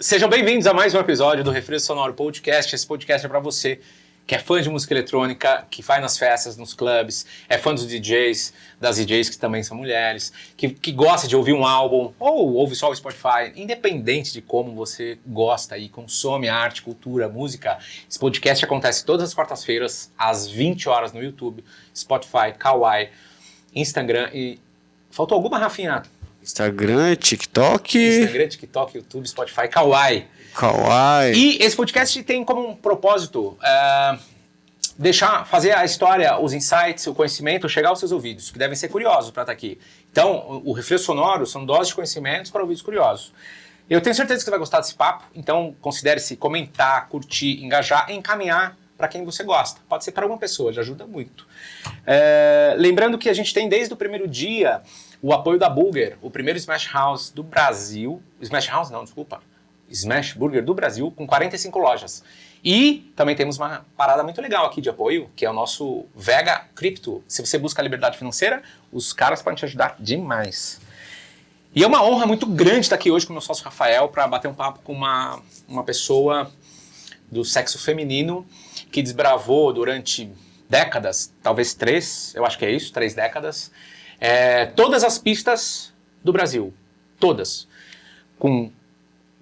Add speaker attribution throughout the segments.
Speaker 1: Sejam bem-vindos a mais um episódio do Refresco Sonoro Podcast. Esse podcast é para você que é fã de música eletrônica, que vai nas festas, nos clubes, é fã dos DJs, das DJs que também são mulheres, que gosta de ouvir um álbum ou ouve só o Spotify, independente de como você gosta e consome arte, cultura, música. Esse podcast acontece todas as quartas-feiras, às 20 horas no YouTube, Spotify, Kawaii, Instagram e... Faltou alguma, Rafinha?
Speaker 2: Instagram, TikTok,
Speaker 1: YouTube, Spotify, Kawaii. E esse podcast tem como um propósito fazer a história, os insights, o conhecimento chegar aos seus ouvidos, que devem ser curiosos para estar aqui. Então, o Refresco Sonoro são doses de conhecimentos para ouvidos curiosos. Eu tenho certeza que você vai gostar desse papo, então considere-se comentar, curtir, engajar e encaminhar para quem você gosta. Pode ser para uma pessoa, já ajuda muito. Lembrando que a gente tem desde o primeiro dia o apoio da Burger, o primeiro Smash House do Brasil. Smash Burger do Brasil, com 45 lojas. E também temos uma parada muito legal aqui de apoio, que é o nosso Vega Crypto. Se você busca a liberdade financeira, os caras podem te ajudar demais. E é uma honra muito grande estar aqui hoje com o meu sócio Rafael para bater um papo com uma pessoa do sexo feminino que desbravou durante décadas, talvez 3, eu acho que é isso, 3 décadas, todas as pistas do Brasil. Todas. Com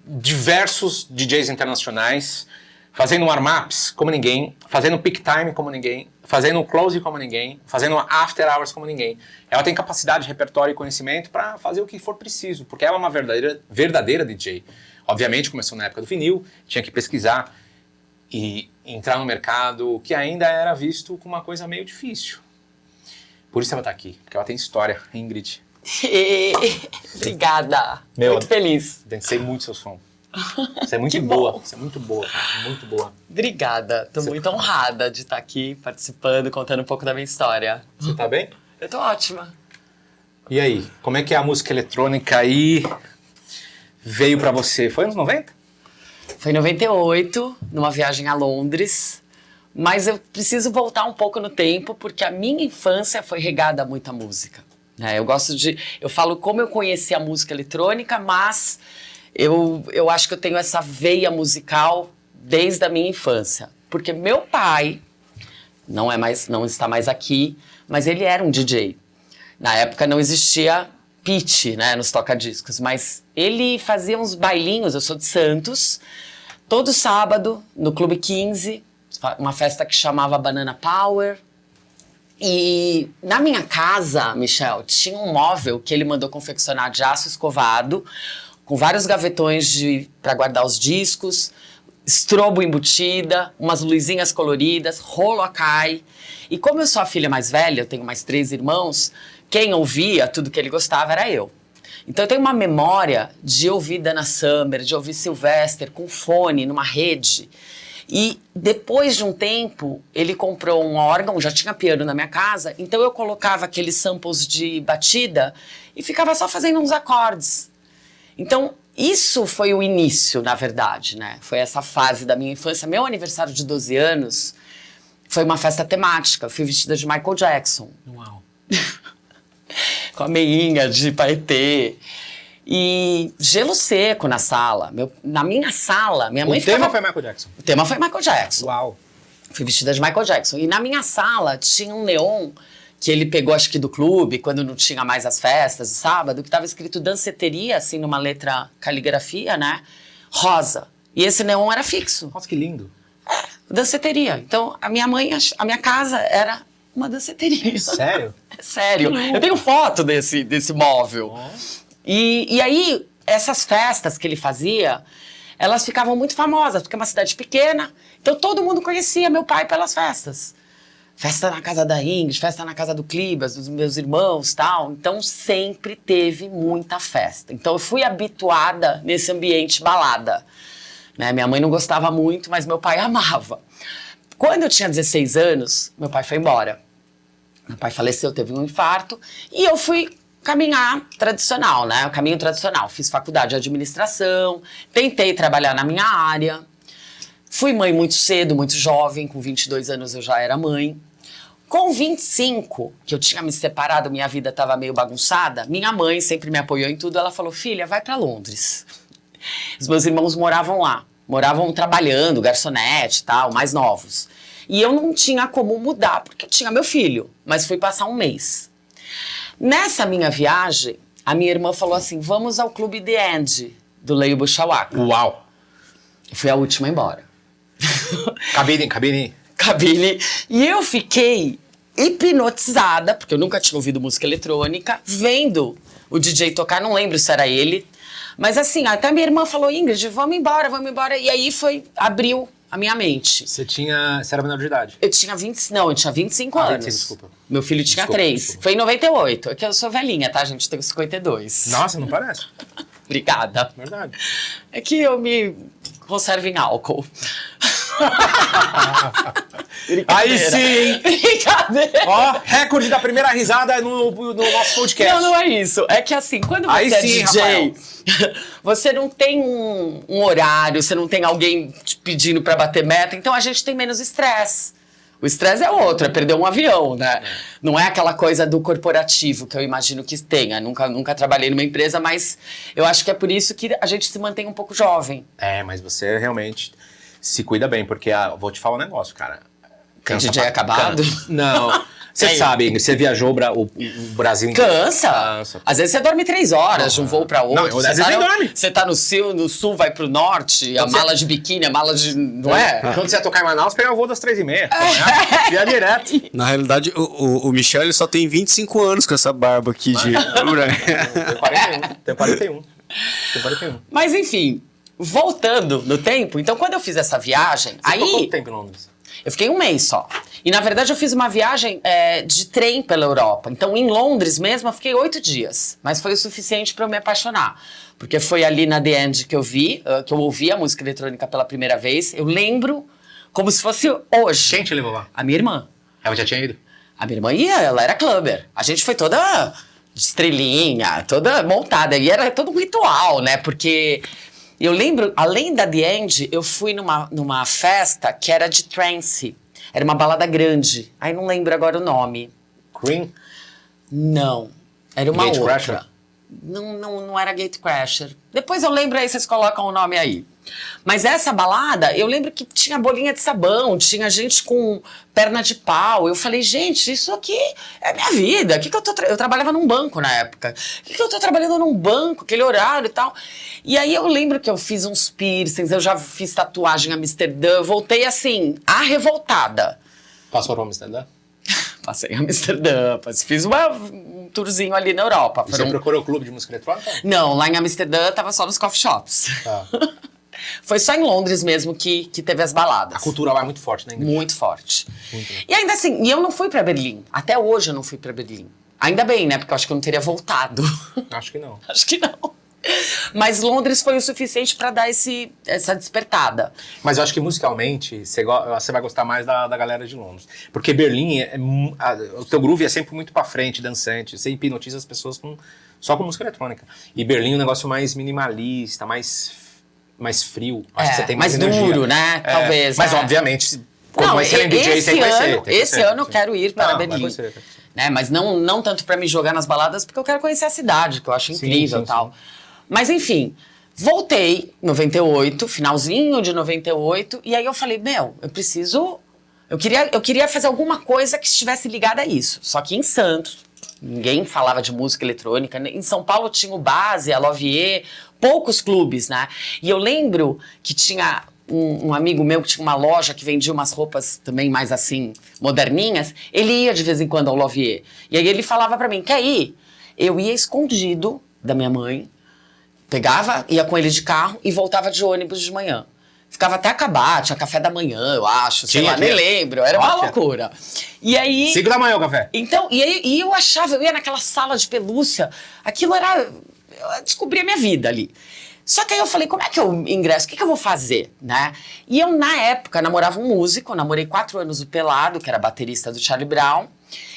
Speaker 1: diversos DJs internacionais, fazendo warm-ups como ninguém, fazendo peak time como ninguém, fazendo close como ninguém, fazendo after hours como ninguém. Ela tem capacidade, repertório e conhecimento para fazer o que for preciso, porque ela é uma verdadeira DJ. Obviamente começou na época do vinil, tinha que pesquisar e entrar no mercado que ainda era visto como uma coisa meio difícil. Por isso ela está aqui, porque ela tem história, Ingrid.
Speaker 3: Obrigada. Muito feliz.
Speaker 1: Dancei muito seu som. Você é muito boa. Você é muito boa, muito boa.
Speaker 3: Obrigada. Tô muito honrada de estar aqui participando, contando um pouco da minha história.
Speaker 1: Você tá bem?
Speaker 3: Eu tô ótima.
Speaker 1: E aí, como é que a música eletrônica aí veio pra você? Foi anos 90?
Speaker 3: Foi em 98, numa viagem a Londres. Mas eu preciso voltar um pouco no tempo, porque a minha infância foi regada a muita música. Eu falo como eu conheci a música eletrônica, mas eu acho que eu tenho essa veia musical desde a minha infância. Porque meu pai, não está mais aqui, mas ele era um DJ. Na época não existia pitch, né, nos toca-discos, mas ele fazia uns bailinhos, eu sou de Santos, todo sábado no Clube 15, uma festa que chamava Banana Power. E na minha casa, Michel, tinha um móvel que ele mandou confeccionar de aço escovado, com vários gavetões para guardar os discos, estrobo embutida, umas luzinhas coloridas, rolo Akai. E como eu sou a filha mais velha, eu tenho mais 3 irmãos, quem ouvia tudo que ele gostava era eu. Então eu tenho uma memória de ouvir Dana Summer, de ouvir Sylvester com fone numa rede. E depois de um tempo, ele comprou um órgão, já tinha piano na minha casa, então eu colocava aqueles samples de batida e ficava só fazendo uns acordes. Então, isso foi o início, na verdade, né? Foi essa fase da minha infância. Meu aniversário de 12 anos foi uma festa temática, eu fui vestida de Michael Jackson.
Speaker 1: Uau!
Speaker 3: Com a meinha de paetê. E gelo seco na sala. Na minha sala, minha mãe ficava...
Speaker 1: O tema foi Michael Jackson?
Speaker 3: O tema foi Michael Jackson.
Speaker 1: Uau!
Speaker 3: Fui vestida de Michael Jackson. E na minha sala tinha um neon que ele pegou, acho que do clube, quando não tinha mais as festas de sábado, que estava escrito danceteria, assim, numa letra caligrafia, né? Rosa. E esse neon era fixo.
Speaker 1: Nossa, que lindo!
Speaker 3: Danceteria. Então, a minha casa era uma danceteria.
Speaker 1: Sério?
Speaker 3: Sério. Eu tenho foto desse móvel. Oh. E aí, essas festas que ele fazia, elas ficavam muito famosas, porque é uma cidade pequena, então todo mundo conhecia meu pai pelas festas. Festa na casa da Ingrid, festa na casa do Clibas, dos meus irmãos, tal. Então sempre teve muita festa. Então eu fui habituada nesse ambiente balada. Né? Minha mãe não gostava muito, mas meu pai amava. Quando eu tinha 16 anos, meu pai foi embora. Meu pai faleceu, teve um infarto, e eu fui caminhar tradicional, né? O caminho tradicional. Fiz faculdade de administração, tentei trabalhar na minha área. Fui mãe muito cedo, muito jovem, com 22 anos eu já era mãe. Com 25, que eu tinha me separado, minha vida estava meio bagunçada, minha mãe sempre me apoiou em tudo, ela falou, filha, vai para Londres. Os meus irmãos moravam lá. Moravam trabalhando, garçonete e tal, mais novos. E eu não tinha como mudar, porque eu tinha meu filho. Mas fui passar um mês. Nessa minha viagem, a minha irmã falou assim, vamos ao Clube The End, do Leio Buchawaka.
Speaker 1: Uau!
Speaker 3: Eu fui a última embora.
Speaker 1: Cabine.
Speaker 3: E eu fiquei hipnotizada, porque eu nunca tinha ouvido música eletrônica, vendo o DJ tocar, não lembro se era ele. Mas assim, até minha irmã falou, Ingrid, vamos embora. E aí abriu a minha mente.
Speaker 1: Você era menor de idade?
Speaker 3: Eu tinha 25 anos.
Speaker 1: Desculpa.
Speaker 3: Meu filho tinha 3.
Speaker 1: Desculpa.
Speaker 3: Foi em 98. É que eu sou velhinha, tá, gente? Eu tenho 52.
Speaker 1: Nossa, não parece.
Speaker 3: Obrigada.
Speaker 1: Verdade.
Speaker 3: É que eu me conservo em álcool.
Speaker 1: Aí sim, hein?
Speaker 3: Brincadeira.
Speaker 1: Ó, recorde da primeira risada no nosso podcast.
Speaker 3: Não é isso. É que assim, quando você
Speaker 1: Aí
Speaker 3: é
Speaker 1: sim,
Speaker 3: DJ, você não tem um horário, você não tem alguém te pedindo pra bater meta, então a gente tem menos estresse. O estresse é outro, é perder um avião, né? Não é aquela coisa do corporativo que eu imagino que tenha. Nunca trabalhei numa empresa, mas eu acho que é por isso que a gente se mantém um pouco jovem.
Speaker 1: É, mas você realmente se cuida bem, porque vou te falar um negócio, cara.
Speaker 3: Tem DJ acabado?
Speaker 1: Não. Você sabe, você viajou o Brasil inteiro.
Speaker 3: Cansa. Às vezes você dorme 3 horas de um voo pra outro.
Speaker 1: Não, às vezes nem dorme.
Speaker 3: Você tá no sul, vai pro norte, a mala de biquíni, a mala de... Não é?
Speaker 1: Quando você ia tocar em Manaus, pegava o voo das 3h30. Né? Ia direto.
Speaker 2: Na realidade, o Michel ele só tem 25 anos com essa barba aqui de...
Speaker 1: Tem 41.
Speaker 3: Mas enfim, voltando no tempo, então quando eu fiz essa viagem...
Speaker 1: Você ficou
Speaker 3: aí
Speaker 1: quanto tempo em Londres?
Speaker 3: Eu fiquei 1 mês só. E, na verdade, eu fiz uma viagem de trem pela Europa. Então, em Londres mesmo, eu fiquei 8 dias. Mas foi o suficiente para eu me apaixonar. Porque foi ali na The End que eu ouvi a música eletrônica pela primeira vez. Eu lembro como se fosse hoje.
Speaker 1: Quem te levou lá?
Speaker 3: A minha irmã.
Speaker 1: Ela já tinha ido?
Speaker 3: A minha irmã ia, ela era clubber. A gente foi toda de estrelinha, toda montada. E era todo um ritual, né? Porque... eu lembro, além da The End, eu fui numa festa que era de trance. Era uma balada grande. Aí não lembro agora o nome.
Speaker 1: Cream?
Speaker 3: Não. Era uma outra.
Speaker 1: Gatecrasher?
Speaker 3: Não era Gatecrasher. Depois eu lembro aí, vocês colocam o nome aí. Mas essa balada, eu lembro que tinha bolinha de sabão, tinha gente com perna de pau. Eu falei, gente, isso aqui é minha vida. Eu trabalhava num banco na época. Que eu tô trabalhando num banco, aquele horário e tal? E aí eu lembro que eu fiz uns piercings, eu já fiz tatuagem em Amsterdã. Voltei assim, revoltada.
Speaker 1: Passou para Amsterdã?
Speaker 3: Passei em Amsterdã, fiz um tourzinho ali na Europa.
Speaker 1: Você procurou o clube de música eletrônica?
Speaker 3: Não, lá em Amsterdã tava só nos coffee shops.
Speaker 1: Tá.
Speaker 3: Foi só em Londres mesmo que teve as baladas.
Speaker 1: A cultura lá é muito forte, né, Ingrid?
Speaker 3: Muito forte. E ainda assim, eu não fui pra Berlim. Até hoje eu não fui pra Berlim. Ainda bem, né? Porque eu acho que eu não teria voltado.
Speaker 1: Acho que não.
Speaker 3: Acho que não. Mas Londres foi o suficiente pra dar essa despertada.
Speaker 1: Mas eu acho que musicalmente você vai gostar mais da galera de Londres. Porque Berlim, o teu groove é sempre muito pra frente, dançante. Você hipnotiza as pessoas só com música eletrônica. E Berlim é um negócio mais minimalista, mais frio. Acho que você tem mais energia.
Speaker 3: Duro, né? Talvez.
Speaker 1: Mas
Speaker 3: né?
Speaker 1: obviamente, como excelente DJ, tem que conhecer.
Speaker 3: Esse ano eu quero ir para Berlim.
Speaker 1: Vai conhecer.
Speaker 3: Né? Mas não tanto pra me jogar nas baladas, porque eu quero conhecer a cidade, que eu acho incrível e tal. Sim. Mas enfim, voltei em 98, finalzinho de 98, e aí eu falei, eu preciso... Eu queria fazer alguma coisa que estivesse ligada a isso. Só que em Santos, ninguém falava de música eletrônica. Em São Paulo tinha o Base, a Lovier, poucos clubes, né? E eu lembro que tinha um amigo meu que tinha uma loja que vendia umas roupas também mais assim, moderninhas. Ele ia de vez em quando ao Lovier. E aí ele falava pra mim, quer ir? Eu ia escondido da minha mãe, ia com ele de carro e voltava de ônibus de manhã. Ficava até acabar, tinha café da manhã, eu acho, sei lá, nem lembro, era uma loucura. E aí...
Speaker 1: 5 da manhã o café.
Speaker 3: Então, e eu achava, eu ia naquela sala de pelúcia, aquilo era... Eu descobri a minha vida ali. Só que aí eu falei, como é que eu ingresso? O que eu vou fazer, né? E eu, na época, namorava um músico, namorei 4 anos o Pelado, que era baterista do Charlie Brown,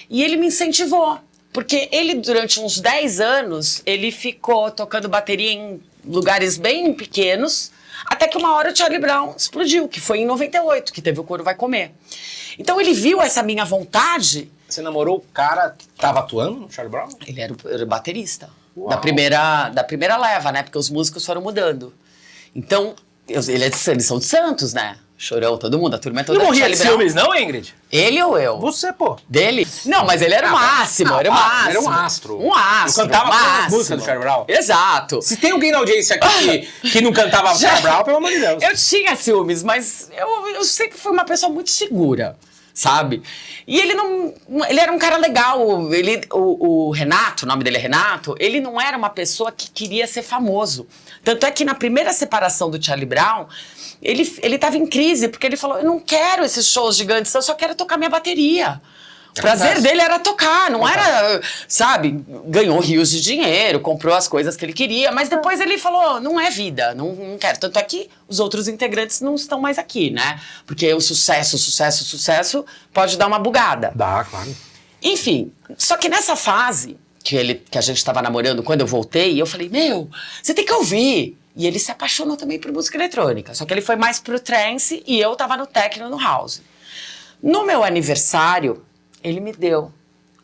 Speaker 3: e ele me incentivou. Porque ele, durante uns 10 anos, ele ficou tocando bateria em lugares bem pequenos, até que uma hora o Charlie Brown explodiu, que foi em 98, que teve o Couro Vai Comer. Então ele viu essa minha vontade.
Speaker 1: Você namorou o cara que estava atuando no Charlie Brown?
Speaker 3: Ele era o baterista. Da primeira leva, né? Porque os músicos foram mudando. Então, eles são de Santos, né? Chorão, todo mundo, a turma é toda
Speaker 1: Não morria
Speaker 3: Charlie
Speaker 1: de
Speaker 3: Brown.
Speaker 1: ciúmes, não, Ingrid?
Speaker 3: Ele ou eu?
Speaker 1: Você, pô.
Speaker 3: Dele? Não, mas ele era o máximo, era o máximo.
Speaker 1: Era um astro.
Speaker 3: Um astro.
Speaker 1: Eu cantava
Speaker 3: máximo.
Speaker 1: as músicas do Charlie Brown.
Speaker 3: Exato.
Speaker 1: Se tem alguém na audiência aqui que não cantava Charlie Brown, pelo amor de Deus.
Speaker 3: Eu tinha ciúmes, mas eu sempre fui uma pessoa muito segura, sabe? E ele não... Ele era um cara legal. O Renato, o nome dele é Renato, ele não era uma pessoa que queria ser famoso. Tanto é que na primeira separação do Charlie Brown, ele tava em crise, porque ele falou, eu não quero esses shows gigantes, eu só quero tocar minha bateria. O prazer dele era tocar, não era, sabe, ganhou rios de dinheiro, comprou as coisas que ele queria, mas depois ele falou, não é vida, não quero. Tanto é que os outros integrantes não estão mais aqui, né? Porque o sucesso pode dar uma bugada.
Speaker 1: Dá, claro.
Speaker 3: Enfim, só que nessa fase que a gente estava namorando, quando eu voltei, eu falei, meu, você tem que ouvir. E ele se apaixonou também por música eletrônica, só que ele foi mais pro trance e eu tava no techno, no house. No meu aniversário, ele me deu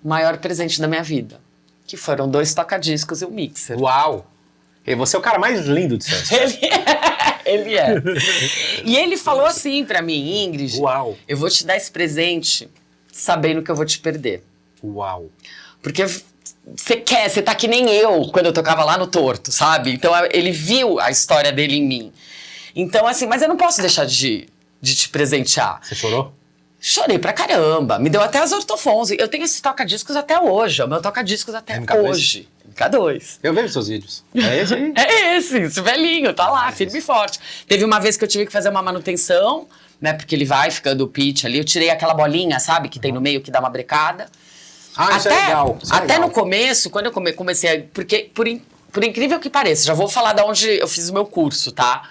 Speaker 3: o maior presente da minha vida, que foram 2 toca-discos e um mixer.
Speaker 1: Uau! E você é o cara mais lindo de Santos.
Speaker 3: Ele é. E ele falou assim pra mim, Ingrid,
Speaker 1: Uau!
Speaker 3: eu vou te dar esse presente sabendo que eu vou te perder.
Speaker 1: Uau!
Speaker 3: Porque você tá que nem eu quando eu tocava lá no Torto, sabe? Então ele viu a história dele em mim. Então assim, mas eu não posso deixar de te presentear.
Speaker 1: Você chorou?
Speaker 3: Chorei pra caramba, me deu até as ortofons. Eu tenho esse toca-discos até hoje, é o meu toca-discos até
Speaker 1: MK2?
Speaker 3: hoje. MK2.
Speaker 1: Eu vejo seus vídeos. É esse aí?
Speaker 3: É esse velhinho, tá lá, firme e forte. Teve uma vez que eu tive que fazer uma manutenção, né, porque ele vai ficando o pitch ali. Eu tirei aquela bolinha, sabe, que tem no meio que dá uma brecada.
Speaker 1: Ah, isso é legal. Isso é
Speaker 3: até
Speaker 1: legal.
Speaker 3: no começo, quando eu comecei, porque por incrível que pareça, já vou falar de onde eu fiz o meu curso, tá?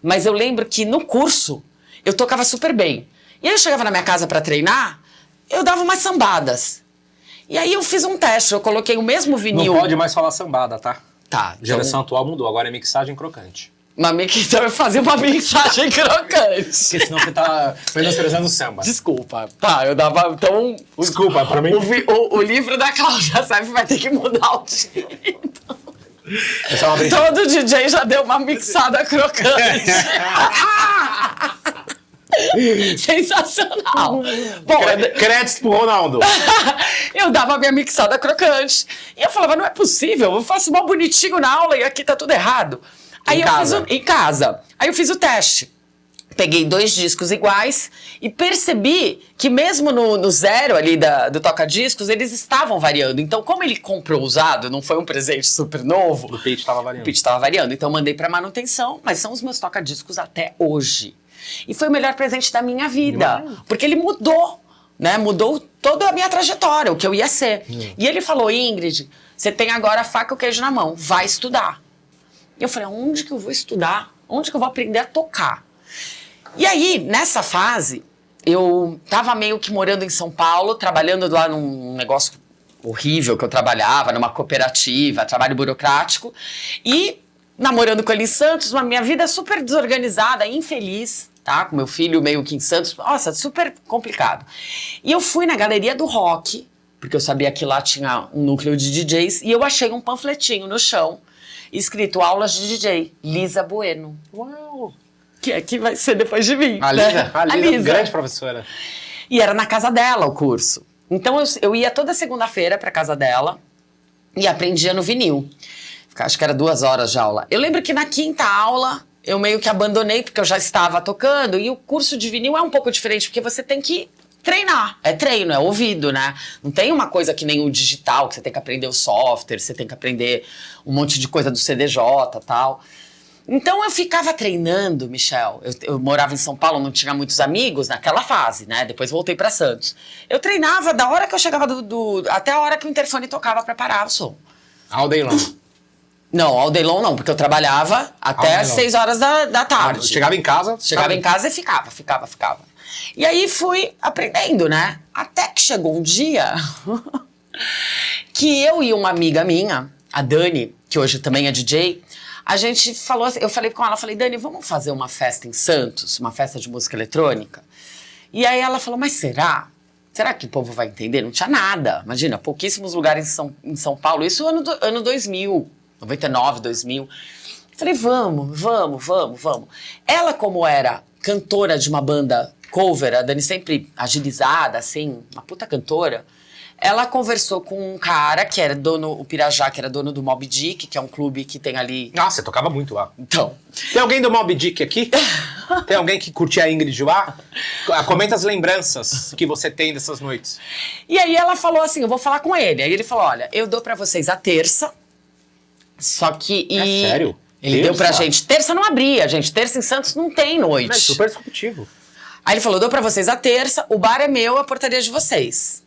Speaker 3: Mas eu lembro que no curso eu tocava super bem. E aí eu chegava na minha casa pra treinar, eu dava umas sambadas. E aí eu fiz um teste, eu coloquei o mesmo vinil.
Speaker 1: Não pode mais falar sambada, tá?
Speaker 3: Tá.
Speaker 1: Geração atual mudou, agora é mixagem crocante.
Speaker 3: Então eu fazia uma mixagem crocante.
Speaker 1: Porque senão você tá menosprezando o samba.
Speaker 3: Desculpa. Tá, eu dava. Então.
Speaker 1: Desculpa, pra mim.
Speaker 3: O livro da Cláudia Seif vai ter que mudar o título.
Speaker 1: Essa é uma brincadeira.
Speaker 3: Todo DJ já deu uma mixada crocante. Sensacional. Bom,
Speaker 1: Créditos pro Ronaldo.
Speaker 3: eu dava a minha mixada crocante. E eu falava, não é possível, eu faço mal bonitinho na aula e aqui tá tudo errado. Aí em casa. Aí eu fiz o teste. Peguei 2 discos iguais e percebi que mesmo no zero ali do toca-discos, eles estavam variando. Então, como ele comprou usado, não foi um presente super novo,
Speaker 1: O pitch tava variando.
Speaker 3: o pitch estava variando. Então, eu mandei para manutenção, mas são os meus toca-discos até hoje. E foi o melhor presente da minha vida, porque ele mudou, né? Mudou toda a minha trajetória, o que eu ia ser. E ele falou, Ingrid, você tem agora a faca e o queijo na mão, vai estudar. E eu falei, onde que eu vou estudar? Onde que eu vou aprender a tocar? E aí, nessa fase, eu tava meio que morando em São Paulo, trabalhando lá num negócio horrível que eu trabalhava, numa cooperativa, trabalho burocrático, e namorando com ele em Santos, uma minha vida super desorganizada, infeliz, tá? Com meu filho meio que em Santos, nossa, super complicado. E eu fui na Galeria do Rock, porque eu sabia que lá tinha um núcleo de DJs, e eu achei um panfletinho no chão, escrito Aulas de DJ, Lisa Bueno.
Speaker 1: Uau!
Speaker 3: Que vai ser depois de mim.
Speaker 1: A
Speaker 3: né?
Speaker 1: Lisa, grande professora.
Speaker 3: E era na casa dela o curso. Então eu ia toda segunda-feira pra casa dela e aprendia no vinil. Acho que era 2 horas de aula. Eu lembro que na 5ª aula eu meio que abandonei porque eu já estava tocando, e o curso de vinil é um pouco diferente porque você tem que treinar. É treino, é ouvido, né? Não tem uma coisa que nem o digital, que você tem que aprender o software, você tem que aprender um monte de coisa do CDJ e tal. Então eu ficava treinando, Michel. Eu morava em São Paulo, não tinha muitos amigos naquela fase, né? Depois voltei pra Santos. Eu treinava da hora que eu chegava até a hora que o interfone tocava pra parar o som.
Speaker 1: All day long.
Speaker 3: Não, all day long não, porque eu trabalhava até as 6 horas da tarde.
Speaker 1: Chegava em casa.
Speaker 3: Chegava em casa e ficava. E aí fui aprendendo, né? Até que chegou um dia que eu e uma amiga minha, a Dani, que hoje também é DJ, a gente falou assim, eu falei com ela, falei, Dani, vamos fazer uma festa em Santos, uma festa de música eletrônica? E aí ela falou, mas será? Será que o povo vai entender? Não tinha nada. Imagina, pouquíssimos lugares em São Paulo, isso ano 2000, 99, 2000. Falei, vamos. Ela, como era cantora de uma banda cover, a Dani sempre agilizada, assim, uma puta cantora, ela conversou com um cara que era dono, o Pirajá, que era dono do Moby Dick, que é um clube que tem ali...
Speaker 1: Nossa, você tocava muito lá.
Speaker 3: Então...
Speaker 1: Tem alguém do Moby Dick aqui? Tem alguém que curtia a Ingrid lá? Comenta as lembranças que você tem dessas noites.
Speaker 3: E aí ela falou assim, eu vou falar com ele. Aí ele falou, olha, eu dou pra vocês a terça, só que...
Speaker 1: É sério?
Speaker 3: Ele deu pra gente... Terça não abria, gente. Terça em Santos não tem noite.
Speaker 1: Mas é super disruptivo.
Speaker 3: Aí ele falou, eu dou pra vocês a terça, o bar é meu, a portaria é de vocês.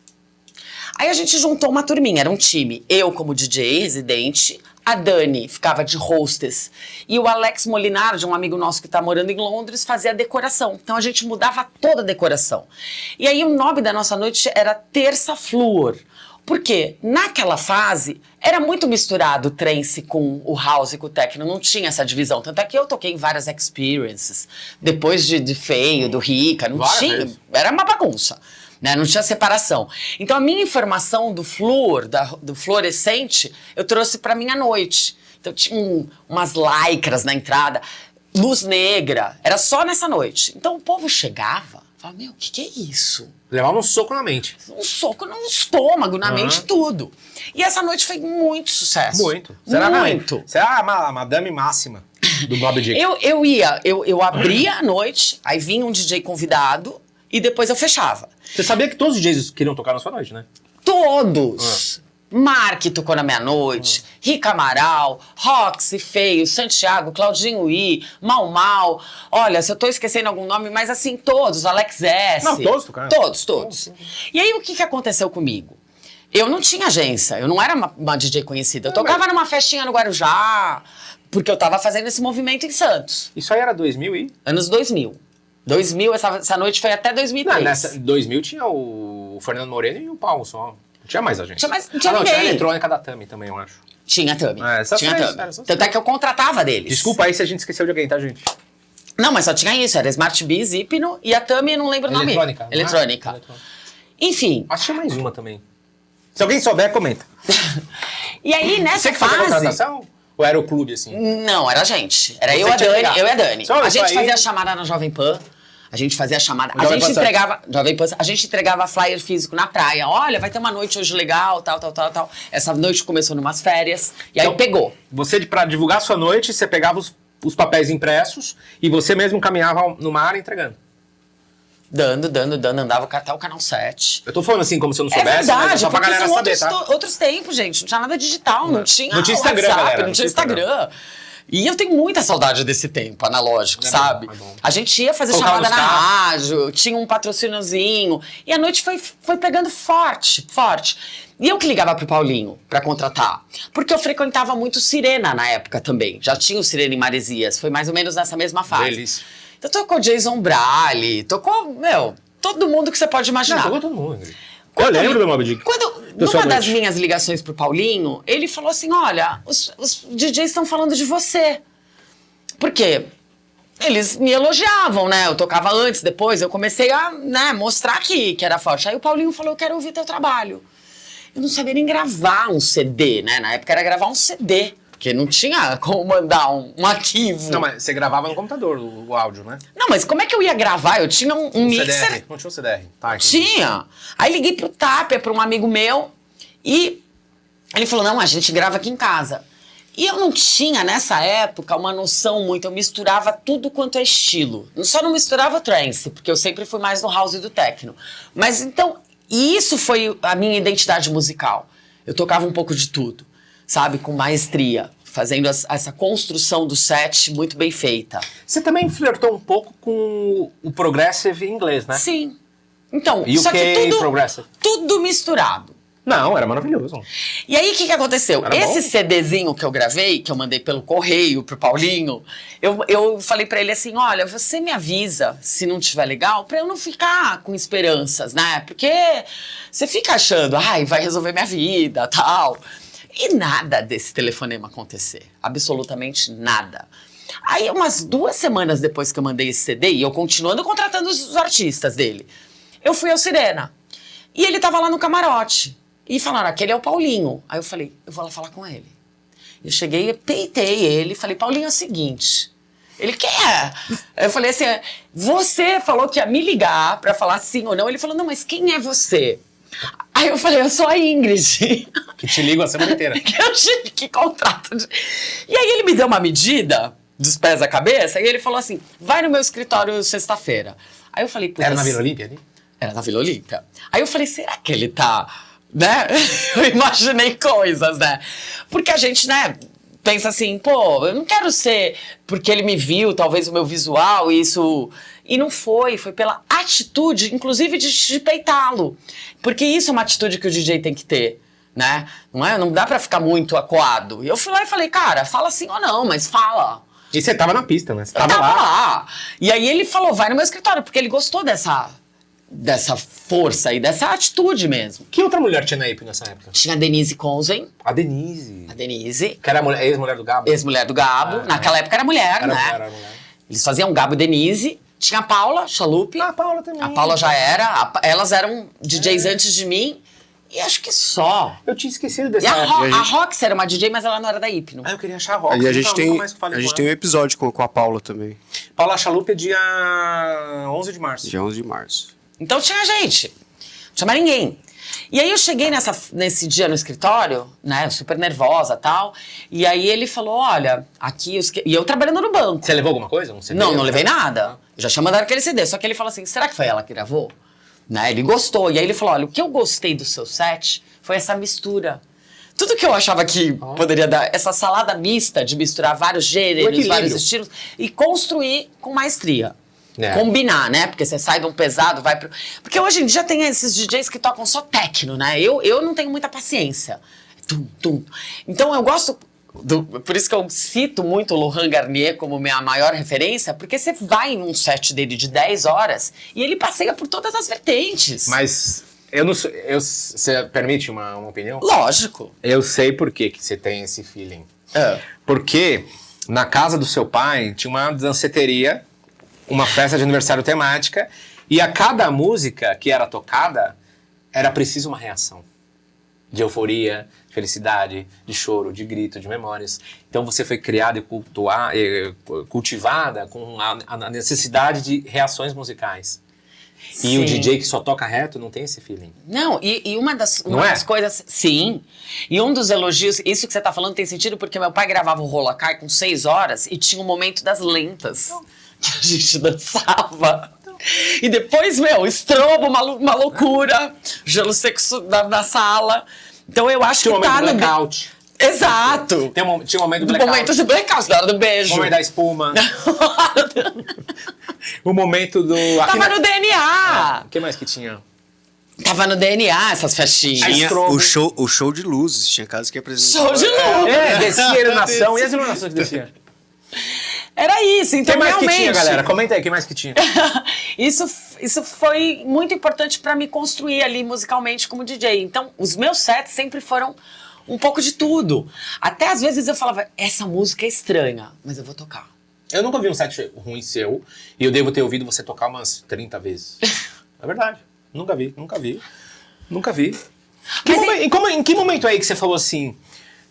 Speaker 3: Aí a gente juntou uma turminha, era um time. Eu como DJ residente, a Dani ficava de hostess. E o Alex Molinardi, um amigo nosso que tá morando em Londres, fazia a decoração. Então a gente mudava toda a decoração. E aí o nome da nossa noite era Terça Fluor. Porque naquela fase era muito misturado o trance com o house e com o techno, não tinha essa divisão. Tanto é que eu toquei em várias experiences, depois de Feio, do Rica, não tinha,
Speaker 1: vezes.
Speaker 3: era uma bagunça, né? Não tinha separação. Então a minha informação do flúor, do fluorescente, eu trouxe pra minha noite. Então tinha umas lycras na entrada, luz negra, era só nessa noite. Então o povo chegava, falava, meu, o que é isso?
Speaker 1: Levava um soco na mente.
Speaker 3: Um soco no estômago, na mente, tudo. E essa noite foi muito sucesso.
Speaker 1: Muito.
Speaker 3: Muito.
Speaker 1: Você era a madame máxima do Moby Dick.
Speaker 3: Eu abria a noite, aí vinha um DJ convidado e depois eu fechava.
Speaker 1: Você sabia que todos os DJs queriam tocar na sua noite, né?
Speaker 3: Todos. Mark tocou na meia-noite, Rica Amaral, Roxy, Feio, Santiago, Claudinho I, Mal Mal. Olha, se eu tô esquecendo algum nome, mas assim, todos, Alex S.
Speaker 1: Não, todos tocaram.
Speaker 3: Todos. E aí, o que aconteceu comigo? Eu não tinha agência, eu não era uma DJ conhecida. Eu tocava numa festinha no Guarujá, porque eu tava fazendo esse movimento em Santos.
Speaker 1: Isso aí era 2000 e...
Speaker 3: Anos 2000. 2000, essa noite foi até 2003.
Speaker 1: Não, nessa 2000 tinha o Fernando Moreno e o Paulo só. Não tinha mais a gente.
Speaker 3: Não tinha ninguém.
Speaker 1: Tinha a eletrônica da Tami também, eu acho.
Speaker 3: Tinha Tami. Tinha
Speaker 1: três,
Speaker 3: Tami. Tanto é que eu contratava deles.
Speaker 1: Desculpa aí se a gente esqueceu de alguém, tá, gente?
Speaker 3: Não, mas só tinha isso. Era Smart Biz, Hipno e a Tami, não lembro o nome. Eletrônica. Enfim.
Speaker 1: Acho que tinha mais uma também. Se alguém souber, comenta.
Speaker 3: E aí, nessa
Speaker 1: Você que fazia a
Speaker 3: fase...
Speaker 1: contratação? Ou era o clube, assim?
Speaker 3: Não, era a gente. Era
Speaker 1: Você
Speaker 3: eu e a
Speaker 1: Só
Speaker 3: Dani. A gente
Speaker 1: aí.
Speaker 3: fazia a chamada na Jovem Pan. A gente fazia a chamada.
Speaker 1: Jovem Pan
Speaker 3: A gente entregava flyer físico na praia. Olha, vai ter uma noite hoje legal, tal. Essa noite começou numas férias. E aí pegou.
Speaker 1: Você, pra divulgar a sua noite, você pegava os papéis impressos e você mesmo caminhava no mar entregando.
Speaker 3: Dando, andava até o canal 7.
Speaker 1: Eu tô falando assim como se eu não
Speaker 3: É
Speaker 1: soubesse,
Speaker 3: verdade,
Speaker 1: mas é só pra
Speaker 3: porque
Speaker 1: galera
Speaker 3: são
Speaker 1: saber,
Speaker 3: outros tempos, gente. Não tinha nada digital, não tinha
Speaker 1: Instagram,
Speaker 3: WhatsApp,
Speaker 1: galera,
Speaker 3: não tinha Instagram. E eu tenho muita saudade desse tempo analógico, sabe?
Speaker 1: bom.
Speaker 3: A gente ia fazer
Speaker 1: Colocava
Speaker 3: chamada
Speaker 1: nos
Speaker 3: na
Speaker 1: carros.
Speaker 3: rádio, tinha um patrocíniozinho. E a noite foi pegando forte. E eu que ligava pro Paulinho pra contratar. Porque eu frequentava muito Sirena na época também. Já tinha o Sirena em Maresias. Foi mais ou menos nessa mesma fase.
Speaker 1: Delícia.
Speaker 3: Então tocou Jason Brale, tocou, todo mundo que você pode imaginar.
Speaker 1: Não, todo mundo. Eu lembro do Moby Dick.
Speaker 3: Numa das minhas ligações pro Paulinho, ele falou assim, olha, os DJs estão falando de você. Por quê? Eles me elogiavam, né? Eu tocava antes, depois, eu comecei a mostrar que era forte. Aí o Paulinho falou, eu quero ouvir teu trabalho. Eu não sabia nem gravar um CD, né? Na época era gravar um CD. Porque não tinha como mandar um arquivo.
Speaker 1: Não, mas você gravava no computador o áudio, né?
Speaker 3: Não, mas como é que eu ia gravar? Eu tinha um mixer.
Speaker 1: CDR. Não tinha um CDR. Tá,
Speaker 3: tinha. Aí liguei pro Tapia, pra um amigo meu, e ele falou, não, a gente grava aqui em casa. E eu não tinha, nessa época, uma noção muito, eu misturava tudo quanto é estilo. Só não misturava o trance, porque eu sempre fui mais no house e do techno. Mas então, isso foi a minha identidade musical. Eu tocava um pouco de tudo. Sabe, com maestria, fazendo essa construção do set muito bem feita.
Speaker 1: Você também flertou um pouco com o progressive inglês, né?
Speaker 3: Sim. Então,
Speaker 1: E
Speaker 3: só
Speaker 1: o
Speaker 3: que
Speaker 1: progressive?
Speaker 3: tudo misturado.
Speaker 1: Não, era maravilhoso.
Speaker 3: E aí, o que aconteceu?
Speaker 1: Era
Speaker 3: Esse
Speaker 1: bom?
Speaker 3: CDzinho que eu gravei, que eu mandei pelo correio pro Paulinho, eu falei pra ele assim, olha, você me avisa se não tiver legal, pra eu não ficar com esperanças, né? Porque você fica achando, vai resolver minha vida, tal... E nada desse telefonema acontecer. Absolutamente nada. Aí, umas 2 semanas depois que eu mandei esse CD, e eu continuando contratando os artistas dele, eu fui ao Sirena. E ele tava lá no camarote. E falaram, aquele é o Paulinho. Aí eu falei, eu vou lá falar com ele. Eu cheguei, peitei ele, falei, Paulinho, é o seguinte... Ele quer. Eu falei assim, você falou que ia me ligar pra falar sim ou não. Ele falou, não, mas quem é você? Aí eu falei, eu sou a Ingrid.
Speaker 1: Que te ligo a semana inteira.
Speaker 3: que contrato. E aí ele me deu uma medida, dos pés à cabeça, e ele falou assim, vai no meu escritório sexta-feira. Aí eu falei...
Speaker 1: Era na Vila Olímpia ali?
Speaker 3: Era na Vila Olímpia. Aí eu falei, será que ele tá... Né? Eu imaginei coisas, né? Porque a gente, né... pensa assim, pô, eu não quero ser porque ele me viu, talvez o meu visual, isso... E não foi pela atitude, inclusive de peitá-lo. Porque isso é uma atitude que o DJ tem que ter, né? Não é? Não dá pra ficar muito acuado. E eu fui lá e falei, cara, fala sim ou não, mas fala.
Speaker 1: E você tava na pista, né? Você
Speaker 3: tava lá. E aí ele falou, vai no meu escritório, porque ele gostou dessa força e dessa atitude mesmo.
Speaker 1: Que outra mulher tinha na IP nessa época?
Speaker 3: Tinha a Denise Conzen.
Speaker 1: A Denise.
Speaker 3: A Denise.
Speaker 1: Que era a ex-mulher do Gabo.
Speaker 3: Ex-mulher do Gabo. Naquela época era mulher, né?
Speaker 1: Era mulher.
Speaker 3: Eles faziam Gabo e Denise. Tinha a Paula Chalupe.
Speaker 1: Ah, a Paula também.
Speaker 3: A Paula já era. Elas eram DJs antes de mim. E acho que só.
Speaker 1: Eu tinha esquecido dessa
Speaker 3: E
Speaker 1: época.
Speaker 3: a Rox era uma DJ, mas ela não era da Hipno.
Speaker 1: Ah, eu queria achar a Rox.
Speaker 2: E a gente tem um
Speaker 1: um
Speaker 2: episódio com a Paula também.
Speaker 1: Paula Chalupe é dia 11 de março.
Speaker 2: Dia 11 de março.
Speaker 3: Então tinha gente. Não tinha mais ninguém. E aí eu cheguei nesse dia no escritório, né, super nervosa e tal. E aí ele falou, olha, aqui... E eu trabalhando no banco.
Speaker 1: Você levou alguma coisa? Um CD?
Speaker 3: Não levei nada. Eu já tinha mandado aquele CD. Só que ele falou assim, será que foi ela que gravou? Né, ele gostou. E aí ele falou, olha, o que eu gostei do seu set foi essa mistura. Tudo que eu achava que poderia dar, essa salada mista de misturar vários gêneros, vários estilos, e construir com maestria. Combinar, né? Porque você sai de um pesado, vai pro... Porque hoje em dia tem esses DJs que tocam só techno, né? Eu não tenho muita paciência. Tum, tum. Então eu gosto... Por isso que eu cito muito o Laurent Garnier como minha maior referência, porque você vai num set dele de 10 horas e ele passeia por todas as vertentes.
Speaker 1: Mas eu não sei... Você permite uma opinião?
Speaker 3: Lógico.
Speaker 1: Eu sei por que você tem esse feeling. Porque na casa do seu pai tinha uma danceteria, uma festa de aniversário temática, e a cada música que era tocada, era preciso uma reação. De euforia, de felicidade, de choro, de grito, de memórias. Então você foi criada e cultivada com a necessidade de reações musicais.
Speaker 3: Sim.
Speaker 1: E o DJ que só toca reto não tem esse feeling.
Speaker 3: Não, e uma das coisas... Sim. E um dos elogios... Isso que você tá falando tem sentido porque meu pai gravava o Rolacai com 6 horas e tinha um momento das lentas. Que a gente dançava. E depois, estrobo, uma loucura. Gelo seco na sala. Então eu acho
Speaker 1: tinha
Speaker 3: que tá
Speaker 1: no blackout.
Speaker 3: Exato.
Speaker 1: Tinha um momento do blackout.
Speaker 3: Momento de blackout, na hora do beijo.
Speaker 1: O momento da espuma. O momento do...
Speaker 3: Tava no DNA.
Speaker 1: O que mais que tinha?
Speaker 3: Tava no DNA essas festinhas.
Speaker 2: Tinha o show de luzes. Tinha casa que apresentava.
Speaker 3: Show de luzes.
Speaker 1: Descia a iluminação. E as iluminações que desciam?
Speaker 3: Era isso, então
Speaker 1: que mais
Speaker 3: realmente...
Speaker 1: que tinha, galera? Comenta aí, o que mais que tinha?
Speaker 3: Isso foi muito importante pra me construir ali musicalmente como DJ. Então, os meus sets sempre foram um pouco de tudo. Até às vezes eu falava, essa música é estranha, mas eu vou tocar.
Speaker 1: Eu nunca vi um set ruim seu, e eu devo ter ouvido você tocar umas 30 vezes. É verdade. Nunca vi. Em que momento aí que você falou assim,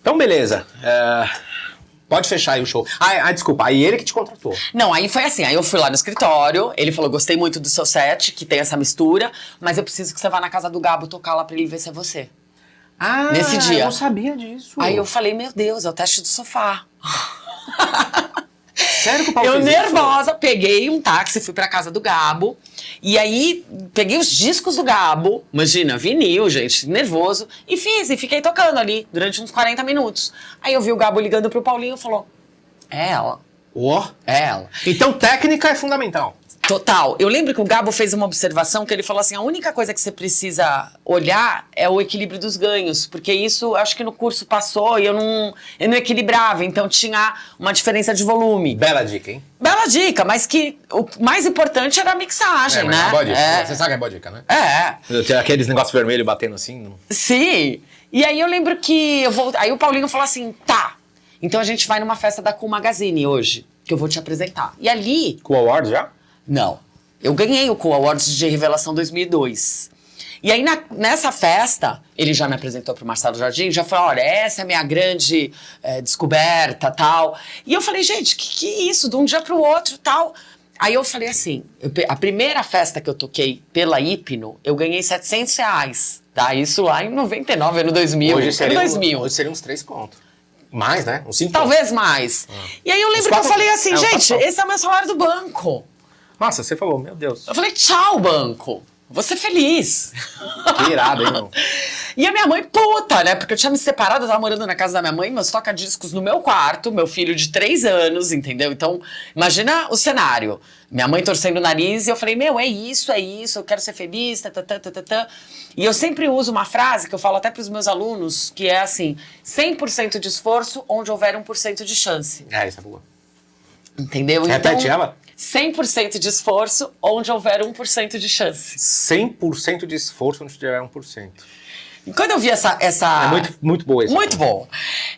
Speaker 1: então beleza, pode fechar aí o show. Desculpa, aí ele que te contratou.
Speaker 3: Não, aí foi assim, aí eu fui lá no escritório, ele falou, gostei muito do seu set, que tem essa mistura, mas eu preciso que você vá na casa do Gabo tocar lá pra ele ver se é você. Nesse dia.
Speaker 1: Eu não sabia disso.
Speaker 3: Aí eu falei, meu Deus, é o teste do sofá.
Speaker 1: Sério que o Paulo
Speaker 3: Eu
Speaker 1: fez
Speaker 3: nervosa,
Speaker 1: isso?
Speaker 3: peguei um táxi, fui pra casa do Gabo, e aí peguei os discos do Gabo, imagina, vinil, gente, nervoso, e fiquei tocando ali durante uns 40 minutos. Aí eu vi o Gabo ligando pro Paulinho e falou, é ela. É ela.
Speaker 1: Então técnica é fundamental.
Speaker 3: Total. Eu lembro que o Gabo fez uma observação que ele falou assim, a única coisa que você precisa olhar é o equilíbrio dos ganhos, porque isso, acho que no curso passou e eu não equilibrava, então tinha uma diferença de volume.
Speaker 1: Bela dica, hein?
Speaker 3: Bela dica, mas que o mais importante era a mixagem, né?
Speaker 1: É boa dica. Você sabe que é boa dica, né?
Speaker 3: É.
Speaker 1: Aqueles negócios vermelhos batendo assim. Não...
Speaker 3: Sim. E aí eu lembro que aí o Paulinho falou assim, tá, então a gente vai numa festa da Cool Magazine hoje, que eu vou te apresentar. E ali...
Speaker 1: Com o award já?
Speaker 3: Não. Eu ganhei o Cool Awards de Revelação 2002. E aí, nessa festa, ele já me apresentou pro Marcelo Jardim, já falou, olha, essa é a minha grande descoberta, tal. E eu falei, gente, que é isso? De um dia pro outro, tal. Aí eu falei assim, a primeira festa que eu toquei pela Hipno, eu ganhei R$700, tá? Isso lá em 99, ano 2000.
Speaker 1: Hoje seria,
Speaker 3: 2000.
Speaker 1: Hoje seria uns 3 contos. Mais, né? Uns 5
Speaker 3: Talvez mais. E aí eu lembro que eu falei assim, gente, esse é o meu salário do banco.
Speaker 1: Nossa, você falou, meu Deus.
Speaker 3: Eu falei, tchau, banco. Vou ser feliz.
Speaker 1: Que irado, hein, meu?
Speaker 3: E a minha mãe, puta, né? Porque eu tinha me separado, eu tava morando na casa da minha mãe, meus toca-discos no meu quarto, meu filho de 3 anos, entendeu? Então, imagina o cenário. Minha mãe torcendo o nariz e eu falei, meu, é isso, eu quero ser feliz, tá. E eu sempre uso uma frase que eu falo até pros meus alunos, que é assim, 100% de esforço onde houver 1% de chance.
Speaker 1: Essa é boa.
Speaker 3: Entendeu?
Speaker 1: Repete
Speaker 3: então,
Speaker 1: ela.
Speaker 3: 100% de esforço onde houver 1% de chance.
Speaker 1: 100% de esforço onde tiver 1%.
Speaker 3: E quando eu vi essa...
Speaker 1: É muito boa isso.
Speaker 3: Muito bom.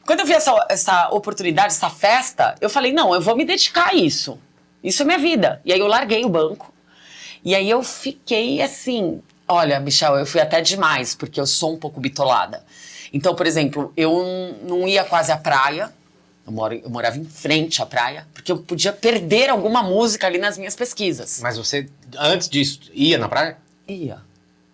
Speaker 3: Quando eu vi essa oportunidade, essa festa, eu falei, não, eu vou me dedicar a isso. Isso é minha vida. E aí eu larguei o banco. E aí eu fiquei assim... Olha, Michel, eu fui até demais, porque eu sou um pouco bitolada. Então, por exemplo, eu não ia quase à praia. Eu morava em frente à praia, porque eu podia perder alguma música ali nas minhas pesquisas.
Speaker 1: Mas você, antes disso, ia na praia?
Speaker 3: Ia.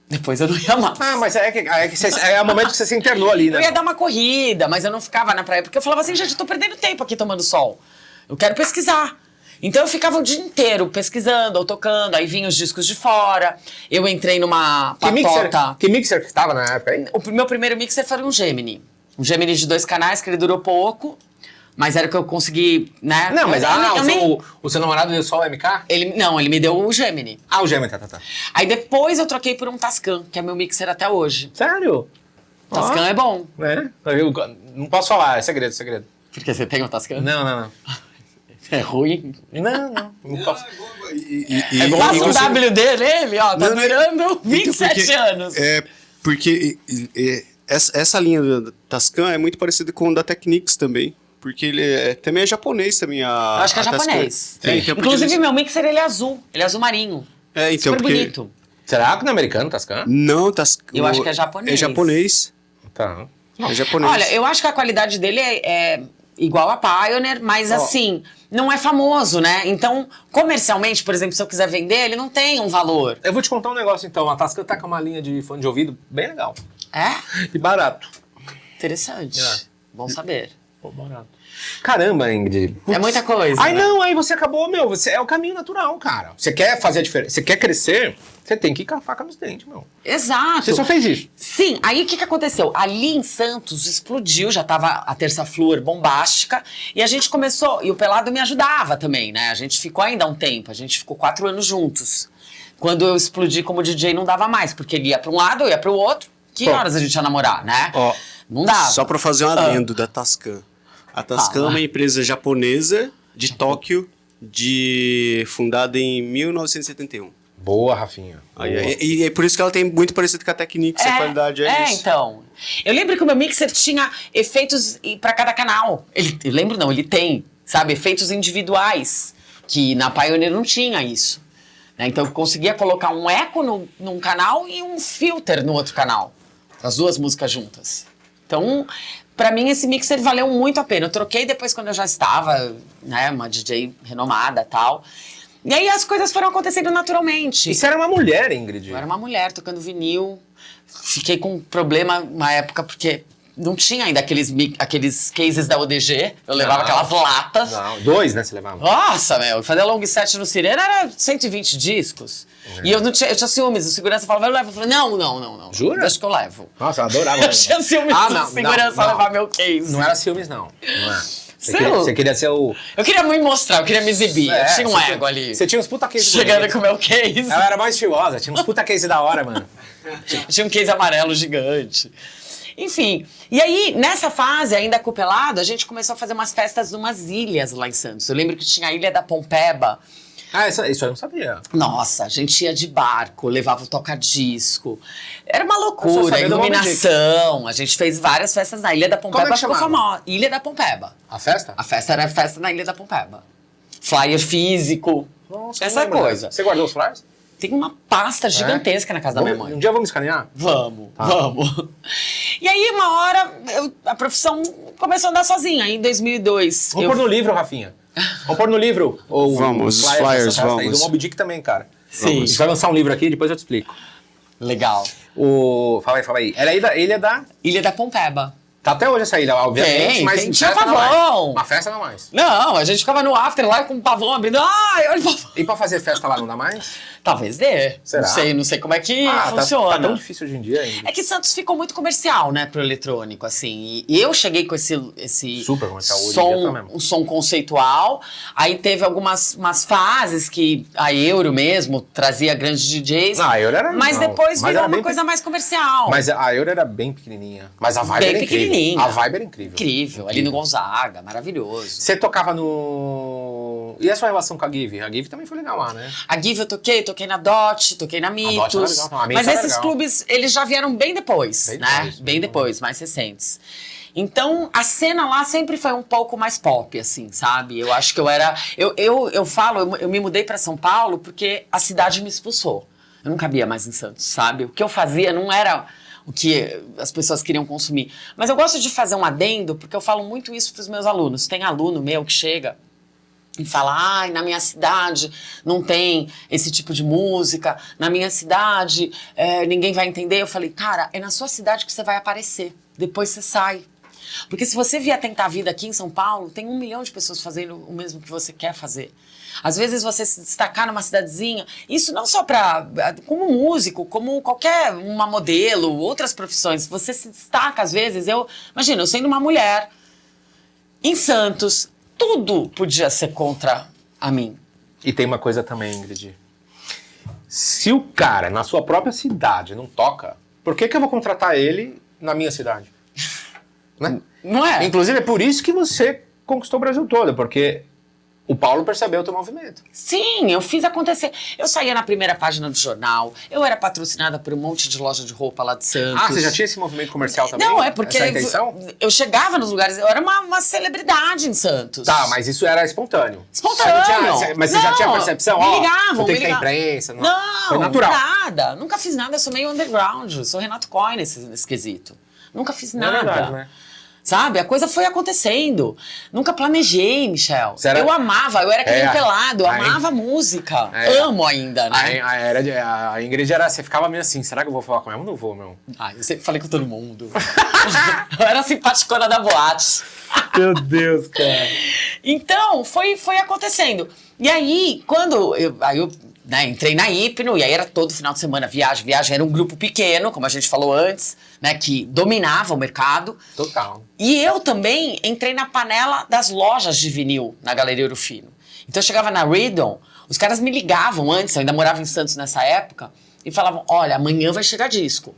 Speaker 3: Depois eu não ia mais.
Speaker 1: Ah, mas é o momento que você se internou ali, né?
Speaker 3: Eu ia dar uma corrida, mas eu não ficava na praia, porque eu falava assim, gente, eu tô perdendo tempo aqui tomando sol. Eu quero pesquisar. Então eu ficava o dia inteiro pesquisando ou tocando, aí vinham os discos de fora. Eu entrei numa patota.
Speaker 1: Que mixer que estava na época aí?
Speaker 3: O meu primeiro mixer foi um Gemini. Um Gemini de 2 canais, que ele durou pouco. Mas era o que eu consegui, né?
Speaker 1: Não, mas o seu namorado deu só o MK?
Speaker 3: Ele me deu o Gemini.
Speaker 1: Ah, o Gemini, tá.
Speaker 3: Aí depois eu troquei por um Tascam, que é meu mixer até hoje.
Speaker 1: Sério?
Speaker 3: Tascam é bom.
Speaker 1: É? Eu não posso falar, é segredo.
Speaker 3: Porque você tem um Tascam?
Speaker 1: Não.
Speaker 3: É ruim?
Speaker 1: Não posso.
Speaker 3: Passa o WD nele, ó, tá durando 27 anos.
Speaker 2: Porque essa linha da Tascam é muito parecida com o da Technics também. Porque ele também é japonês também.
Speaker 3: Acho que é japonês.
Speaker 2: Então,
Speaker 3: inclusive, meu mixer, ele é azul marinho.
Speaker 2: Então,
Speaker 3: super bonito.
Speaker 1: Será que não é americano, Tascam?
Speaker 2: Não, Tascam.
Speaker 3: Eu acho que é japonês.
Speaker 2: É japonês.
Speaker 1: Tá.
Speaker 2: É japonês.
Speaker 3: Olha, eu acho que a qualidade dele é igual a Pioneer, mas assim, não é famoso, né? Então, comercialmente, por exemplo, se eu quiser vender, ele não tem um valor.
Speaker 1: Eu vou te contar um negócio então. A Tascam tá com uma linha de fone de ouvido bem legal.
Speaker 3: É?
Speaker 1: E barato.
Speaker 3: Interessante. Bom saber.
Speaker 1: Pô, barato. Caramba, Ingrid.
Speaker 3: É muita coisa.
Speaker 1: Aí
Speaker 3: né?
Speaker 1: não, aí você acabou, é o caminho natural, cara. Você quer fazer a diferença, você quer crescer, você tem que ir com a faca nos dentes, meu.
Speaker 3: Exato.
Speaker 1: Você só fez isso.
Speaker 3: Sim, aí o que aconteceu? Ali em Santos explodiu, já tava a Terça Flúor bombástica, e a gente começou, e o Pelado me ajudava também, né? A gente ficou ainda um tempo, a gente ficou 4 anos juntos. Quando eu explodi como DJ não dava mais, porque ele ia pra um lado, eu ia pro outro. Que horas a gente ia namorar, né? Não dava.
Speaker 2: Só pra fazer um adendo da Tascam. A Tascam é uma empresa japonesa de Tóquio, fundada em 1971.
Speaker 1: Boa, Rafinha. Boa.
Speaker 2: E é por isso que ela tem muito parecido com a Technics, a qualidade é isso.
Speaker 3: Então. Eu lembro que o meu mixer tinha efeitos pra cada canal. Ele tem, sabe, efeitos individuais, que na Pioneer não tinha isso. Né? Então eu conseguia colocar um eco num canal e um filter no outro canal. As 2 músicas juntas. Então, pra mim, esse mixer valeu muito a pena. Eu troquei depois quando eu já estava, né, uma DJ renomada e tal. E aí as coisas foram acontecendo naturalmente.
Speaker 1: E você era uma mulher, Ingrid?
Speaker 3: Eu era uma mulher tocando vinil. Fiquei com um problema uma época, porque não tinha ainda aqueles cases da ODG. Eu levava aquelas latas.
Speaker 1: Não, 2, né, você levava?
Speaker 3: Nossa, meu, fazer long set no Sirena era 120 discos. E eu tinha ciúmes, o segurança falava, eu levo. Eu falei, não.
Speaker 1: Jura?
Speaker 3: Deixa que eu levo.
Speaker 1: Nossa, eu adorava.
Speaker 3: Eu tinha ciúmes do segurança levar meu case.
Speaker 1: Não era ciúmes, não. Você queria ser o...
Speaker 3: Eu queria me mostrar, eu queria me exibir. Eu tinha um ego ali.
Speaker 1: Você tinha uns puta case
Speaker 3: chegando com o meu case.
Speaker 1: Ela era mais estilosa, tinha uns puta case da hora, mano.
Speaker 3: Tinha um case amarelo gigante. Enfim, e aí, nessa fase, ainda com o Pelado, a gente começou a fazer umas festas numas ilhas lá em Santos. Eu lembro que tinha a Ilha da Pompeba.
Speaker 1: Ah, isso eu não sabia.
Speaker 3: Nossa, a gente ia de barco, levava o toca-disco. Era uma loucura, iluminação. A gente fez várias festas na Ilha da Pompeba.
Speaker 1: Como é que
Speaker 3: ficou
Speaker 1: chamava?
Speaker 3: famosa. Ilha da Pompeba.
Speaker 1: A festa?
Speaker 3: A festa era a festa na Ilha da Pompeba. Flyer físico,
Speaker 1: Nossa,
Speaker 3: essa coisa.
Speaker 1: Você guardou os flyers?
Speaker 3: Tem uma pasta gigantesca na casa da minha mãe.
Speaker 1: Um dia vamos escanear?
Speaker 3: Vamos. E aí, uma hora, a profissão começou a andar sozinha, em 2002.
Speaker 1: Vamos pôr no livro, Rafinha. Vamos pôr no livro.
Speaker 2: Vamos, os flyers,
Speaker 1: vamos.
Speaker 2: vamos.
Speaker 1: Do Moby Dick também, cara.
Speaker 3: Sim.
Speaker 1: A gente vai lançar um livro aqui, depois eu te explico.
Speaker 3: Legal.
Speaker 1: Fala aí. Era aí da Ilha da...
Speaker 3: Ilha da Pompeba.
Speaker 1: Tá até hoje essa ilha, obviamente,
Speaker 3: Tem,
Speaker 1: mas
Speaker 3: tem, tinha
Speaker 1: festa não
Speaker 3: pavão.
Speaker 1: mais. Uma festa não mais.
Speaker 3: Não, a gente ficava no after lá com o pavão abrindo. Ai, olha o pavão.
Speaker 1: E pra fazer festa lá não dá mais?
Speaker 3: Talvez dê.
Speaker 1: Será?
Speaker 3: Não sei como é que
Speaker 1: Tá
Speaker 3: funciona.
Speaker 1: tão difícil hoje em dia ainda.
Speaker 3: É que Santos ficou muito comercial, né, pro eletrônico, assim. E eu cheguei com esse
Speaker 1: Super comercial, hoje em dia tá mesmo.
Speaker 3: um som conceitual. Aí teve umas fases que a Euro mesmo trazia grandes DJs.
Speaker 1: A Euro era...
Speaker 3: Mas
Speaker 1: não,
Speaker 3: depois
Speaker 1: mas
Speaker 3: virou
Speaker 1: era
Speaker 3: uma coisa mais comercial.
Speaker 1: Mas a Euro era bem pequenininha. Mas a vibe
Speaker 3: Bem
Speaker 1: era incrível.
Speaker 3: pequenininha.
Speaker 1: A vibe era incrível.
Speaker 3: Incrível. Ali no Gonzaga, maravilhoso.
Speaker 1: Você tocava no... E a sua relação com a Give? A Give também foi legal lá, né?
Speaker 3: A Give eu toquei na DOT, toquei na Mitos.
Speaker 1: DOT era legal, a Mitos
Speaker 3: Mas
Speaker 1: era
Speaker 3: esses
Speaker 1: legal.
Speaker 3: clubes, eles já vieram bem depois,
Speaker 1: Bem
Speaker 3: né?
Speaker 1: depois,
Speaker 3: Bem depois, mais recentes. Então, a cena lá sempre foi um pouco mais pop, assim, sabe? Eu acho que eu era... Eu me mudei pra São Paulo porque a cidade me expulsou. Eu não cabia mais em Santos, sabe? O que eu fazia não era o que as pessoas queriam consumir. Mas eu gosto de fazer um adendo, porque eu falo muito isso pros meus alunos. Tem aluno meu que chega e fala, ai, na minha cidade não tem esse tipo de música, na minha cidade ninguém vai entender. Eu falei, cara, é na sua cidade que você vai aparecer, depois você sai. Porque se você vier tentar a vida aqui em São Paulo, tem 1 milhão de pessoas fazendo o mesmo que você quer fazer. Às vezes você se destacar numa cidadezinha, isso não só como músico, como uma modelo, outras profissões, você se destaca às vezes, imagina, eu sendo uma mulher, em Santos, tudo podia ser contra a mim.
Speaker 1: E tem uma coisa também, Ingrid. Se o cara, na sua própria cidade, não toca, por que eu vou contratar ele na minha cidade? Né?
Speaker 3: Não é?
Speaker 1: Inclusive, é por isso que você conquistou o Brasil todo, porque o Paulo percebeu o teu movimento.
Speaker 3: Sim, eu fiz acontecer. Eu saía na primeira página do jornal, eu era patrocinada por um monte de loja de roupa lá de Santos.
Speaker 1: Ah, você já tinha esse movimento comercial também?
Speaker 3: Não, é porque
Speaker 1: essa intenção?
Speaker 3: eu chegava nos lugares, eu era uma celebridade em Santos.
Speaker 1: Tá, mas isso era espontâneo.
Speaker 3: Espontâneo.
Speaker 1: Mas você já tinha percepção?
Speaker 3: Me ligavam,
Speaker 1: tem que ter imprensa.
Speaker 3: Não,
Speaker 1: foi natural.
Speaker 3: nada. Nunca fiz nada, eu sou meio underground. Eu sou Renato Coy nesse quesito. Nunca fiz nada.
Speaker 1: É verdade, né?
Speaker 3: Sabe? A coisa foi acontecendo. Nunca planejei, Michel. Eu amava, eu era criança pelado, eu amava música. Amo ainda, né?
Speaker 1: A Ingrid era, você ficava meio assim, será que eu vou falar com ela? Eu não vou, meu.
Speaker 3: Eu sempre falei com todo mundo. Eu era simpaticona da boate.
Speaker 1: Meu Deus, cara.
Speaker 3: Então, foi acontecendo. E aí, quando eu entrei na Hipno, e aí era todo final de semana viagem. Era um grupo pequeno, como a gente falou antes, né, que dominava o mercado.
Speaker 1: Total.
Speaker 3: E eu também entrei na panela das lojas de vinil na Galeria Ouro Fino. Então eu chegava na Rhythm, os caras me ligavam antes, eu ainda morava em Santos nessa época, e falavam, olha, amanhã vai chegar disco.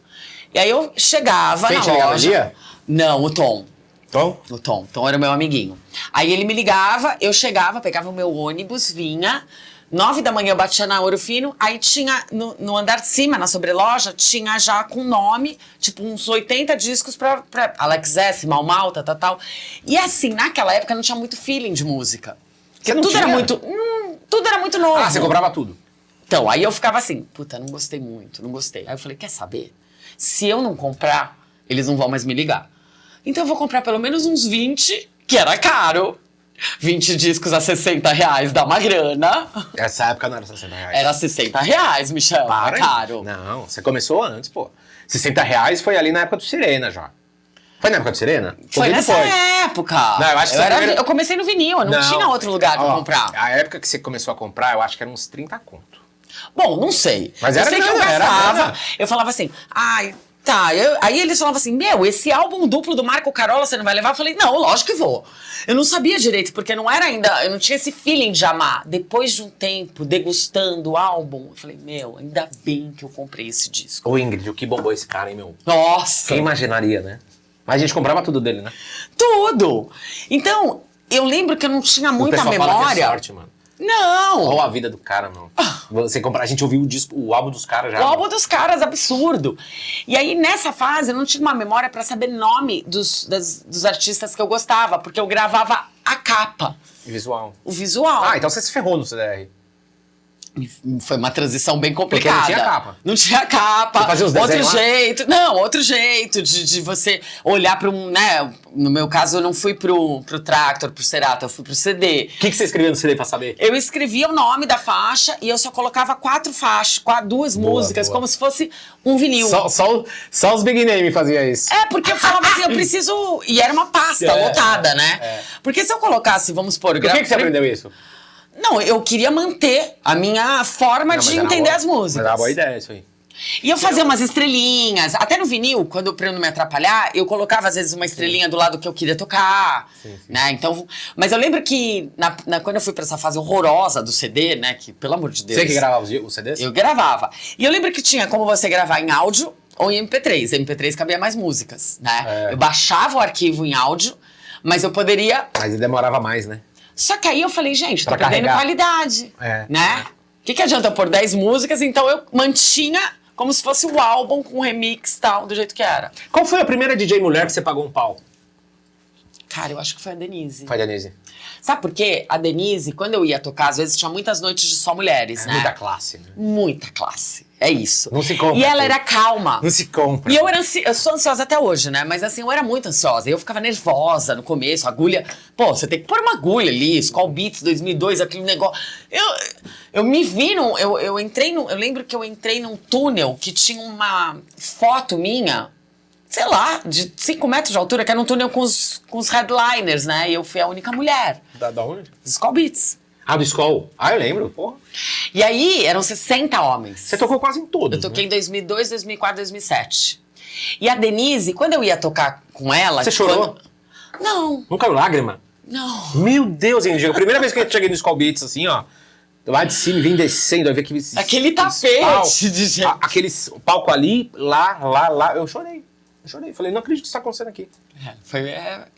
Speaker 3: E aí eu chegava na loja...
Speaker 1: Galeria?
Speaker 3: Não, o Tom.
Speaker 1: Tom?
Speaker 3: O Tom. Tom era o meu amiguinho. Aí ele me ligava, eu chegava, pegava o meu ônibus, vinha... 9 da manhã eu batia na Ouro Fino, aí tinha, no andar de cima, na sobreloja, tinha já com nome, tipo uns 80 discos pra Alex S, Mal Mal, tal. E assim, naquela época não tinha muito feeling de música. Porque tudo era muito novo.
Speaker 1: Ah, você comprava tudo?
Speaker 3: Então, aí eu ficava assim, puta, não gostei muito, não gostei. Aí eu falei, quer saber? Se eu não comprar, eles não vão mais me ligar. Então eu vou comprar pelo menos uns 20, que era caro. 20 discos a R$60, dá uma grana.
Speaker 1: Essa época não era R$60.
Speaker 3: Era R$60, Michel.
Speaker 1: Para,
Speaker 3: caro.
Speaker 1: Não, você começou antes, pô. R$60 foi ali na época do Sirena já. Foi na época do Sirena?
Speaker 3: Foi nessa época.
Speaker 1: Não, eu acho que
Speaker 3: eu comecei no vinil, eu não tinha outro lugar pra comprar.
Speaker 1: A época que você começou a comprar, eu acho que era uns 30 conto.
Speaker 3: Bom, não sei.
Speaker 1: Mas
Speaker 3: eu
Speaker 1: era
Speaker 3: sei que eu
Speaker 1: grana,
Speaker 3: gastava. Eu falava assim, ai... Tá, aí eles falavam assim, esse álbum duplo do Marco Carola você não vai levar? Eu falei, não, lógico que vou. Eu não sabia direito, porque não era ainda, eu não tinha esse feeling de amar. Depois de um tempo, degustando o álbum, eu falei, ainda bem que eu comprei esse disco.
Speaker 1: Ô Ingrid, o que bombou esse cara, hein, meu?
Speaker 3: Nossa!
Speaker 1: Quem imaginaria, né? Mas a gente comprava tudo dele, né?
Speaker 3: Tudo! Então, eu lembro que eu não tinha muita memória.
Speaker 1: Fala que é sorte, mano.
Speaker 3: Não!
Speaker 1: Olha a vida do cara, não. Você comprar, a gente ouviu o álbum dos caras já.
Speaker 3: O álbum dos caras, absurdo. E aí, nessa fase, eu não tinha uma memória pra saber nome dos artistas que eu gostava, porque eu gravava a capa.
Speaker 1: Visual.
Speaker 3: O visual.
Speaker 1: Ah, então você se ferrou no CDR.
Speaker 3: Foi uma transição bem
Speaker 1: Porque
Speaker 3: complicada.
Speaker 1: não tinha capa.
Speaker 3: Não tinha capa.
Speaker 1: Você fazia os
Speaker 3: outro
Speaker 1: desenhos lá?
Speaker 3: jeito. Não, outro jeito de você olhar para um, né? No meu caso, eu não fui pro Tractor, pro Cerato, eu fui pro CD.
Speaker 1: O que você escreveu no CD pra saber?
Speaker 3: Eu escrevia o nome da faixa e eu só colocava 4 faixas, 2 músicas,
Speaker 1: boa.
Speaker 3: como se fosse um vinil.
Speaker 1: Só os big name faziam isso.
Speaker 3: É, porque eu falava assim, eu preciso... E era uma pasta lotada, né? Porque se eu colocasse, vamos supor...
Speaker 1: Por que você aprendeu isso?
Speaker 3: Não, eu queria manter a minha forma de entender as músicas.
Speaker 1: Mas era uma boa ideia isso aí.
Speaker 3: E eu fazia umas estrelinhas. Até no vinil, pra eu não me atrapalhar, eu colocava às vezes uma estrelinha do lado que eu queria tocar.
Speaker 1: Sim.
Speaker 3: Né? Então, mas eu lembro que quando eu fui pra essa fase horrorosa do CD, né? Que, pelo amor de Deus...
Speaker 1: Você que gravava os CDs?
Speaker 3: Eu gravava. E eu lembro que tinha como você gravar em áudio ou em MP3. MP3 cabia mais músicas, né? Eu baixava o arquivo em áudio, mas eu poderia...
Speaker 1: Mas demorava mais, né?
Speaker 3: Só que aí eu falei, gente, tô
Speaker 1: Pra
Speaker 3: perdendo
Speaker 1: carregar.
Speaker 3: qualidade, né? O que adianta eu pôr 10 músicas? Então eu mantinha como se fosse o álbum com remix e tal, do jeito que era.
Speaker 1: Qual foi a primeira DJ mulher que você pagou um pau?
Speaker 3: Cara, eu acho que foi a Denise.
Speaker 1: Foi a Denise.
Speaker 3: Sabe por quê? A Denise, quando eu ia tocar, às vezes tinha muitas noites de só mulheres, né?
Speaker 1: Muita classe, né?
Speaker 3: Muita classe. É isso.
Speaker 1: Não se compra.
Speaker 3: E ela era calma.
Speaker 1: Não se compra.
Speaker 3: E eu sou ansiosa até hoje, né? Mas assim, eu era muito ansiosa. E eu ficava nervosa no começo, agulha. Pô, você tem que pôr uma agulha ali, Skull Beats 2002, aquele negócio. Eu me vi num. Eu entrei num. Eu lembro que eu entrei num túnel que tinha uma foto minha, sei lá, de 5 metros de altura, que era um túnel com os headliners, né? E eu fui a única mulher.
Speaker 1: Da onde?
Speaker 3: Skull Beats.
Speaker 1: Ah, do Skoll. Ah, eu lembro, porra.
Speaker 3: E aí, eram 60 homens.
Speaker 1: Você tocou quase em todos,
Speaker 3: Eu toquei em 2002, 2004, 2007. E a Denise, quando eu ia tocar com ela...
Speaker 1: Você chorou?
Speaker 3: Não,
Speaker 1: Não caiu lágrima?
Speaker 3: não.
Speaker 1: Meu Deus, hein, Diego? A primeira vez que eu cheguei no Skull Beats, assim, ó, lá de cima e vim descendo, aí ver aqueles...
Speaker 3: Aquele tapete de gente.
Speaker 1: Aqueles palco ali, lá. Eu chorei. Falei, não acredito que isso tá acontecendo aqui.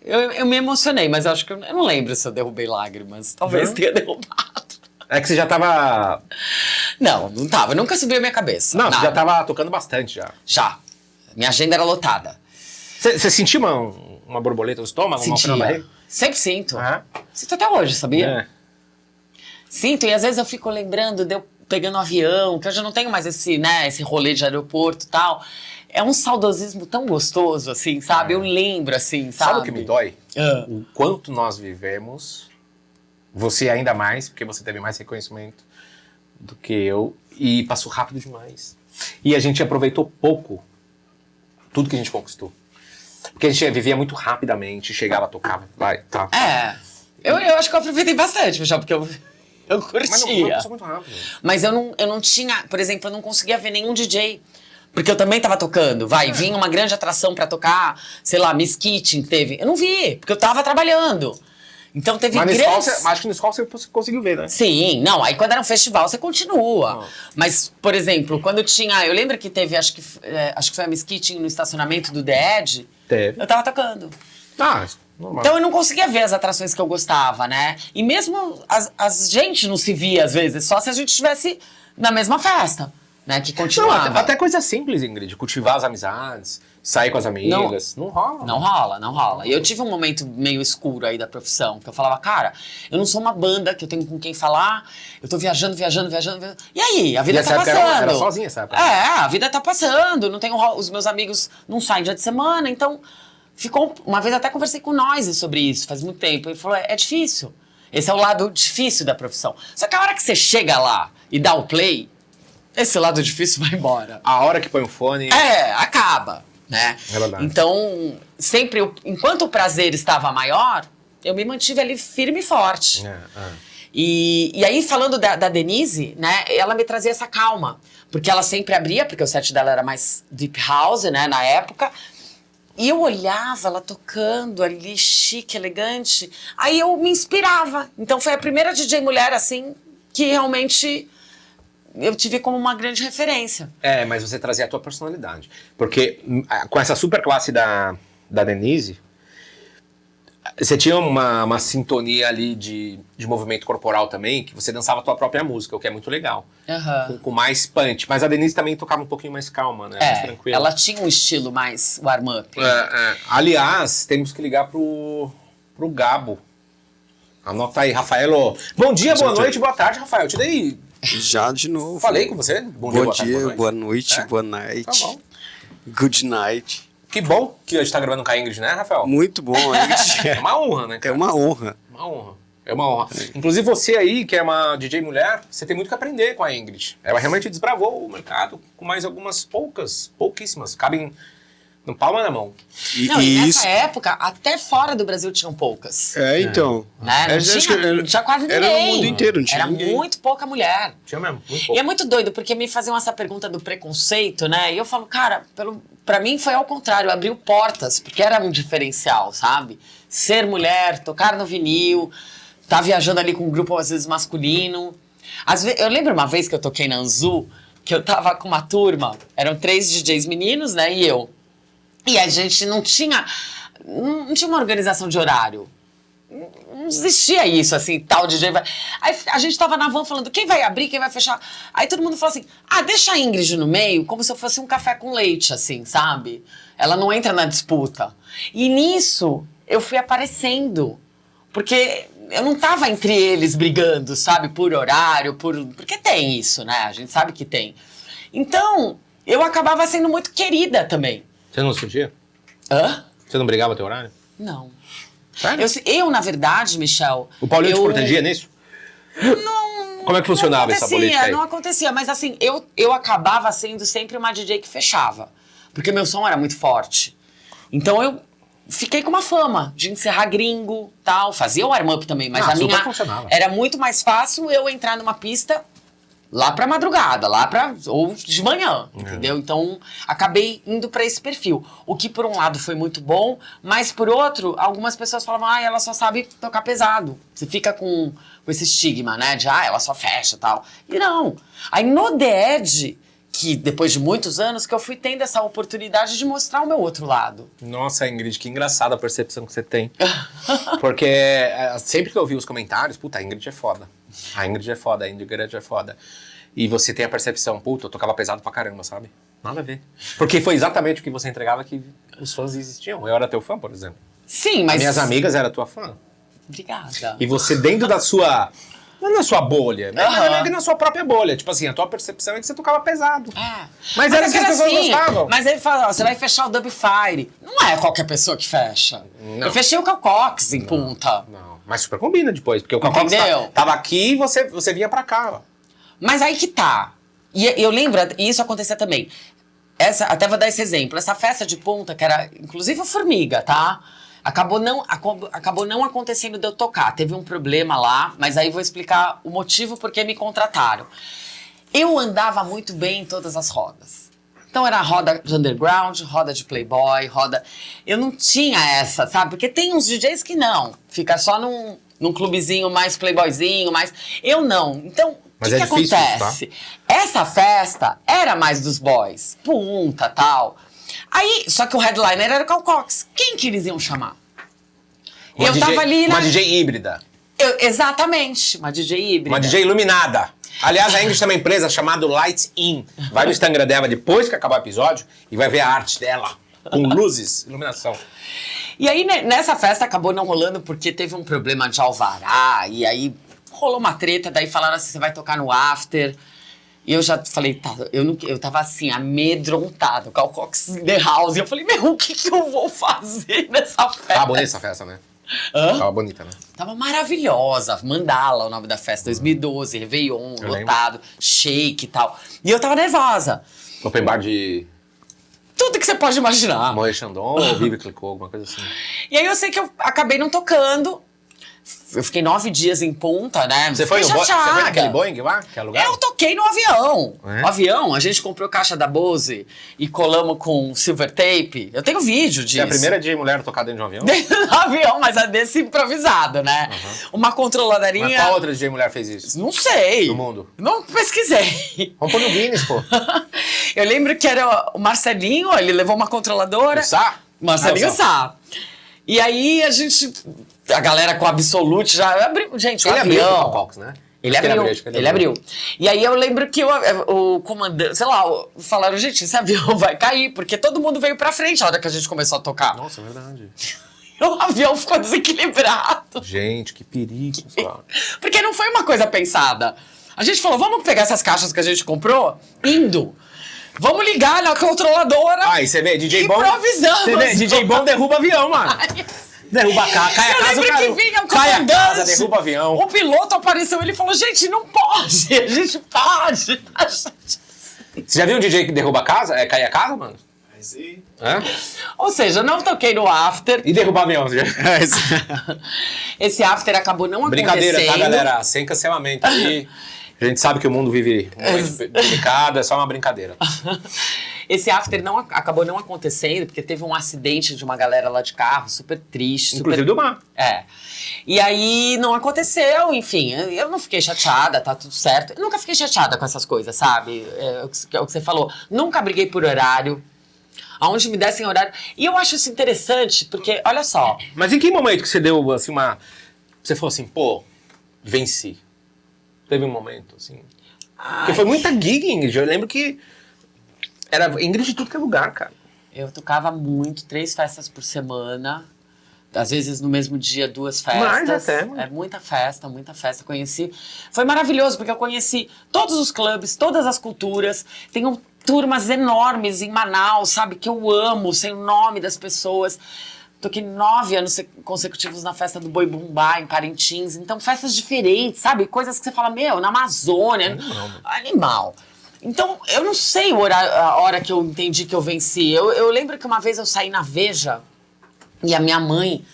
Speaker 3: Eu me emocionei, mas acho que eu não lembro se eu derrubei lágrimas. Talvez
Speaker 1: Não?
Speaker 3: tenha derrubado.
Speaker 1: É que você já tava...
Speaker 3: Não tava. Nunca subiu a minha cabeça.
Speaker 1: Não,
Speaker 3: nada.
Speaker 1: você já tava tocando bastante já.
Speaker 3: Já. Minha agenda era lotada.
Speaker 1: Você sentiu uma borboleta no estômago? Uma frio na barriga?
Speaker 3: Sempre sinto.
Speaker 1: Ah,
Speaker 3: Sinto até hoje, sabia?
Speaker 1: é.
Speaker 3: Sinto, e às vezes eu fico lembrando de eu pegando um avião, que eu já não tenho mais esse rolê de aeroporto e tal. É um saudosismo tão gostoso, assim, sabe? Eu lembro, assim, sabe?
Speaker 1: Sabe o que me dói?
Speaker 3: Ah.
Speaker 1: O quanto nós vivemos, você ainda mais, porque você teve mais reconhecimento do que eu, e passou rápido demais. E a gente aproveitou pouco tudo que a gente conquistou. Porque a gente vivia muito rapidamente, chegava, tocava, vai, tá.
Speaker 3: Eu acho que eu aproveitei bastante, Michel, porque eu curtia.
Speaker 1: Mas não passou muito rápido.
Speaker 3: Mas eu não tinha, por exemplo, eu não conseguia ver nenhum DJ. Porque eu também tava tocando, vinha uma grande atração pra tocar, sei lá, Miss Kitchen teve. Eu não vi, porque eu tava trabalhando. Então teve
Speaker 1: Mas
Speaker 3: grandes...
Speaker 1: acho que no escola você conseguiu ver, né?
Speaker 3: Sim, não, aí quando era um festival você continua. Mas, por exemplo, quando tinha... Eu lembro que teve, acho que foi a Miss Kitchen no estacionamento do The Edge.
Speaker 1: Teve.
Speaker 3: Eu tava tocando.
Speaker 1: Ah, normal.
Speaker 3: Então eu não conseguia ver as atrações que eu gostava, né? E mesmo a gente não se via às vezes, só se a gente estivesse na mesma festa, né? Que continuava.
Speaker 1: Não, até coisa simples, Ingrid. Cultivar as amizades, sair com as amigas. Não rola.
Speaker 3: Não rola. E eu tive um momento meio escuro aí da profissão, que eu falava, cara, eu não sou uma banda que eu tenho com quem falar, eu tô viajando. E aí? A vida tá passando.
Speaker 1: Era sozinha, sabe?
Speaker 3: A vida tá passando, não tenho os meus amigos não saem dia de semana, então ficou... Uma vez até conversei com nós sobre isso, faz muito tempo. Ele falou, é difícil. Esse é o lado difícil da profissão. Só que a hora que você chega lá e dá o play, esse lado difícil vai embora.
Speaker 1: A hora que põe o fone...
Speaker 3: Acaba, né?
Speaker 1: É verdade.
Speaker 3: Então, sempre, enquanto o prazer estava maior, eu me mantive ali firme e forte. E aí, falando da Denise, né, ela me trazia essa calma. Porque ela sempre abria, porque o set dela era mais deep house, né, na época. E eu olhava ela tocando ali, chique, elegante. Aí eu me inspirava. Então foi a primeira DJ mulher, assim, que realmente eu tive como uma grande referência.
Speaker 1: Mas você trazia a tua personalidade. Porque com essa super classe da Denise, você tinha uma sintonia ali de movimento corporal também, que você dançava a tua própria música, o que é muito legal. Com mais punch. Mas a Denise também tocava um pouquinho mais calma, né? Mais tranquila.
Speaker 3: Ela tinha um estilo mais warm-up.
Speaker 1: Aliás, temos que ligar pro Gabo. Anota aí, Rafaelo. Bom dia, boa noite, boa tarde, Rafael. Te dei
Speaker 2: Já de novo.
Speaker 1: Falei com você? Bom
Speaker 2: Bom
Speaker 1: boa tarde,
Speaker 2: dia,
Speaker 1: boa
Speaker 2: boa noite,
Speaker 1: É?
Speaker 2: boa night.
Speaker 1: Tá bom.
Speaker 2: Good night.
Speaker 1: Que bom que a gente tá gravando com a Ingrid, né, Rafael?
Speaker 2: Muito bom, Ingrid.
Speaker 1: É uma honra, né,
Speaker 2: É
Speaker 1: cara?
Speaker 2: uma honra.
Speaker 1: Uma honra. É uma honra. Inclusive você aí, que é uma DJ mulher, você tem muito que aprender com a Ingrid. Ela realmente desbravou o mercado com mais algumas pouquíssimas. Cabem no palma da mão.
Speaker 3: Não, e nessa época, até fora do Brasil tinham poucas.
Speaker 2: Então.
Speaker 3: Né? Não,
Speaker 2: acho
Speaker 3: tinha,
Speaker 2: que
Speaker 3: não tinha quase ninguém.
Speaker 2: Era no mundo inteiro, não tinha
Speaker 3: Era
Speaker 2: ninguém.
Speaker 3: muito pouca mulher.
Speaker 1: Tinha mesmo, muito
Speaker 3: E
Speaker 1: pouco.
Speaker 3: é muito doido, porque me faziam essa pergunta do preconceito, né? E eu falo, cara, pra mim foi ao contrário, abriu portas, porque era um diferencial, sabe? Ser mulher, tocar no vinil, tá viajando ali com um grupo, às vezes, masculino. Eu lembro uma vez que eu toquei na Anzu, que eu tava com uma turma, eram 3 DJs meninos, né, e eu. E a gente não tinha uma organização de horário. Não existia isso, assim, tal DJ vai... Aí a gente tava na van falando, quem vai abrir, quem vai fechar? Aí todo mundo falou assim, deixa a Ingrid no meio, como se eu fosse um café com leite, assim, sabe? Ela não entra na disputa. E nisso, eu fui aparecendo. Porque eu não tava entre eles brigando, sabe? Por horário, porque tem isso, né? A gente sabe que tem. Então, eu acabava sendo muito querida também.
Speaker 1: Você não discutia?
Speaker 3: Hã?
Speaker 1: Você não brigava teu horário?
Speaker 3: Não.
Speaker 1: Sério?
Speaker 3: Eu, na verdade, Michel...
Speaker 1: O Paulinho te protegia nisso?
Speaker 3: Não.
Speaker 1: Como é que funcionava essa política aí?
Speaker 3: Não acontecia, mas assim, eu acabava sendo sempre uma DJ que fechava. Porque meu som era muito forte. Então eu fiquei com uma fama de encerrar gringo, tal. Fazia o warm-up também, mas a
Speaker 1: super
Speaker 3: minha...
Speaker 1: funcionava.
Speaker 3: Era muito mais fácil eu entrar numa pista lá pra madrugada, ou de manhã, entendeu? Então, acabei indo pra esse perfil. O que, por um lado, foi muito bom, mas, por outro, algumas pessoas falavam, ela só sabe tocar pesado. Você fica com esse estigma, né? De, ela só fecha e tal. E não. Aí, no The Edge, que depois de muitos anos, que eu fui tendo essa oportunidade de mostrar o meu outro lado.
Speaker 1: Nossa, Ingrid, que engraçada a percepção que você tem. Porque sempre que eu ouvi os comentários, puta, a Ingrid é foda. A Ingrid é foda, a Ingrid é foda. E você tem a percepção, puta, eu tocava pesado pra caramba, sabe? Nada a ver. Porque foi exatamente o que você entregava que os fãs existiam. Eu era teu fã, por exemplo.
Speaker 3: Sim, mas...
Speaker 1: Minhas amigas eram tua fã.
Speaker 3: Obrigada.
Speaker 1: E você dentro da sua... Não na sua bolha, mas na sua própria bolha. Tipo assim, a tua percepção é que você tocava pesado. Mas era que as pessoas gostavam.
Speaker 3: Mas ele fala, você vai fechar o Dubfire. Não é qualquer pessoa que fecha.
Speaker 1: Não.
Speaker 3: Eu fechei o Cal Cox em punta.
Speaker 1: Não, mas super combina depois. Porque o Calcox
Speaker 3: Entendeu?
Speaker 1: tava aqui e você vinha pra cá. Ó.
Speaker 3: Mas aí que tá. E eu lembro, e isso acontecia também. Até vou dar esse exemplo. Essa festa de punta, que era inclusive a Formiga, tá? Acabou não acontecendo de eu tocar. Teve um problema lá, mas aí vou explicar o motivo por que me contrataram. Eu andava muito bem em todas as rodas. Então era roda de underground, roda de playboy, Eu não tinha essa, sabe? Porque tem uns DJs que não. Fica só num clubezinho mais playboyzinho, mais... Eu não. Então, o que
Speaker 1: difícil
Speaker 3: acontece? Essa festa era mais dos boys. Punta, tal... Aí, só que o headliner era o Cal Cox. Quem que eles iam chamar? Tava ali
Speaker 1: Uma DJ híbrida.
Speaker 3: Exatamente, uma DJ híbrida.
Speaker 1: Uma DJ iluminada. Aliás, a Ingrid tem uma empresa chamada Lights In. Vai no Instagram dela depois que acabar o episódio e vai ver a arte dela. Com luzes, iluminação.
Speaker 3: E aí, nessa festa acabou não rolando porque teve um problema de alvará. E aí rolou uma treta, daí falaram assim, você vai tocar no after... E eu já falei, eu tava assim, amedrontada, o Cal Cox in the house. E eu falei, o que eu vou fazer nessa festa?
Speaker 1: Tava bonita essa festa, né?
Speaker 3: Hã?
Speaker 1: Tava bonita, né?
Speaker 3: Tava maravilhosa. Mandala, o nome da festa, 2012, Réveillon, lotado, shake e tal. E eu tava nervosa.
Speaker 1: Open bar de...
Speaker 3: Tudo que você pode imaginar.
Speaker 1: Moe Chandon ou Vive Clicou, alguma coisa assim.
Speaker 3: E aí eu sei que eu acabei não tocando. Eu fiquei 9 dias em punta, né?
Speaker 1: Você foi naquele Boeing lá, que é alugado?
Speaker 3: Eu toquei no avião.
Speaker 1: É?
Speaker 3: No avião, a gente comprou caixa da Bose e colamos com silver tape. Eu tenho vídeo disso.
Speaker 1: Você é a primeira DJ mulher a tocar dentro de um avião?
Speaker 3: Dentro do avião, mas é desse improvisado, né? Uma controladorinha...
Speaker 1: Mas qual outra DJ mulher fez isso?
Speaker 3: Não sei.
Speaker 1: No mundo?
Speaker 3: Não pesquisei.
Speaker 1: Vamos pôr no Guinness, pô.
Speaker 3: Eu lembro que era o Marcelinho, ele levou uma controladora.
Speaker 1: O Sá?
Speaker 3: Marcelinho Sá. E aí a galera com Absolute já abriu. Gente,
Speaker 1: Ele
Speaker 3: o
Speaker 1: abriu
Speaker 3: avião.
Speaker 1: o Cal Cox, né?
Speaker 3: Ele abriu. E aí eu lembro que o comandante, sei lá, falaram, gente, esse avião vai cair, porque todo mundo veio pra frente na hora que a gente começou a tocar.
Speaker 1: Nossa, é verdade.
Speaker 3: O avião ficou desequilibrado.
Speaker 1: Gente, que perigo, cara.
Speaker 3: Porque não foi uma coisa pensada. A gente falou, vamos pegar essas caixas que a gente comprou? Indo. Vamos ligar na controladora.
Speaker 1: Aí você vê, DJ bom.
Speaker 3: Improvisamos.
Speaker 1: Você vê, DJ bom derruba avião, mano. Derruba a casa, cai a casa, o cara. Cai a casa, derruba avião.
Speaker 3: O piloto apareceu, ele falou, gente, não pode. A gente pode.
Speaker 1: Você já viu um DJ que derruba a casa? Cai a casa, mano?
Speaker 2: Sim.
Speaker 3: Ou seja, não toquei no after.
Speaker 1: E derrubar avião.
Speaker 3: Esse after acabou não
Speaker 1: Brincadeira,
Speaker 3: acontecendo.
Speaker 1: tá, galera? Sem cancelamento aí. A gente sabe que o mundo vive muito delicado, é só uma brincadeira.
Speaker 3: Esse after acabou não acontecendo, porque teve um acidente de uma galera lá de carro, super triste.
Speaker 1: Inclusive do mar.
Speaker 3: E aí não aconteceu, enfim, eu não fiquei chateada, tá tudo certo. Eu nunca fiquei chateada com essas coisas, sabe? É o que você falou. Nunca briguei por horário. Aonde me dessem horário. E eu acho isso interessante, porque, olha só.
Speaker 1: Mas em que momento que você deu, assim, Você falou assim, pô, venci. Teve um momento, assim. Porque foi muita gigging. Eu lembro que era Ingrid de tudo que é lugar, cara.
Speaker 3: Eu tocava muito, 3 festas por semana. Às vezes no mesmo dia, 2 festas.
Speaker 1: Mais até, mano.
Speaker 3: É muita festa. Conheci. Foi maravilhoso, porque eu conheci todos os clubes, todas as culturas. Tenho turmas enormes em Manaus, sabe? Que eu amo, sei o nome das pessoas. Toquei 9 anos consecutivos na festa do Boi Bumbá, em Parintins. Então, festas diferentes, sabe? Coisas que você fala, na Amazônia. Animal. Então, eu não sei a hora que eu entendi que eu venci. Eu lembro que uma vez eu saí na Veja e a minha mãe,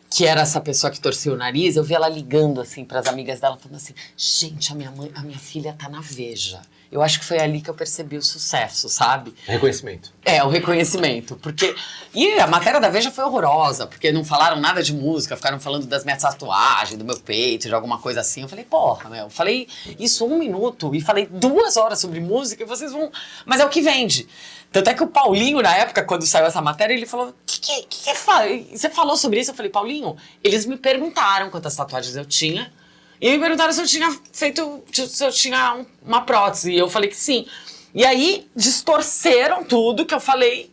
Speaker 3: que era essa pessoa que torcia o nariz, eu vi ela ligando, assim, pras amigas dela, falando assim, gente, a minha filha tá na Veja. Eu acho que foi ali que eu percebi o sucesso, sabe?
Speaker 1: Reconhecimento.
Speaker 3: O reconhecimento. Porque... E a matéria da Veja foi horrorosa, porque não falaram nada de música, ficaram falando das minhas tatuagens, do meu peito, de alguma coisa assim. Eu falei, porra, eu falei isso 1 minuto e falei 2 horas sobre música e vocês vão... Mas é o que vende. Tanto é que o Paulinho, na época, quando saiu essa matéria, ele falou, você falou sobre isso? Eu falei, Paulinho, eles me perguntaram quantas tatuagens eu tinha. E me perguntaram se eu tinha se eu tinha uma prótese. E eu falei que sim. E aí, distorceram tudo que eu falei.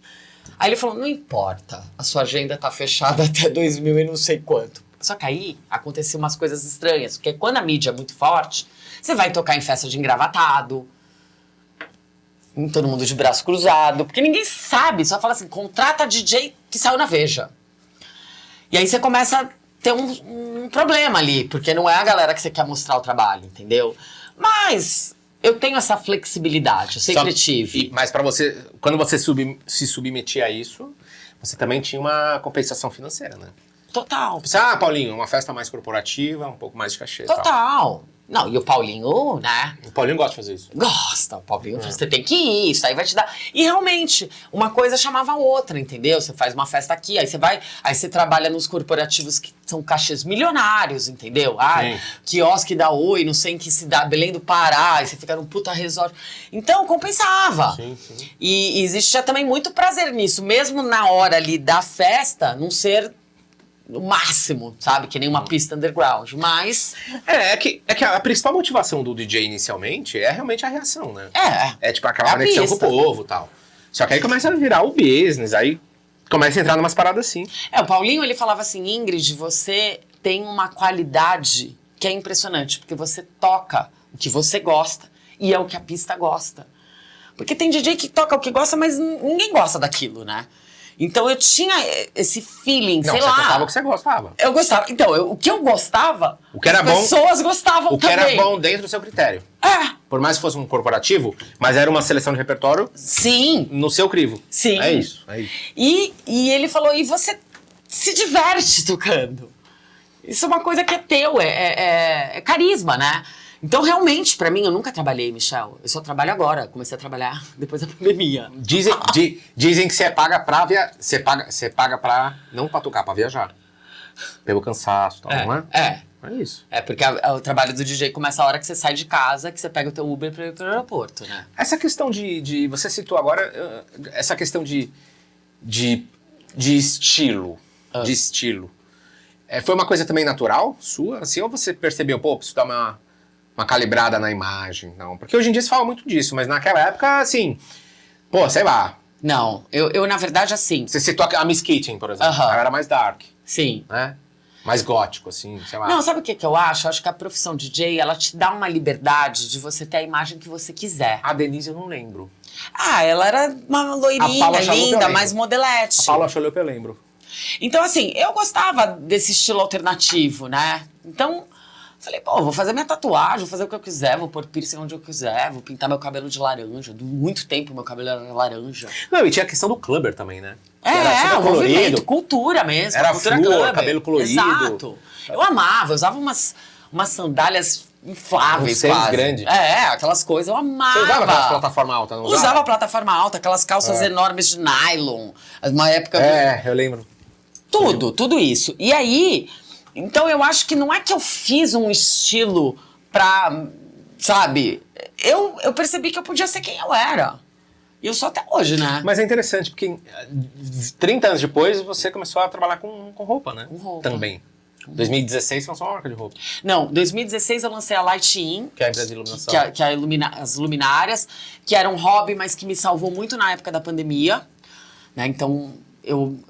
Speaker 3: Aí ele falou, não importa, a sua agenda tá fechada até 2000 e não sei quanto. Só que aí, aconteciam umas coisas estranhas. Porque quando a mídia é muito forte, você vai tocar em festa de engravatado. Todo mundo de braço cruzado. Porque ninguém sabe, só fala assim, contrata DJ que saiu na Veja. E aí você começa a ter um problema ali, porque não é a galera que você quer mostrar o trabalho, entendeu? Mas eu tenho essa flexibilidade, eu sempre tive.
Speaker 1: Mas para você, quando você se submetia a isso, você também tinha uma compensação financeira, né?
Speaker 3: Total.
Speaker 1: Paulinho, uma festa mais corporativa, um pouco mais de cachê.
Speaker 3: Total.
Speaker 1: Tal.
Speaker 3: Não, e o Paulinho, né?
Speaker 1: O Paulinho gosta de fazer isso.
Speaker 3: Gosta, o Paulinho, você tem que ir, isso aí vai te dar. E realmente, uma coisa chamava a outra, entendeu? Você faz uma festa aqui, aí você trabalha nos corporativos que são cachês milionários, entendeu? Quiosque da Oi, não sei em que cidade, Belém do Pará, aí você fica num puta resort. Então, compensava.
Speaker 1: Sim.
Speaker 3: E existia também muito prazer nisso, mesmo na hora ali da festa, não ser o máximo, sabe? Que nem uma pista underground, mas...
Speaker 1: É que a principal motivação do DJ inicialmente é realmente a reação, né? É tipo aquela conexão com o povo e tal. Só que aí começa a virar o business, aí começa a entrar numas paradas assim.
Speaker 3: O Paulinho, ele falava assim, Ingrid, você tem uma qualidade que é impressionante, porque você toca o que você gosta e é o que a pista gosta. Porque tem DJ que toca o que gosta, mas ninguém gosta daquilo, né? Então eu tinha esse feeling, sei lá.
Speaker 1: Não, você tocava o que você gostava.
Speaker 3: Eu gostava. Então, o que eu gostava,
Speaker 1: o que era
Speaker 3: as pessoas gostavam também.
Speaker 1: O que era bom dentro do seu critério. Por mais que fosse um corporativo, mas era uma seleção de repertório.
Speaker 3: Sim.
Speaker 1: No seu crivo.
Speaker 3: Sim.
Speaker 1: É isso.
Speaker 3: E ele falou, e você se diverte tocando. Isso é uma coisa que é teu, é carisma, né? Então, realmente, pra mim, eu nunca trabalhei, Michel. Eu só trabalho agora. Comecei a trabalhar depois da pandemia.
Speaker 1: Dizem que você paga pra você paga pra... Não pra tocar, pra viajar. Pelo cansaço e tal, não é? É isso.
Speaker 3: É porque o trabalho do DJ começa a hora que você sai de casa, que você pega o teu Uber pra ir pro aeroporto, né?
Speaker 1: Essa questão de você citou agora, essa questão de estilo. De estilo. Foi uma coisa também natural sua? Assim, ou você percebeu, preciso dar uma calibrada na imagem, não. Porque hoje em dia se fala muito disso, mas naquela época, assim, sei lá.
Speaker 3: Não, eu na verdade, assim...
Speaker 1: Você citou a Miss Kitchen, por exemplo. Ela era mais dark.
Speaker 3: Sim.
Speaker 1: Né? Mais gótico, assim, sei lá.
Speaker 3: Não, sabe o que eu acho? Eu acho que a profissão DJ, ela te dá uma liberdade de você ter a imagem que você quiser.
Speaker 1: A Denise eu não lembro.
Speaker 3: Ah, ela era uma loirinha, linda, mais modelete.
Speaker 1: A Paula Chalupa eu lembro.
Speaker 3: Então, assim, eu gostava desse estilo alternativo, né? Então, falei, pô, vou fazer minha tatuagem, vou fazer o que eu quiser, vou pôr piercing onde eu quiser, vou pintar meu cabelo de laranja. Durante muito tempo meu cabelo era laranja.
Speaker 1: Não, e tinha a questão do clubber também, né?
Speaker 3: O movimento, cultura mesmo.
Speaker 1: Era
Speaker 3: cultura
Speaker 1: flor,
Speaker 3: clubber.
Speaker 1: cabelo colorido.
Speaker 3: Exato. Eu amava, eu usava umas sandálias infláveis,
Speaker 1: Um seio
Speaker 3: quase.
Speaker 1: grande.
Speaker 3: Aquelas coisas, eu amava.
Speaker 1: Você usava aquelas plataforma alta, não usava?
Speaker 3: Usava plataforma alta, aquelas calças enormes de nylon. Uma época...
Speaker 1: eu lembro.
Speaker 3: Tudo isso. E aí, então eu acho que não é que eu fiz um estilo pra, sabe? Eu percebi que eu podia ser quem eu era. E eu sou até hoje, né?
Speaker 1: Mas é interessante, porque 30 anos depois você começou a trabalhar com roupa, né?
Speaker 3: Com roupa.
Speaker 1: Também. 2016 você lançou uma marca de roupa.
Speaker 3: Não, em 2016 eu lancei a Light In,
Speaker 1: Que é a empresa de iluminação.
Speaker 3: que é as luminárias, que era um hobby, mas que me salvou muito na época da pandemia. Né? Então,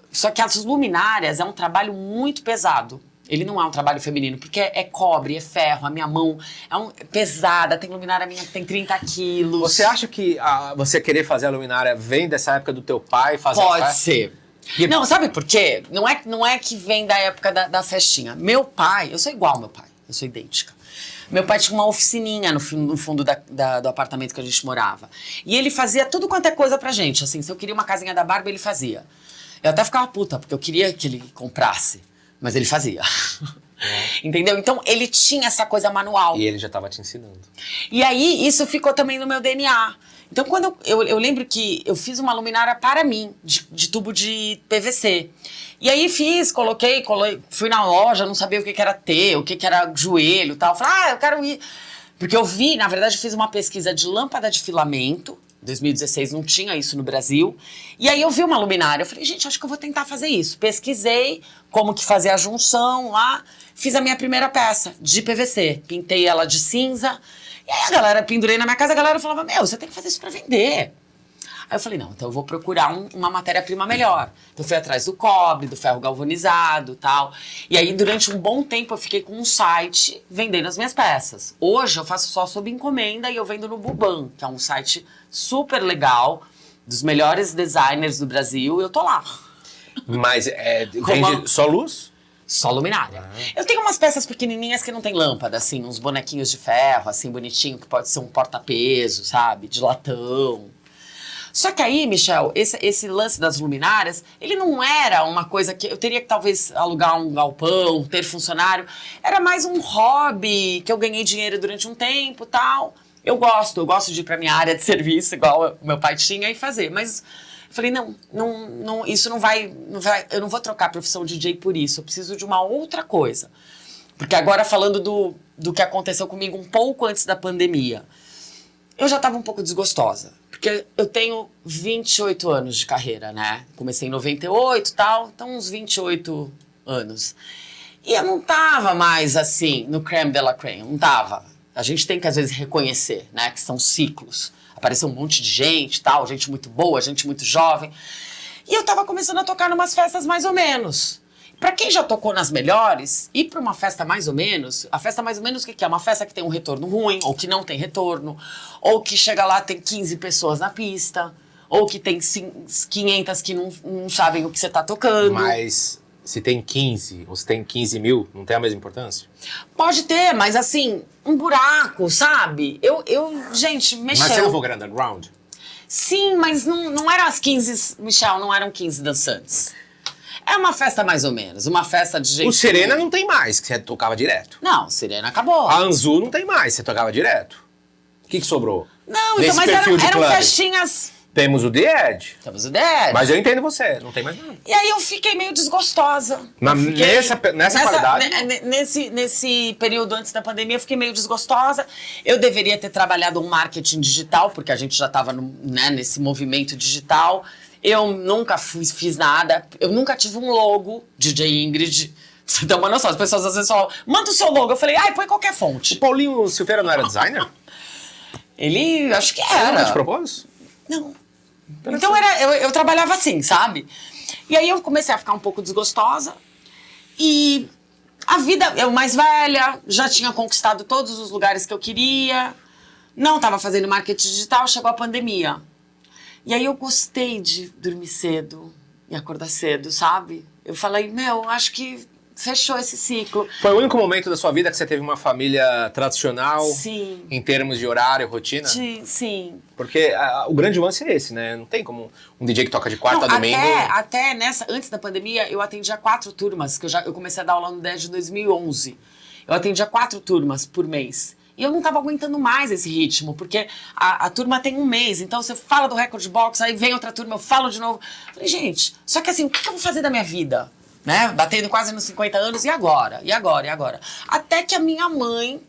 Speaker 3: só que as luminárias é um trabalho muito pesado. Ele não é um trabalho feminino, porque é cobre, é ferro, a minha mão é pesada, tem luminária minha que tem 30 quilos.
Speaker 1: Você acha que você querer fazer a luminária vem dessa época do teu pai fazer
Speaker 3: Pode ser. Não, sabe por quê? Não é que vem da época da festinha. Meu pai, eu sou igual ao meu pai, eu sou idêntica. Meu pai tinha uma oficininha no fundo do apartamento que a gente morava. E ele fazia tudo quanto é coisa pra gente. Assim, se eu queria uma casinha da Barbie, ele fazia. Eu até ficava puta, porque eu queria que ele comprasse. Mas ele fazia. Entendeu? Então, ele tinha essa coisa manual.
Speaker 1: E ele já estava te ensinando.
Speaker 3: E aí, isso ficou também no meu DNA. Então, quando eu lembro que eu fiz uma luminária para mim, de tubo de PVC. E aí coloquei, fui na loja, não sabia o que era T, o que era joelho e tal. Falei, eu quero ir. Porque eu vi, na verdade, eu fiz uma pesquisa de lâmpada de filamento. 2016 não tinha isso no Brasil. E aí eu vi uma luminária, eu falei, gente, acho que eu vou tentar fazer isso. Pesquisei como que fazer a junção lá, fiz a minha primeira peça de PVC. Pintei ela de cinza. E aí a galera, pendurei na minha casa, a galera falava, você tem que fazer isso pra vender. Aí eu falei, não, então eu vou procurar uma matéria-prima melhor. Então eu fui atrás do cobre, do ferro galvanizado e tal. E aí durante um bom tempo eu fiquei com um site vendendo as minhas peças. Hoje eu faço só sob encomenda e eu vendo no Buban, que é um site super legal, dos melhores designers do Brasil, e eu tô lá.
Speaker 1: Mas vende só luz?
Speaker 3: Só luminária. Eu tenho umas peças pequenininhas que não tem lâmpada, assim, uns bonequinhos de ferro, assim, bonitinho, que pode ser um porta-peso, sabe? De latão. Só que aí, Michel, esse lance das luminárias, ele não era uma coisa que eu teria que talvez alugar um galpão, ter funcionário. Era mais um hobby, que eu ganhei dinheiro durante um tempo e tal. Eu gosto de ir pra minha área de serviço, igual o meu pai tinha, e fazer. Mas eu falei, não, isso não vai, eu não vou trocar a profissão de DJ por isso. Eu preciso de uma outra coisa. Porque agora, falando do que aconteceu comigo um pouco antes da pandemia, eu já estava um pouco desgostosa. Porque eu tenho 28 anos de carreira, né? Comecei em 98 e tal, então uns 28 anos. E eu não tava mais assim, no creme de la creme, não tava. A gente tem que às vezes reconhecer, né? Que são ciclos. Apareceu um monte de gente e tal, gente muito boa, gente muito jovem. E eu tava começando a tocar numas festas mais ou menos. Pra quem já tocou nas melhores, ir pra uma festa mais ou menos, a festa mais ou menos o que é? Uma festa que tem um retorno ruim, ou que não tem retorno, ou que chega lá tem 15 pessoas na pista, ou que tem 500 que não sabem o que você tá tocando.
Speaker 1: Mas se tem 15 ou se tem 15 mil, não tem a mesma importância?
Speaker 3: Pode ter, mas assim, um buraco, sabe? Gente, mexeu.
Speaker 1: Mas você não for grande underground?
Speaker 3: Sim, mas não eram as 15, Michel, não eram 15 dançantes. É uma festa mais ou menos, uma festa de gente...
Speaker 1: O Serena não tem mais, que você tocava direto.
Speaker 3: Não, Serena acabou.
Speaker 1: A Anzu não tem mais, você tocava direto. O que sobrou?
Speaker 3: Não,
Speaker 1: Nesse
Speaker 3: então, mas
Speaker 1: perfil de
Speaker 3: eram
Speaker 1: clube?
Speaker 3: festinhas...
Speaker 1: Temos o The Edge.
Speaker 3: Temos o Dead.
Speaker 1: Mas eu entendo você, não tem mais nada.
Speaker 3: E aí eu fiquei meio desgostosa.
Speaker 1: Nessa qualidade?
Speaker 3: Nesse período antes da pandemia, eu fiquei meio desgostosa. Eu deveria ter trabalhado um marketing digital, porque a gente já estava nesse movimento digital. Eu nunca fiz nada. Eu nunca tive um logo, DJ Ingrid. Você tem uma noção, as pessoas às vezes falam, manda o seu logo. Eu falei, põe qualquer fonte.
Speaker 1: O Paulinho Silveira não era designer?
Speaker 3: Ele, acho que
Speaker 1: Você
Speaker 3: era.
Speaker 1: nunca te propôs?
Speaker 3: Não. Então eu trabalhava assim, sabe? E aí eu comecei a ficar um pouco desgostosa e A vida, eu mais velha, já tinha conquistado todos os lugares que eu queria, não estava fazendo marketing digital, chegou a pandemia. E aí eu gostei de dormir cedo e acordar cedo, sabe? Eu falei, acho que fechou esse ciclo.
Speaker 1: Foi o único momento da sua vida que você teve uma família tradicional?
Speaker 3: Sim.
Speaker 1: Em termos de horário, rotina?
Speaker 3: Sim.
Speaker 1: Porque o grande lance é esse, né? Não tem como um DJ que toca de quarta a domingo...
Speaker 3: Até antes da pandemia, eu atendia 4 turmas, que eu comecei a dar aula no 10 de 2011. Eu atendia 4 turmas por mês. E eu não estava aguentando mais esse ritmo, porque a turma tem um mês, então você fala do Record Box, aí vem outra turma, eu falo de novo. Falei, gente, só que assim, o que eu vou fazer da minha vida? Né? Batendo quase nos 50 anos, e agora? Até que a minha mãe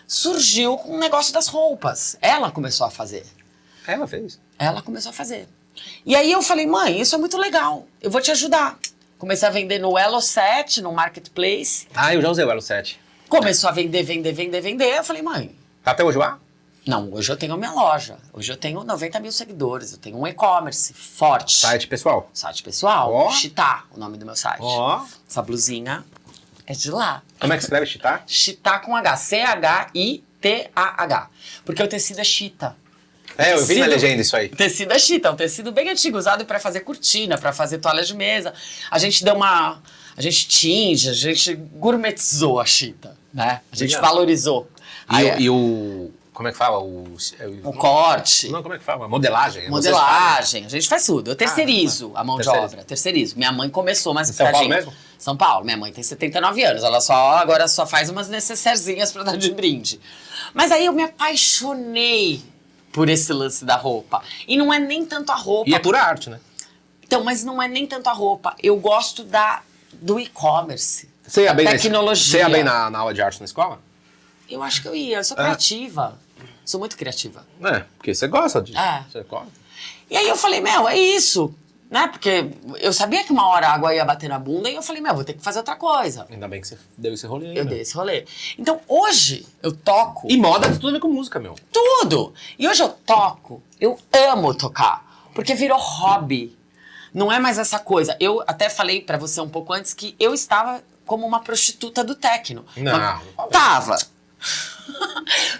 Speaker 3: surgiu com o negócio das roupas. Ela começou a fazer.
Speaker 1: Ela fez?
Speaker 3: Ela começou a fazer. E aí eu falei, mãe, isso é muito legal, eu vou te ajudar. Comecei a vender no Elo7, no Marketplace.
Speaker 1: Eu já usei o Elo7.
Speaker 3: Começou a vender. Eu falei, mãe...
Speaker 1: Tá até hoje lá?
Speaker 3: Não, hoje eu tenho a minha loja. Hoje eu tenho 90 mil seguidores. Eu tenho um e-commerce forte.
Speaker 1: Site pessoal?
Speaker 3: Site pessoal.
Speaker 1: Ó.
Speaker 3: Chitá, o nome do meu site.
Speaker 1: Ó.
Speaker 3: Essa blusinha é de lá.
Speaker 1: Como é que escreve Chitá?
Speaker 3: Chitá com H. C-H-I-T-A-H. Porque o tecido é chita.
Speaker 1: Eu vi na legenda isso aí.
Speaker 3: O tecido é chita, um tecido bem antigo, usado para fazer cortina, para fazer toalha de mesa. A gente tinge, a gente gourmetizou a chita, né? A gente valorizou.
Speaker 1: E o... Como é que fala? O
Speaker 3: corte.
Speaker 1: Não, como é que fala? Modelagem.
Speaker 3: Modelagem. A gente faz tudo. Eu terceirizo a mão de obra. Terceirizo. Minha mãe começou, mas...
Speaker 1: Em São Paulo mesmo?
Speaker 3: São Paulo. Minha mãe tem 79 anos. Ela agora só faz umas necessairezinhas pra dar de brinde. Mas aí eu me apaixonei por esse lance da roupa. E não é nem tanto a roupa.
Speaker 1: E é pura arte, né?
Speaker 3: Então, mas não é nem tanto a roupa. Eu gosto do e-commerce.
Speaker 1: Você ia bem
Speaker 3: tecnologia.
Speaker 1: Você ia bem na aula de arte na escola?
Speaker 3: Eu acho que eu ia. Eu sou criativa. Sou muito criativa.
Speaker 1: Porque você gosta disso. Você gosta.
Speaker 3: E aí eu falei, é isso. Né? Porque eu sabia que uma hora a água ia bater na bunda e eu falei, vou ter que fazer outra coisa.
Speaker 1: Ainda bem que você deu esse rolê.
Speaker 3: Eu dei esse rolê. Então, hoje, eu toco...
Speaker 1: E moda tem tudo a ver com música, meu.
Speaker 3: Tudo! E hoje eu toco, eu amo tocar. Porque virou hobby. Não é mais essa coisa. Eu até falei pra você um pouco antes que eu estava como uma prostituta do techno.
Speaker 1: Não
Speaker 3: tava.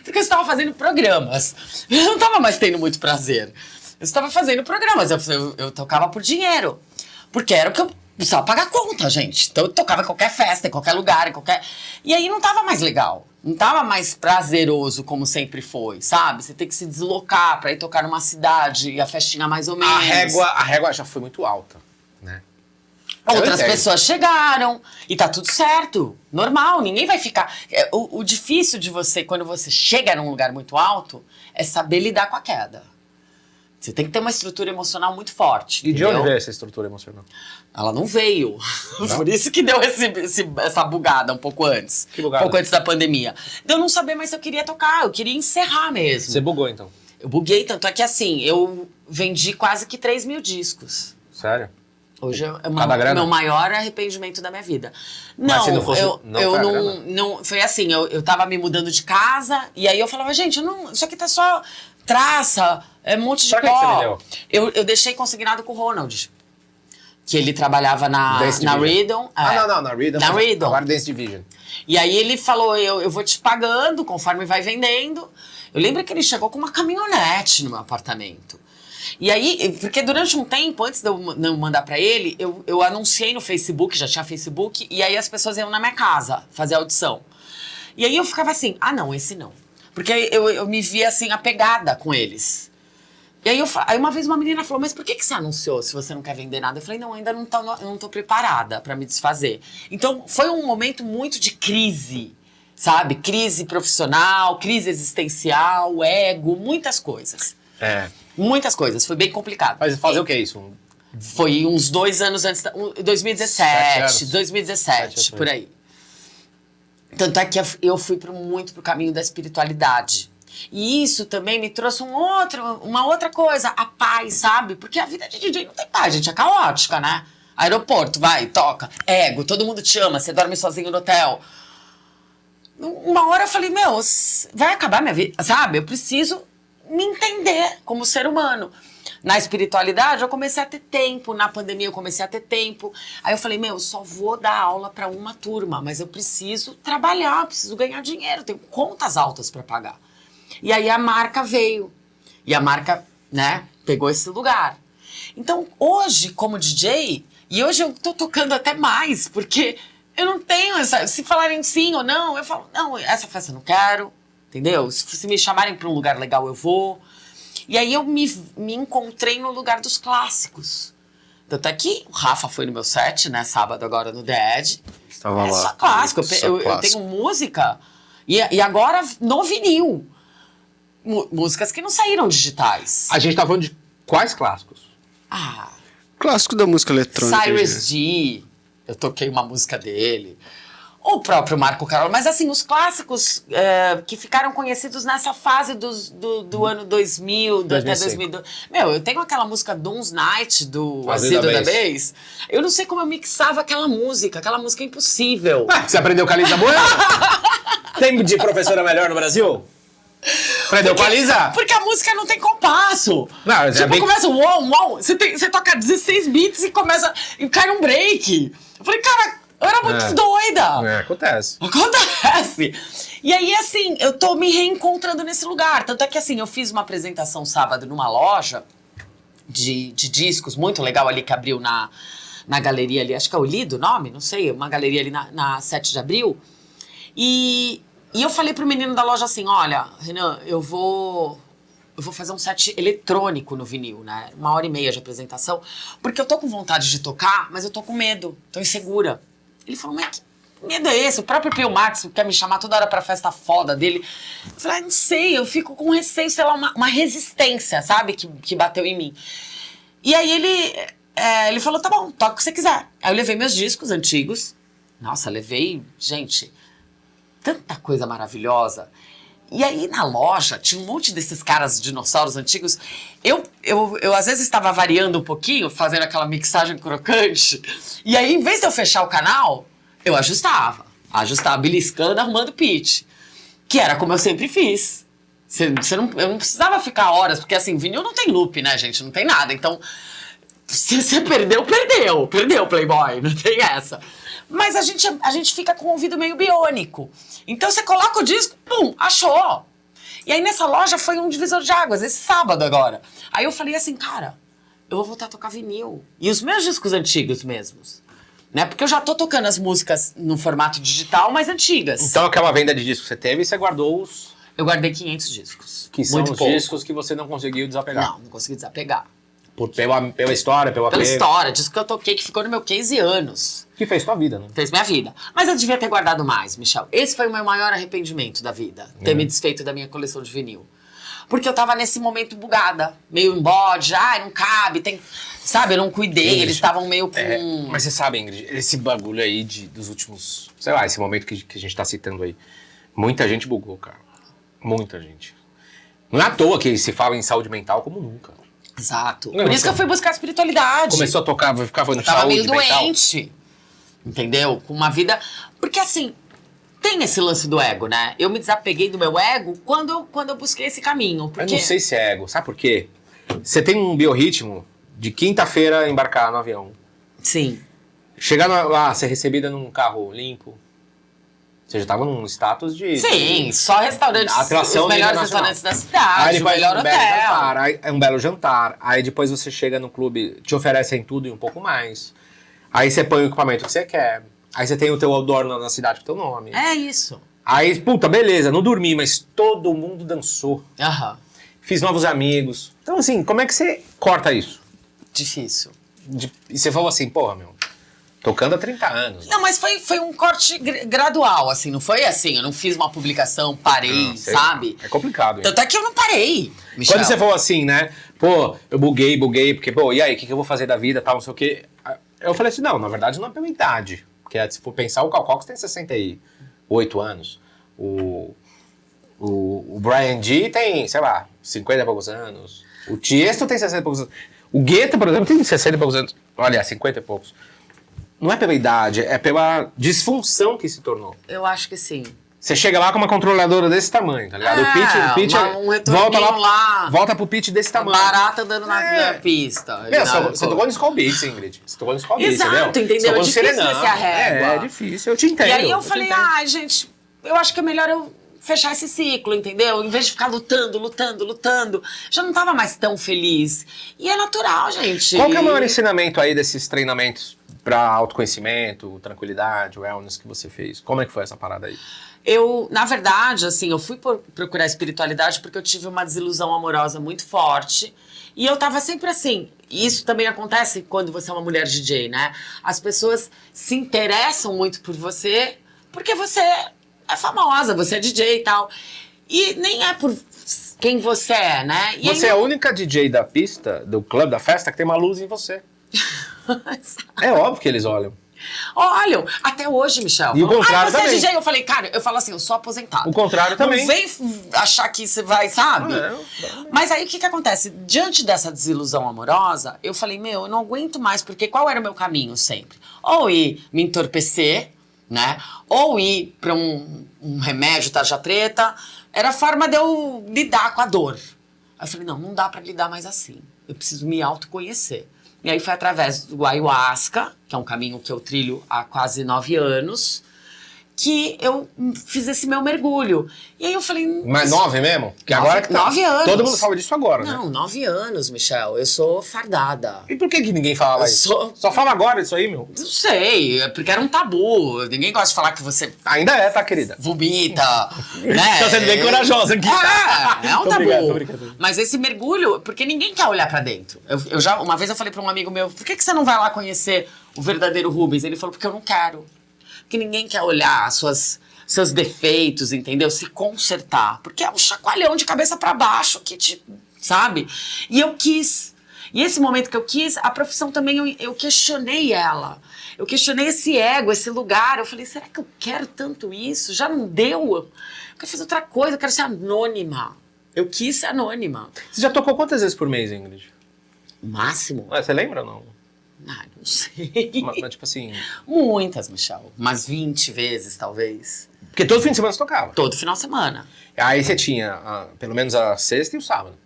Speaker 3: Porque eu estava fazendo programas. Eu não estava mais tendo muito prazer. Eu estava fazendo programas. Eu tocava por dinheiro. Porque era o que eu precisava pagar conta, gente. Então eu tocava em qualquer festa, em qualquer lugar, em qualquer... E aí não estava mais legal. Não estava mais prazeroso como sempre foi, sabe? Você tem que se deslocar para ir tocar numa cidade e a festinha mais ou menos.
Speaker 1: A régua já foi muito alta, né?
Speaker 3: Outras pessoas chegaram e tá tudo certo, normal, ninguém vai ficar... O difícil de você, quando você chega num lugar muito alto, é saber lidar com a queda. Você tem que ter uma estrutura emocional muito forte.
Speaker 1: E
Speaker 3: entendeu?
Speaker 1: de onde veio essa estrutura emocional?
Speaker 3: Ela não veio. Não? Por isso que deu essa bugada um pouco antes.
Speaker 1: Que bugada?
Speaker 3: Um pouco antes da pandemia. De eu não saber mais se eu queria tocar, eu queria encerrar mesmo.
Speaker 1: Você bugou, então?
Speaker 3: Eu buguei, tanto é que assim, eu vendi quase que 3 mil discos.
Speaker 1: Sério?
Speaker 3: Hoje é
Speaker 1: grana?
Speaker 3: meu maior arrependimento da minha vida.
Speaker 1: Mas
Speaker 3: não,
Speaker 1: se não fosse,
Speaker 3: não foi assim, eu tava me mudando de casa e aí eu falava, gente, isso aqui tá só traça, é um monte de
Speaker 1: Pra que
Speaker 3: pó.
Speaker 1: você vendeu?
Speaker 3: Eu deixei consignado com o Ronald, que ele trabalhava na
Speaker 1: Division.
Speaker 3: Rhythm.
Speaker 1: Não, na Rhythm.
Speaker 3: Na Rhythm.
Speaker 1: Agora Dance Division.
Speaker 3: E aí ele falou, eu vou te pagando conforme vai vendendo. Eu lembro que ele chegou com uma caminhonete no meu apartamento. E aí, porque durante um tempo, antes de eu não mandar pra ele, eu anunciei no Facebook, já tinha Facebook, e aí as pessoas iam na minha casa fazer audição. E aí eu ficava assim, não, esse não. Porque eu me via assim, apegada com eles. E aí uma vez uma menina falou, mas por que você anunciou se você não quer vender nada? Eu falei, não, ainda não tô preparada pra me desfazer. Então foi um momento muito de crise, sabe? Crise profissional, crise existencial, ego, muitas coisas. Muitas coisas, foi bem complicado.
Speaker 1: Mas fazer o que é isso?
Speaker 3: Foi uns 2 anos antes, 2017, 2017, por aí. Tanto é que eu fui muito pro caminho da espiritualidade. E isso também me trouxe uma outra coisa, a paz, sabe? Porque a vida de DJ não tem paz, gente, é caótica, né? Aeroporto, vai, toca, ego, todo mundo te ama, você dorme sozinho no hotel. Uma hora eu falei, vai acabar minha vida, sabe? Eu preciso me entender como ser humano. na espiritualidade, eu comecei a ter tempo. Na pandemia eu comecei a ter tempo. Aí eu falei, eu só vou dar aula para uma turma, mas eu preciso trabalhar, preciso ganhar dinheiro, tenho contas altas para pagar. E aí a marca veio. E a marca, né, pegou esse lugar. Então, hoje, como DJ, e hoje eu tô tocando até mais, porque eu não tenho essa... Se falarem sim ou não, eu falo, não, essa festa eu não quero, entendeu? Se me chamarem para um lugar legal, eu vou. E aí eu me encontrei no lugar dos clássicos. Tanto é que o Rafa foi no meu set, né, sábado agora no Dead.
Speaker 2: Estava lá.
Speaker 3: Só clássico. Eu tenho música, e agora no vinil. Músicas que não saíram digitais.
Speaker 1: A gente tá falando de quais clássicos?
Speaker 2: Clássico da música eletrônica.
Speaker 3: Cyrus G, eu toquei uma música dele. O próprio Marco Carola. Mas assim, os clássicos que ficaram conhecidos nessa fase do ano 2000, até 2002. Eu tenho aquela música Doom's Night, do Azido da Bass. Eu não sei como eu mixava aquela música é impossível.
Speaker 1: Você aprendeu com a Lisa Bueno? Tem de professora melhor no Brasil? Aprendeu com a Lisa?
Speaker 3: Porque a música não tem compasso.
Speaker 1: Não,
Speaker 3: tipo, começa você toca 16 beats e cai num break. Eu falei, cara, eu era muito doida.
Speaker 1: Acontece.
Speaker 3: E aí, assim, eu tô me reencontrando nesse lugar. Tanto é que, assim, eu fiz uma apresentação sábado numa loja de discos muito legal ali, que abriu na galeria ali, acho que é o Lido o nome, não sei, uma galeria ali na 7 de abril. E eu falei pro menino da loja assim, olha, Renan, eu vou fazer um set eletrônico no vinil, né? 1h30 de apresentação, porque eu tô com vontade de tocar, mas eu tô com medo, tô insegura. Ele falou, mas que medo é esse? O próprio Pio Marx quer me chamar toda hora pra festa foda dele. Eu falei, não sei, eu fico com receio, sei lá, uma resistência, sabe? Que bateu em mim. E aí ele falou, tá bom, toca o que você quiser. Aí eu levei meus discos antigos. Nossa, levei, gente, tanta coisa maravilhosa. E aí na loja tinha um monte desses caras dinossauros antigos. Eu às vezes estava variando um pouquinho, fazendo aquela mixagem crocante. E aí, em vez de eu fechar o canal, eu ajustava, beliscando, arrumando pitch. Que era como eu sempre fiz. Eu não precisava ficar horas, porque assim, vinil não tem loop, né, gente? Não tem nada. Então, se você perdeu Playboy, não tem essa. Mas a gente fica com o ouvido meio biônico. Então você coloca o disco, pum, achou. E aí nessa loja foi um divisor de águas, esse sábado agora. Aí eu falei assim, cara, eu vou voltar a tocar vinil. E os meus discos antigos mesmos. Né? Porque eu já tô tocando as músicas no formato digital, mas antigas.
Speaker 1: Então aquela venda de discos que você teve, você guardou os...
Speaker 3: Eu guardei 500 discos.
Speaker 1: Que são os discos que você não conseguiu desapegar.
Speaker 3: Não consegui desapegar.
Speaker 1: Pela história, pela
Speaker 3: história, disco que eu toquei, que ficou no meu case anos.
Speaker 1: Que fez tua vida, né?
Speaker 3: Fez minha vida. Mas eu devia ter guardado mais, Michel. Esse foi o meu maior arrependimento da vida. Ter me desfeito da minha coleção de vinil. Porque eu tava nesse momento bugada. Meio em bode, não cabe, tem... Sabe, eu não cuidei, Ingrid, eles estavam meio com...
Speaker 1: Mas você sabe, Ingrid, esse bagulho aí dos últimos... Sei lá, esse momento que a gente tá citando aí. Muita gente bugou, cara. Muita gente. Não é à toa que se fala em saúde mental como nunca.
Speaker 3: Exato. Por isso que eu fui buscar espiritualidade.
Speaker 1: Começou a tocar, ficava no
Speaker 3: tava
Speaker 1: saúde
Speaker 3: meio doente. Entendeu? Com uma vida... Porque assim, tem esse lance do ego, né? Eu me desapeguei do meu ego quando eu busquei esse caminho. Porque...
Speaker 1: Eu não sei se é ego. Sabe por quê? Você tem um biorritmo de quinta-feira embarcar no avião.
Speaker 3: Sim.
Speaker 1: Chegar lá, ser recebida num carro limpo. Você já estava num status de...
Speaker 3: Sim, só restaurantes,
Speaker 1: atração
Speaker 3: os melhores restaurantes da cidade,
Speaker 1: aí depois
Speaker 3: o melhor hotel.
Speaker 1: É um belo jantar. Aí depois você chega no clube, te oferecem tudo e um pouco mais. Aí você põe o equipamento que você quer. Aí você tem o teu outdoor na cidade com o teu nome.
Speaker 3: É isso.
Speaker 1: Aí, puta, beleza, não dormi, mas todo mundo dançou. Fiz novos amigos. Então, assim, como é que você corta isso?
Speaker 3: Difícil.
Speaker 1: E você falou assim, porra, meu... Tocando há 30 anos.
Speaker 3: Não, mas foi um corte gradual, assim, não foi assim, eu não fiz uma publicação, parei, sabe?
Speaker 1: É complicado. Hein?
Speaker 3: Tanto é que eu não parei, Michel.
Speaker 1: Quando você falou assim, né, pô, eu buguei, porque, pô, e aí, o que eu vou fazer da vida, tal, não sei o quê. Eu falei assim, não, na verdade não é pela idade. Porque se for pensar, o Carl Cox tem 68 anos. O Brian G tem, sei lá, 50 e poucos anos. O Tiesto tem 60 e poucos anos. O Guetta, por exemplo, tem 60 e poucos anos. Olha, 50 e poucos. Não é pela idade, é pela disfunção que se tornou.
Speaker 3: Eu acho que sim.
Speaker 1: Você chega lá com uma controladora desse tamanho, tá ligado? O pitch volta lá, volta pro pitch desse tamanho.
Speaker 3: Barata andando na pista.
Speaker 1: Você tocou no Skull Beats, Ingrid. Você tocou no Skull Beats,
Speaker 3: exato, entendeu? É difícil descer a régua.
Speaker 1: É difícil, eu te entendo.
Speaker 3: E aí eu falei, gente, eu acho que é melhor eu fechar esse ciclo, entendeu? Em vez de ficar lutando, já não tava mais tão feliz. E é natural, gente.
Speaker 1: Qual que é o maior ensinamento aí desses treinamentos pra autoconhecimento, tranquilidade, wellness que você fez? Como é que foi essa parada aí?
Speaker 3: Na verdade, assim, eu fui procurar espiritualidade porque eu tive uma desilusão amorosa muito forte. E eu tava sempre assim. Isso também acontece quando você é uma mulher DJ, né? As pessoas se interessam muito por você porque você é famosa, você é DJ e tal. E nem é por quem você é, né? E
Speaker 1: você é a única DJ da pista, do clube, da festa, que tem uma luz em você. É óbvio que eles olham.
Speaker 3: Olham, até hoje, Michel.
Speaker 1: E o contrário
Speaker 3: você
Speaker 1: também.
Speaker 3: é DJ? Eu falei, cara, eu falo assim, eu sou aposentada.
Speaker 1: O contrário também.
Speaker 3: Não vem achar que você vai, sabe?
Speaker 1: Não.
Speaker 3: Mas aí o que acontece? Diante dessa desilusão amorosa, eu falei, eu não aguento mais, porque qual era o meu caminho sempre? Ou ir me entorpecer, né? Ou ir pra um remédio, tarja preta. Era a forma de eu lidar com a dor. Aí eu falei, não dá pra lidar mais assim. Eu preciso me autoconhecer. E aí foi através do ayahuasca, que é um caminho que eu trilho há quase 9 anos, que eu fiz esse meu mergulho. E aí eu falei...
Speaker 1: Mas 9 mesmo? Porque agora que
Speaker 3: 9 anos.
Speaker 1: Todo mundo fala disso agora, né?
Speaker 3: Não, 9 anos, Michel. Eu sou fardada.
Speaker 1: E por que ninguém fala isso? Só fala agora isso aí, meu?
Speaker 3: Não sei, porque era um tabu. Ninguém gosta de falar que você...
Speaker 1: Ainda é, tá, querida?
Speaker 3: Vomita, né?
Speaker 1: Tá sendo bem corajosa aqui.
Speaker 3: É um tabu.
Speaker 1: Tô brincando.
Speaker 3: Mas esse mergulho, porque ninguém quer olhar pra dentro. Uma vez eu falei pra um amigo meu, por que você não vai lá conhecer o verdadeiro Rubens? Ele falou, porque eu não quero. Porque ninguém quer olhar seus defeitos, entendeu? Se consertar. Porque é um chacoalhão de cabeça pra baixo que te... Sabe? E eu quis. E esse momento que eu quis, a profissão também, eu questionei ela. Eu questionei esse ego, esse lugar. Eu falei, será que eu quero tanto isso? Já não deu? Eu quero fazer outra coisa, eu quero ser anônima. Eu quis ser anônima.
Speaker 1: Você já tocou quantas vezes por mês, Ingrid?
Speaker 3: Máximo?
Speaker 1: Você lembra ou não?
Speaker 3: Não sei.
Speaker 1: Mas tipo assim...
Speaker 3: Muitas, Michel. Umas 20 vezes, talvez.
Speaker 1: Porque todo fim de semana você tocava.
Speaker 3: Todo final de semana.
Speaker 1: Aí você tinha pelo menos a sexta e o sábado.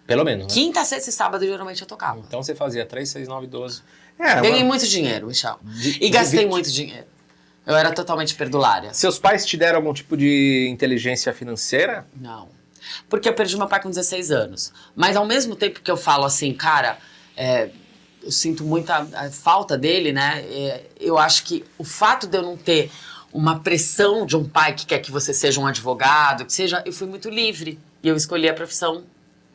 Speaker 1: Pelo menos, né?
Speaker 3: Quinta, sexta e sábado, geralmente, eu tocava.
Speaker 1: Então você fazia 3, 6, 9, 12.
Speaker 3: Ganhei muito dinheiro, Michel. E gastei muito dinheiro. Eu era totalmente perdulária.
Speaker 1: Seus pais te deram algum tipo de inteligência financeira?
Speaker 3: Não. Porque eu perdi meu pai com 16 anos. Mas ao mesmo tempo que eu falo assim, cara... eu sinto muita falta dele, né? Eu acho que o fato de eu não ter uma pressão de um pai que quer que você seja um advogado, que seja, eu fui muito livre. E eu escolhi a profissão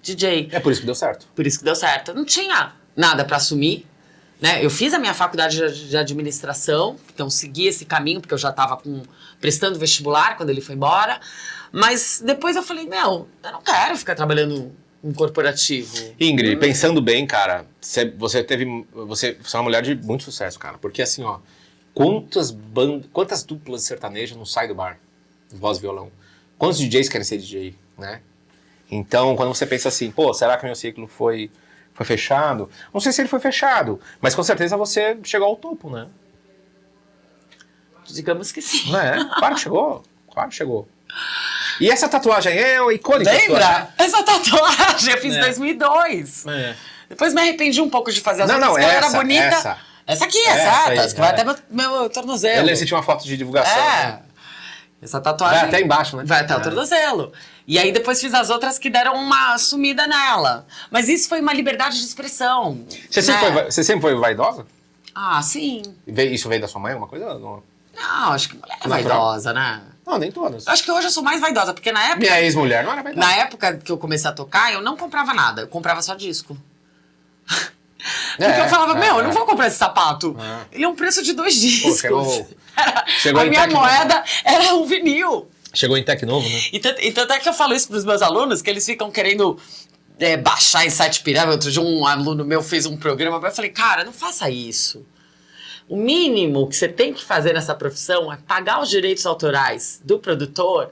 Speaker 3: DJ.
Speaker 1: É por isso que deu certo.
Speaker 3: Por isso que deu certo. Eu não tinha nada pra assumir, né? Eu fiz a minha faculdade de administração, então segui esse caminho, porque eu já estava prestando vestibular quando ele foi embora. Mas depois eu falei, eu não quero ficar trabalhando um corporativo.
Speaker 1: Ingrid, pensando bem, cara, você é uma mulher de muito sucesso, cara. Porque assim, ó, quantas duplas sertanejas não saem do bar? Voz e violão. Quantos DJs querem ser DJ, né? Então, quando você pensa assim, será que meu ciclo foi fechado? Não sei se ele foi fechado, mas com certeza você chegou ao topo, né?
Speaker 3: Digamos que sim.
Speaker 1: Não é? Claro que chegou. E essa tatuagem é icônica.
Speaker 3: Lembra? Essa tatuagem eu fiz em 2002. Depois me arrependi um pouco de fazer as outras, porque ela era bonita. Essa aqui, que vai até meu tornozelo.
Speaker 1: Eu lembro que você tinha uma foto de divulgação.
Speaker 3: Né? Essa tatuagem...
Speaker 1: Vai até embaixo, né?
Speaker 3: Vai até o tornozelo. E aí depois fiz as outras que deram uma sumida nela. Mas isso foi uma liberdade de expressão.
Speaker 1: Você sempre foi vaidosa?
Speaker 3: Ah, sim.
Speaker 1: Isso veio da sua mãe, alguma coisa?
Speaker 3: Não, acho que mulher é vaidosa, né?
Speaker 1: Não, nem todas.
Speaker 3: Acho que hoje eu sou mais vaidosa, porque na época...
Speaker 1: Minha ex-mulher não era vaidosa.
Speaker 3: Na época que eu comecei a tocar, eu não comprava nada. Eu comprava só disco. Porque eu falava, eu não vou comprar esse sapato. Ele é um preço de 2 discos.
Speaker 1: Chegou
Speaker 3: a minha moeda era um vinil.
Speaker 1: Chegou em tech novo, né?
Speaker 3: E tanto é que eu falo isso pros meus alunos, que eles ficam querendo baixar em site pirâmide. Outro dia um aluno meu fez um programa, eu falei, cara, não faça isso. O mínimo que você tem que fazer nessa profissão é pagar os direitos autorais do produtor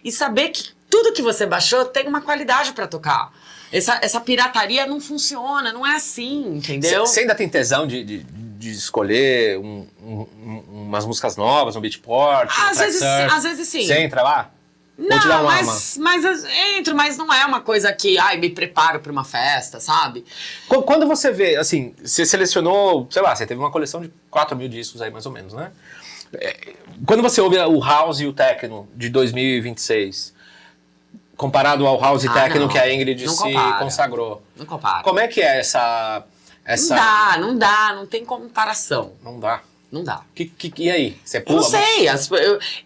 Speaker 3: e saber que tudo que você baixou tem uma qualidade para tocar. essa pirataria não funciona, não é assim, entendeu?
Speaker 1: Você ainda tem tesão de escolher umas músicas novas, um Beatport,
Speaker 3: Às vezes sim.
Speaker 1: Você entra lá?
Speaker 3: Não, mas eu entro, mas não é uma coisa que, me preparo pra uma festa, sabe?
Speaker 1: Quando você vê, assim, você selecionou, sei lá, você teve uma coleção de 4 mil discos aí, mais ou menos, né? Quando você ouve o House e o Techno de 2026, comparado ao House e Techno que a Ingrid se consagrou.
Speaker 3: Não compara.
Speaker 1: Como é que é essa...
Speaker 3: Não tem comparação.
Speaker 1: Não dá.
Speaker 3: Não dá.
Speaker 1: E aí? Você pula?
Speaker 3: Não sei,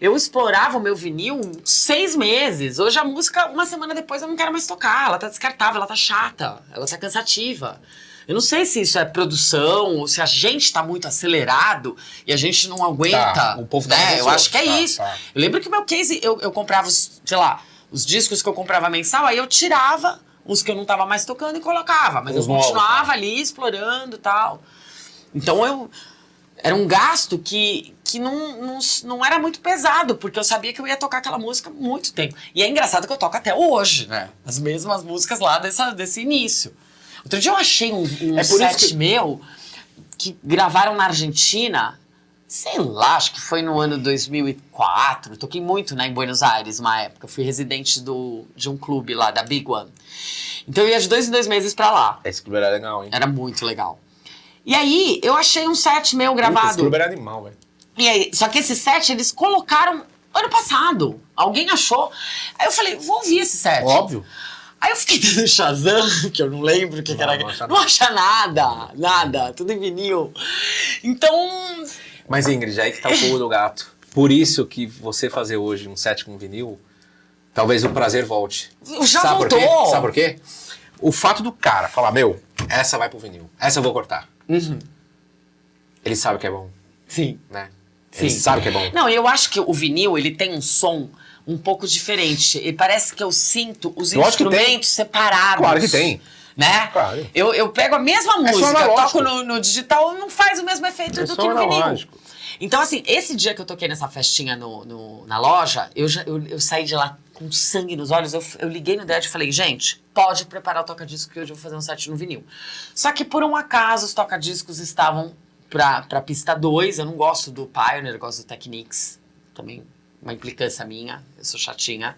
Speaker 3: eu explorava o meu vinil 6 meses. Hoje a música, uma semana depois eu não quero mais tocar. Ela tá descartável, ela tá chata, ela tá cansativa. Eu não sei se isso é produção ou se a gente tá muito acelerado e a gente não aguenta.
Speaker 1: O povo
Speaker 3: né? Eu acho que é isso. Eu lembro que o meu case, eu comprava, sei lá, os discos que eu comprava mensal, aí eu tirava os que eu não tava mais tocando e colocava. Mas eu continuava ali explorando e tal. Então era um gasto que não era muito pesado, porque eu sabia que eu ia tocar aquela música há muito tempo. E é engraçado que eu toco até hoje, né? As mesmas músicas lá desse início. Outro dia eu achei um set meu que gravaram na Argentina, sei lá, acho que foi no ano 2004. Toquei muito, né, em Buenos Aires, uma época. Eu fui residente de um clube lá, da Big One. Então eu ia de 2 em 2 meses pra lá.
Speaker 1: Esse clube era legal, hein?
Speaker 3: Era muito legal. E aí, eu achei um set meu gravado.
Speaker 1: Esse clube era animal, velho.
Speaker 3: E aí, só que esse set, eles colocaram ano passado. Alguém achou. Aí eu falei, vou ouvir esse set.
Speaker 1: Óbvio.
Speaker 3: Aí eu fiquei dando Shazam, que eu não lembro o que era. Não acha nada. Tudo em vinil. Então...
Speaker 1: Mas, Ingrid, aí que tá o pulo do gato. Por isso que você fazer hoje um set com vinil, talvez o prazer volte.
Speaker 3: Já voltou.
Speaker 1: Por quê? Sabe por quê? O fato do cara falar, essa vai pro vinil, essa eu vou cortar.
Speaker 3: Uhum.
Speaker 1: Ele sabe que é bom.
Speaker 3: Sim.
Speaker 1: Né?
Speaker 3: Sim.
Speaker 1: Ele sabe que é bom.
Speaker 3: Não, eu acho que o vinil, ele tem um som um pouco diferente. E parece que eu sinto os instrumentos separados.
Speaker 1: Claro que tem.
Speaker 3: Né?
Speaker 1: Claro.
Speaker 3: Eu pego a mesma música, toco no digital, não faz o mesmo efeito do que no vinil. Então, assim, esse dia que eu toquei nessa festinha na loja, eu saí de lá com sangue nos olhos. Eu liguei no Dad e falei, gente, pode preparar o toca-disco que hoje eu vou fazer um set no vinil. Só que, por um acaso, os toca-discos estavam pra pista 2. Eu não gosto do Pioneer, eu gosto do Technics. Também uma implicância minha, eu sou chatinha.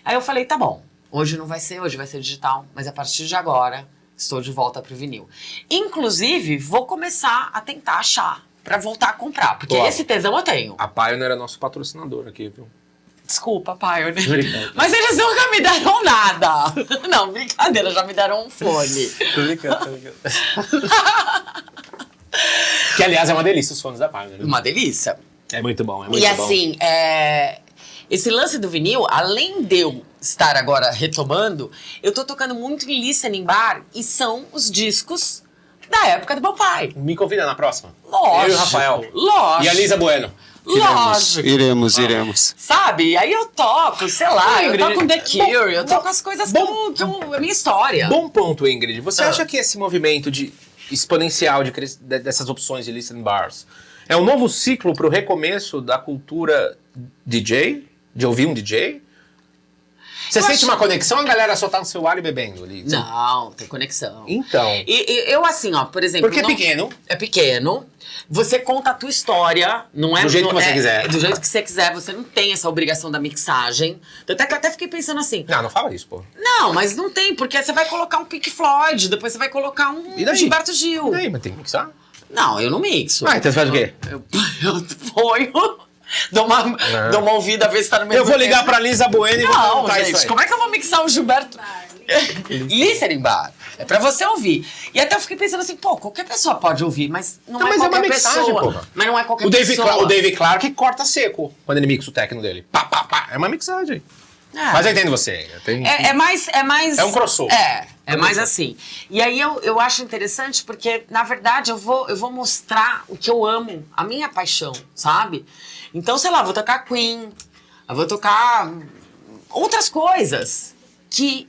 Speaker 3: Aí eu falei, tá bom, hoje não vai ser, hoje vai ser digital, mas a partir de agora estou de volta pro vinil. Inclusive, vou começar a tentar achar pra voltar a comprar, porque esse tesão eu tenho.
Speaker 1: A Pioneer é nosso patrocinador aqui, viu?
Speaker 3: Desculpa, Pioneer. Mas eles nunca me deram nada. Não, brincadeira, já me deram um fone.
Speaker 1: Tô brincando. Que, aliás, é uma delícia os fones da Pioneer.
Speaker 3: Uma delícia.
Speaker 1: É muito bom, é muito bom.
Speaker 3: E assim, esse lance do vinil, além de eu estar agora retomando, eu tô tocando muito em listening bar e são os discos da época do meu pai.
Speaker 1: Me convida na próxima.
Speaker 3: Lógico.
Speaker 1: Eu e o Rafael.
Speaker 3: Lógico.
Speaker 1: E a Lisa Bueno.
Speaker 3: Lógico.
Speaker 2: Iremos.
Speaker 3: Sabe? Aí eu toco, sei lá, eu toco The Cure, eu toco as coisas que a minha história.
Speaker 1: Bom ponto, Ingrid. Você acha que esse movimento exponencial dessas opções de listening bars é um novo ciclo para o recomeço da cultura DJ? De ouvir um DJ? Você sente uma conexão ou a galera só tá no celular e bebendo ali?
Speaker 3: Não, tem conexão.
Speaker 1: Então.
Speaker 3: E eu assim, ó, por exemplo...
Speaker 1: Porque é pequeno.
Speaker 3: É pequeno. Você conta a tua história, não é...
Speaker 1: Do jeito que você quiser.
Speaker 3: Do jeito que você quiser, você não tem essa obrigação da mixagem. Tanto é que eu até fiquei pensando assim...
Speaker 1: Não fala isso, pô.
Speaker 3: Não, mas não tem, porque você vai colocar um Pink Floyd, depois você vai colocar um Gilberto Gil.
Speaker 1: E daí, mas tem que mixar?
Speaker 3: Não, eu não mixo.
Speaker 1: Ah, então você faz o quê?
Speaker 3: Eu ponho... Dou uma ouvida a ver se tá no mesmo
Speaker 1: Eu vou ligar pra Lisa Bueno e vou perguntar
Speaker 3: gente,
Speaker 1: isso aí.
Speaker 3: como é que eu vou mixar o Gilberto? Listening bar. É pra você ouvir. E até eu fiquei pensando assim, qualquer pessoa pode ouvir, mas não é qualquer pessoa. Mas não é qualquer pessoa.
Speaker 1: O Dave Clark corta seco quando ele mixa o techno dele. Pá, pá, pá. É uma mixagem. Mas eu entendo você.
Speaker 3: É mais...
Speaker 1: É um crossover.
Speaker 3: É mais assim. E aí eu acho interessante porque, na verdade, eu vou mostrar o que eu amo, a minha paixão, sabe? Então, sei lá, vou tocar Queen, eu vou tocar outras coisas que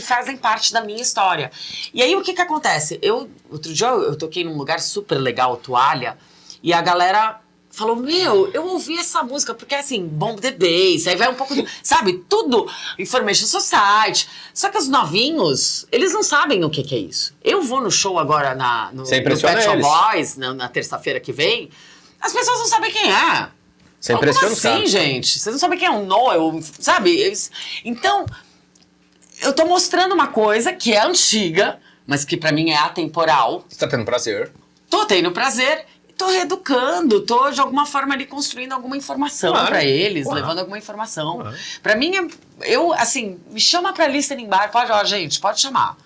Speaker 3: fazem parte da minha história. E aí, o que acontece? Outro dia eu toquei num lugar super legal, Toalha, e a galera falou, meu, eu ouvi essa música, porque assim, Bomb the Bass, aí vai um pouco, sabe, tudo, Information Society. Só que os novinhos, eles não sabem o que é isso. Eu vou no show agora no Pet Shop Boys, na terça-feira que vem, as pessoas não sabem quem é.
Speaker 1: Você impressiona
Speaker 3: os caras. Sim, gente, vocês não sabem quem é um Noel, sabe? Então, eu tô mostrando uma coisa que é antiga, mas que pra mim é atemporal.
Speaker 1: Você tá tendo prazer.
Speaker 3: Tô tendo prazer. Tô reeducando, tô de alguma forma ali construindo alguma informação pra eles, levando alguma informação. Pra mim, assim, me chama pra listening bar, gente, pode chamar.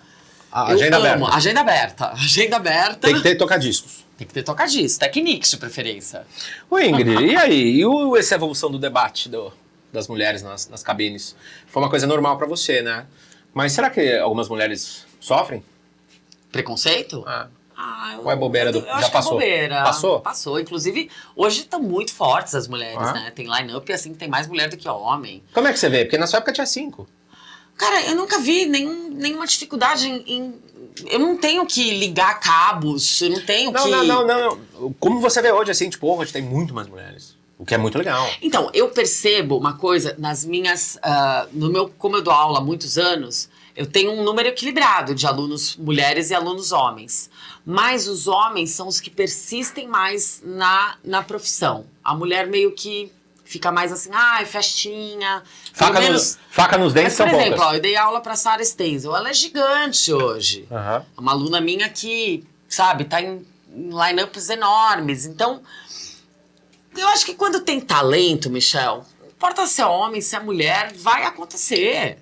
Speaker 1: Agenda aberta.
Speaker 3: Agenda aberta. Agenda aberta.
Speaker 1: Tem que ter tocadiscos.
Speaker 3: Tem que ter tocadiscos, Technics de preferência.
Speaker 1: Ô Ingrid, e aí? E essa evolução do debate das mulheres nas cabines? Foi uma coisa normal pra você, né? Mas será que algumas mulheres sofrem?
Speaker 3: Preconceito?
Speaker 1: Ou é bobeira já passou?
Speaker 3: É bobeira.
Speaker 1: Passou?
Speaker 3: Passou. Inclusive, hoje estão muito fortes as mulheres, né? Tem line-up assim que tem mais mulher do que homem.
Speaker 1: Como é que você vê? Porque na sua época tinha 5.
Speaker 3: Cara, eu nunca vi nenhuma dificuldade em... Eu não tenho que ligar cabos, eu não tenho que...
Speaker 1: Não. Como você vê hoje, assim, tipo, hoje tem muito mais mulheres. O que é muito legal.
Speaker 3: Então, eu percebo uma coisa nas minhas... como eu dou aula há muitos anos, eu tenho um número equilibrado de alunos mulheres e alunos homens. Mas os homens são os que persistem mais na profissão. A mulher meio que fica mais assim, festinha.
Speaker 1: Faca nos dentes são poucas.
Speaker 3: Por exemplo, eu dei aula pra Sarah Stenzel. Ela é gigante hoje. É uma aluna minha que, sabe, tá em line-ups enormes. Então, eu acho que quando tem talento, Michel, não importa se é homem, se é mulher, vai acontecer.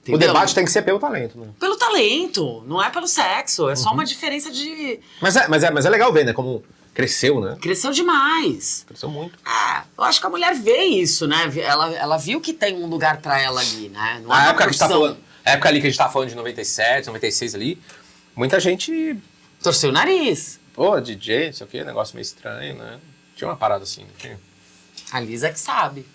Speaker 3: Entendeu?
Speaker 1: O debate tem que ser pelo talento, né?
Speaker 3: Pelo talento, não é pelo sexo. É só uma diferença de...
Speaker 1: Mas é legal ver, né? Como cresceu, né?
Speaker 3: Cresceu demais.
Speaker 1: Cresceu muito.
Speaker 3: Eu acho que a mulher vê isso, né? Ela viu que tem um lugar pra ela ali, né? Não
Speaker 1: a época ali que a gente tá falando de 97, 96 ali, muita gente...
Speaker 3: Torceu o nariz.
Speaker 1: Pô, DJ, não sei o quê, negócio meio estranho, né? Tinha uma parada assim.
Speaker 3: A Lisa que sabe.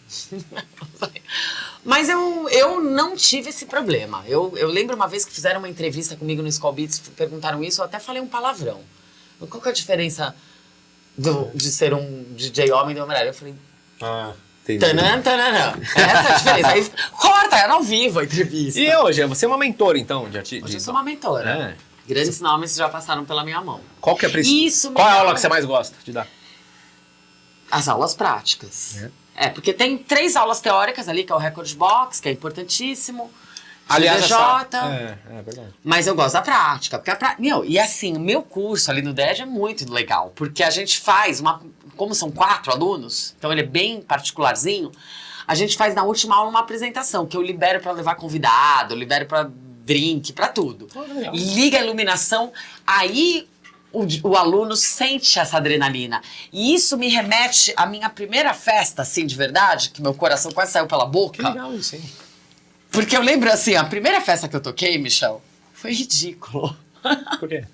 Speaker 3: Mas eu não tive esse problema. Eu lembro uma vez que fizeram uma entrevista comigo no Skull Beats, perguntaram isso, eu até falei um palavrão. Qual que é a diferença de ser um DJ homem e de uma mulher? Eu falei...
Speaker 1: entendi.
Speaker 3: Tananã. Essa é a diferença. Aí corta, era ao vivo a entrevista.
Speaker 1: E hoje, você é uma mentora, então? Hoje
Speaker 3: eu sou uma mentora. Grandes nomes já passaram pela minha mão.
Speaker 1: Qual que é a Qual é a aula que você mais gosta de dar?
Speaker 3: As aulas práticas. Porque tem 3 aulas teóricas ali, que é o Record Box, que é importantíssimo.
Speaker 1: Aliás,
Speaker 3: é
Speaker 1: verdade.
Speaker 3: Mas eu gosto da prática. Porque e assim, o meu curso ali no DED é muito legal. Porque a gente faz como são 4 alunos, então ele é bem particularzinho, a gente faz na última aula uma apresentação, que eu libero pra levar convidado, libero pra drink, pra tudo. Liga a iluminação, aí... O aluno sente essa adrenalina. E isso me remete à minha primeira festa, assim, de verdade, que meu coração quase saiu pela boca.
Speaker 1: Que legal isso, hein?
Speaker 3: Porque eu lembro, assim, a primeira festa que eu toquei, Michel, foi ridículo.
Speaker 1: Por quê?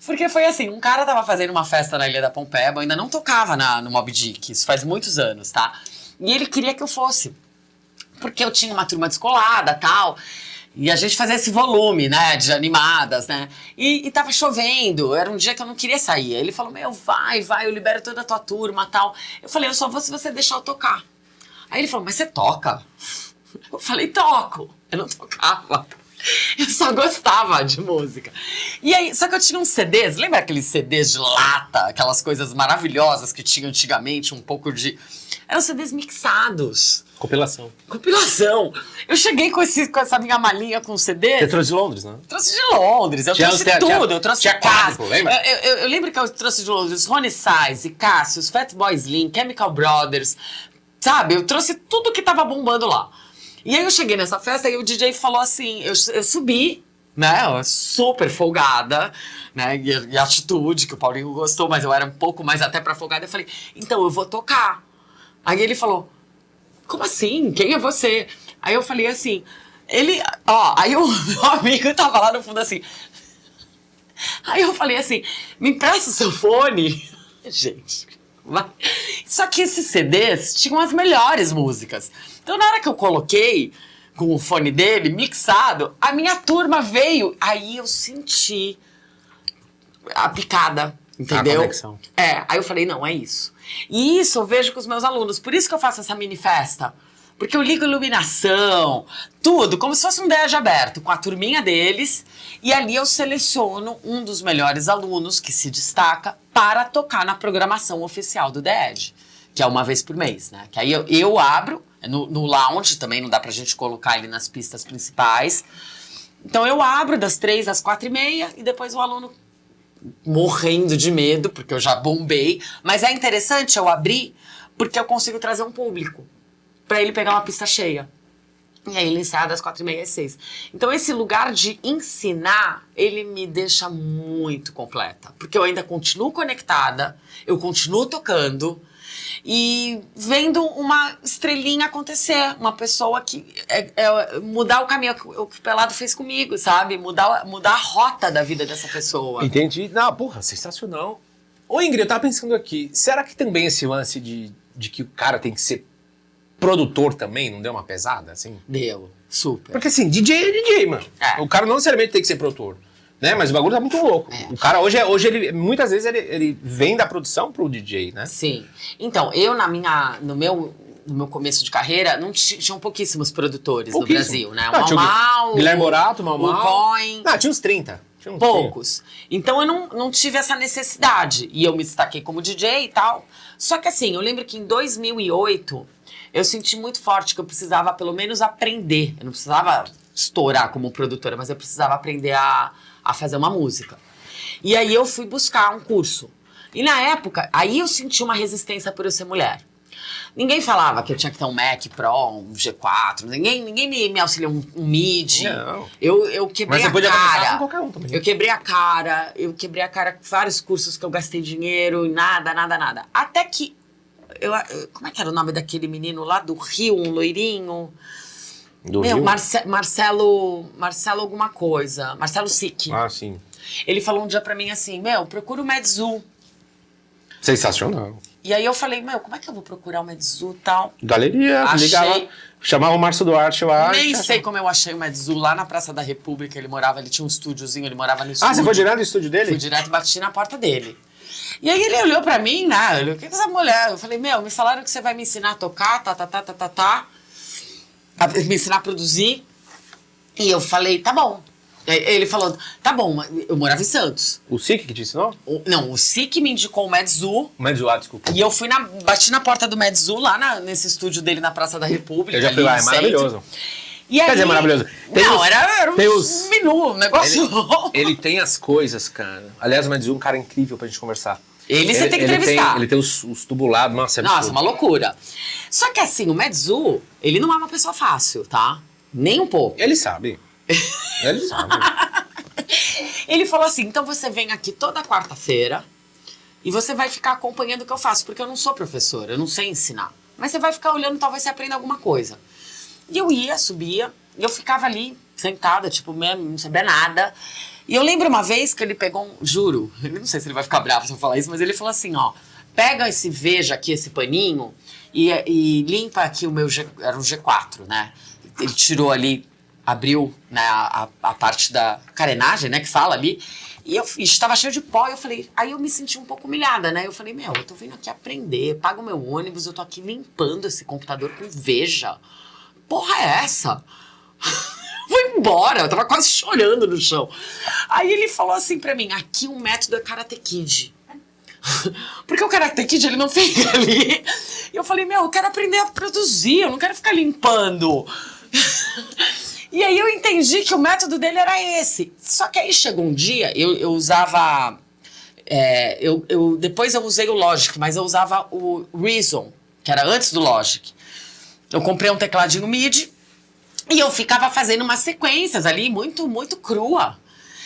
Speaker 3: Porque foi assim, um cara tava fazendo uma festa na Ilha da Pompeia, eu ainda não tocava no Moby Dick, isso faz muitos anos, tá? E ele queria que eu fosse. Porque eu tinha uma turma descolada e tal... E a gente fazia esse volume, né, de animadas, né? E tava chovendo, era um dia que eu não queria sair. Aí ele falou, vai, eu libero toda a tua turma e tal. Eu falei, eu só vou se você deixar eu tocar. Aí ele falou, mas você toca? Eu falei, toco. Eu não tocava. Eu só gostava de música. E aí, só que eu tinha uns CDs, lembra aqueles CDs de lata? Aquelas coisas maravilhosas que tinha antigamente, um pouco de... Eram CDs mixados.
Speaker 1: Compilação.
Speaker 3: Eu cheguei com essa minha malinha com CDs.
Speaker 1: Você trouxe de Londres, né?
Speaker 3: Trouxe de Londres. Eu trouxe tudo. Eu trouxe
Speaker 1: casa. Lembra?
Speaker 3: Eu lembro que eu trouxe de Londres Rony Size, Cassius, Fatboy Slim, Chemical Brothers. Sabe? Eu trouxe tudo que tava bombando lá. E aí eu cheguei nessa festa e o DJ falou assim, eu subi, né, super folgada, né, e atitude, que o Paulinho gostou, mas eu era um pouco mais até pra folgada. Eu falei, então eu vou tocar. Aí ele falou, como assim? Quem é você? Aí eu falei assim, aí o meu amigo tava lá no fundo assim. Aí eu falei assim, me empresta o seu fone? Gente, só que esses CDs tinham as melhores músicas. Então na hora que eu coloquei com o fone dele, mixado, a minha turma veio. Aí eu senti a picada, entendeu?
Speaker 1: A conexão.
Speaker 3: Aí eu falei, não, é isso. E isso eu vejo com os meus alunos. Por isso que eu faço essa mini festa. Porque eu ligo iluminação, tudo, como se fosse um DED aberto, com a turminha deles. E ali eu seleciono um dos melhores alunos que se destaca para tocar na programação oficial do DED, que é uma vez por mês, né? Que aí eu abro, no lounge também, não dá pra gente colocar ele nas pistas principais. Então eu abro das 3 às 4h30 e depois o aluno morrendo de medo, porque eu já bombei. Mas é interessante eu abrir, porque eu consigo trazer um público para ele pegar uma pista cheia. E aí ele ensaia das 4h30 às 6. Então esse lugar de ensinar, ele me deixa muito completa. Porque eu ainda continuo conectada, eu continuo tocando e vendo uma estrelinha acontecer. Uma pessoa que mudar o caminho, o que o Pelado fez comigo, sabe? Mudar a rota da vida dessa pessoa.
Speaker 1: Entendi. Não, porra, sensacional. Ô Ingrid, eu tava pensando aqui, será que também esse lance de que o cara tem que ser produtor também, não deu uma pesada, assim?
Speaker 3: Deu, super.
Speaker 1: Porque assim, DJ é DJ, mano.
Speaker 3: É.
Speaker 1: O cara não necessariamente tem que ser produtor, né? Mas o bagulho tá muito louco.
Speaker 3: É.
Speaker 1: O cara hoje ele, muitas vezes ele vem da produção pro DJ, né?
Speaker 3: Sim. Então, eu no meu começo de carreira, não tinham pouquíssimos produtores no Brasil, né? O Mau,
Speaker 1: Guilherme Morato, o
Speaker 3: o Coin.
Speaker 1: Não, tinha uns 30. Tinha uns
Speaker 3: Poucos. Então eu não tive essa necessidade. E eu me destaquei como DJ e tal. Só que assim, eu lembro que em 2008, eu senti muito forte que eu precisava pelo menos aprender. Eu não precisava estourar como produtora, mas eu precisava aprender a fazer uma música. E aí eu fui buscar um curso. E na época, aí eu senti uma resistência por eu ser mulher. Ninguém falava que eu tinha que ter um Mac Pro, um G4, ninguém me auxiliou um MIDI.
Speaker 1: Não.
Speaker 3: Eu quebrei a
Speaker 1: Mas você podia começar
Speaker 3: cara.
Speaker 1: com qualquer um também.
Speaker 3: Eu quebrei a cara com vários cursos que eu gastei dinheiro e nada. Até que, como é que era o nome daquele menino lá do Rio, um loirinho?
Speaker 1: Do Rio?
Speaker 3: Marcelo alguma coisa, Marcelo Sick.
Speaker 1: Ah, sim.
Speaker 3: Ele falou um dia pra mim assim, procura o Medzu.
Speaker 1: Sensacional.
Speaker 3: E aí eu falei, como é que eu vou procurar o Medzu e tal?
Speaker 1: Galeria,
Speaker 3: Achei.
Speaker 1: ligava, chamava o Márcio Duarte, eu acho.
Speaker 3: Nem sei como eu achei o Medzu lá na Praça da República, ele tinha um estúdiozinho, ele morava no estúdio.
Speaker 1: Ah, você foi direto no estúdio dele?
Speaker 3: Fui direto e bati na porta dele. E aí ele olhou pra mim, né, o que é essa mulher? Eu falei, me falaram que você vai me ensinar a tocar, me ensinar a produzir. E eu falei, tá bom. Ele falou, tá bom, eu morava em Santos.
Speaker 1: O SIC que te ensinou?
Speaker 3: O SIC me indicou o Medzu.
Speaker 1: Desculpa.
Speaker 3: E eu bati na porta do Medzu lá nesse estúdio dele na Praça da República.
Speaker 1: Eu já fui lá, é maravilhoso.
Speaker 3: E aí,
Speaker 1: Quer dizer, maravilhoso.
Speaker 3: Era um menu, um negócio.
Speaker 1: Ele tem as coisas, cara. Aliás, o Medzu é um cara incrível pra gente conversar.
Speaker 3: Você tem que entrevistar.
Speaker 1: Ele tem os tubulados, nossa, é absurdo.
Speaker 3: Nossa, uma loucura. Só que assim, o Medzu, ele não é uma pessoa fácil, tá? Nem um pouco.
Speaker 1: Ele sabe. Ele sabe.
Speaker 3: Ele falou assim, então você vem aqui toda quarta-feira e você vai ficar acompanhando o que eu faço, porque eu não sou professora, eu não sei ensinar. Mas você vai ficar olhando, talvez você aprenda alguma coisa. E eu subia, e eu ficava ali, sentada, tipo, mesmo, não sabia nada. E eu lembro uma vez que ele pegou juro, eu não sei se ele vai ficar bravo se eu falar isso, mas ele falou assim, pega esse veja aqui, esse paninho, e limpa aqui o meu era um G4, né? Ele tirou ali, abriu, né, a parte da carenagem, né, que fala ali, e estava cheio de pó, e eu falei, aí eu me senti um pouco humilhada, né, eu falei, eu tô vindo aqui aprender, pago meu ônibus, eu tô aqui limpando esse computador com veja, porra é essa? Vou embora, eu tava quase chorando no chão. Aí ele falou assim pra mim, aqui um método é Karate Kid. Porque o Karate Kid, ele não fica ali. E eu falei, eu quero aprender a produzir, eu não quero ficar limpando. E aí eu entendi que o método dele era esse. Só que aí chegou um dia, eu usava... depois eu usei o Logic, mas eu usava o Reason, que era antes do Logic. Eu comprei um tecladinho MIDI e eu ficava fazendo umas sequências ali, muito, muito crua.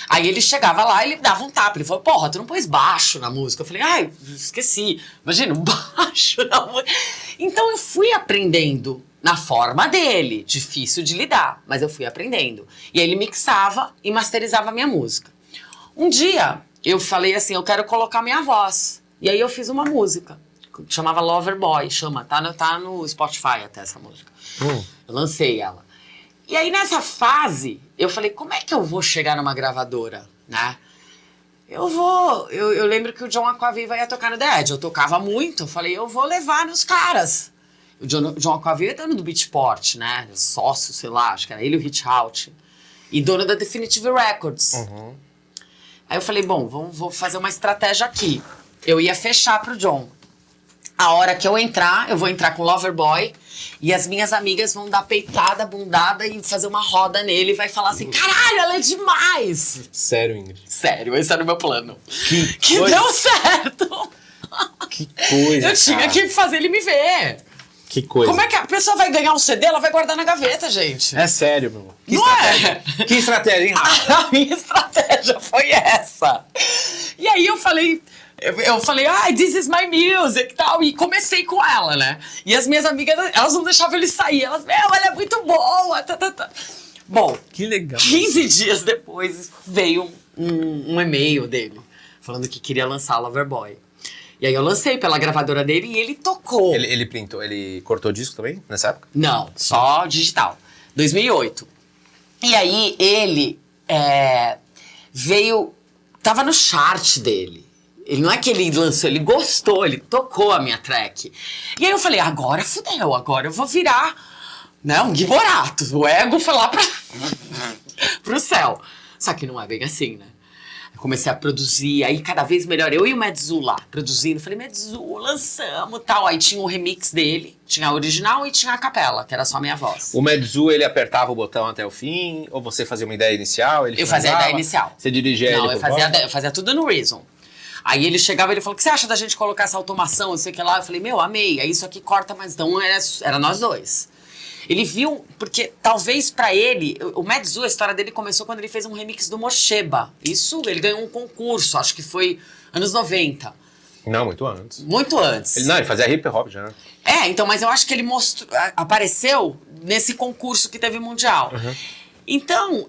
Speaker 3: Aí ele chegava lá e ele dava um tapa. Ele falou, porra, tu não pôs baixo na música. Eu falei, esqueci. Imagina, um baixo na música. Então eu fui aprendendo na forma dele. Difícil de lidar, mas eu fui aprendendo. E aí ele mixava e masterizava a minha música. Um dia, eu falei assim, eu quero colocar minha voz. E aí eu fiz uma música, que chamava Lover Boy. Tá no Spotify até essa música. Eu lancei ela. E aí, nessa fase, eu falei, como é que eu vou chegar numa gravadora, né? eu lembro que o John Aquaviva ia tocar no The Edge, eu tocava muito, eu falei, eu vou levar nos caras. O John Aquaviva é dono do Beatport, né, sócio, sei lá, acho que era ele e o Hit Out, e dono da Definitive Records. Aí eu falei, bom, vou fazer uma estratégia aqui. Eu ia fechar pro John. A hora que eu vou entrar com o Loverboy e as minhas amigas vão dar peitada, bundada e fazer uma roda nele e vai falar assim, caralho, ela é demais!
Speaker 1: Sério, Ingrid?
Speaker 3: Sério, esse era o meu plano.
Speaker 1: Que
Speaker 3: coisa... deu certo!
Speaker 1: Que coisa,
Speaker 3: eu tinha que fazer ele me ver.
Speaker 1: Que coisa.
Speaker 3: Como é que a pessoa vai ganhar um CD? Ela vai guardar na gaveta, gente.
Speaker 1: É sério, meu. Que
Speaker 3: não
Speaker 1: estratégia?
Speaker 3: É?
Speaker 1: Que estratégia, hein?
Speaker 3: A minha estratégia foi essa. E aí eu falei, this is my music e tal. E comecei com ela, né? E as minhas amigas, elas não deixavam ele sair. Elas, ela é muito boa. Bom,
Speaker 1: que legal.
Speaker 3: 15 dias depois veio um e-mail dele falando que queria lançar Loverboy. E aí eu lancei pela gravadora dele e ele tocou.
Speaker 1: Ele printou, ele cortou disco também nessa época?
Speaker 3: Não, só digital. 2008. E aí ele veio, tava no chart dele. Ele não é que ele lançou, ele gostou, ele tocou a minha track. E aí eu falei, agora fudeu, agora eu vou virar, né, um Giborato. O ego foi lá pro céu. Só que não é bem assim, né? Comecei a produzir, aí cada vez melhor. Eu e o Medzu lá, produzindo. Falei, Medzu, lançamos e tal. Aí tinha o remix dele, tinha a original e tinha a capela, que era só a minha voz.
Speaker 1: O Medzu, ele apertava o botão até o fim? Ou você fazia uma ideia inicial?
Speaker 3: Eu fazia a ideia inicial.
Speaker 1: Você dirigia
Speaker 3: ele? Não,
Speaker 1: eu
Speaker 3: fazia tudo no Reason. Aí ele chegava e ele falou, o que você acha da gente colocar essa automação, não sei o que lá? Eu falei, meu, amei. Aí isso aqui corta, mas então era nós dois. Ele viu, porque talvez pra ele, o Medzu, a história dele começou quando ele fez um remix do Mosheba. Isso, ele ganhou um concurso, acho que foi anos 90.
Speaker 1: Não, muito antes.
Speaker 3: Muito antes.
Speaker 1: Ele fazia hip hop já.
Speaker 3: Então, mas eu acho que ele apareceu nesse concurso que teve mundial. Então,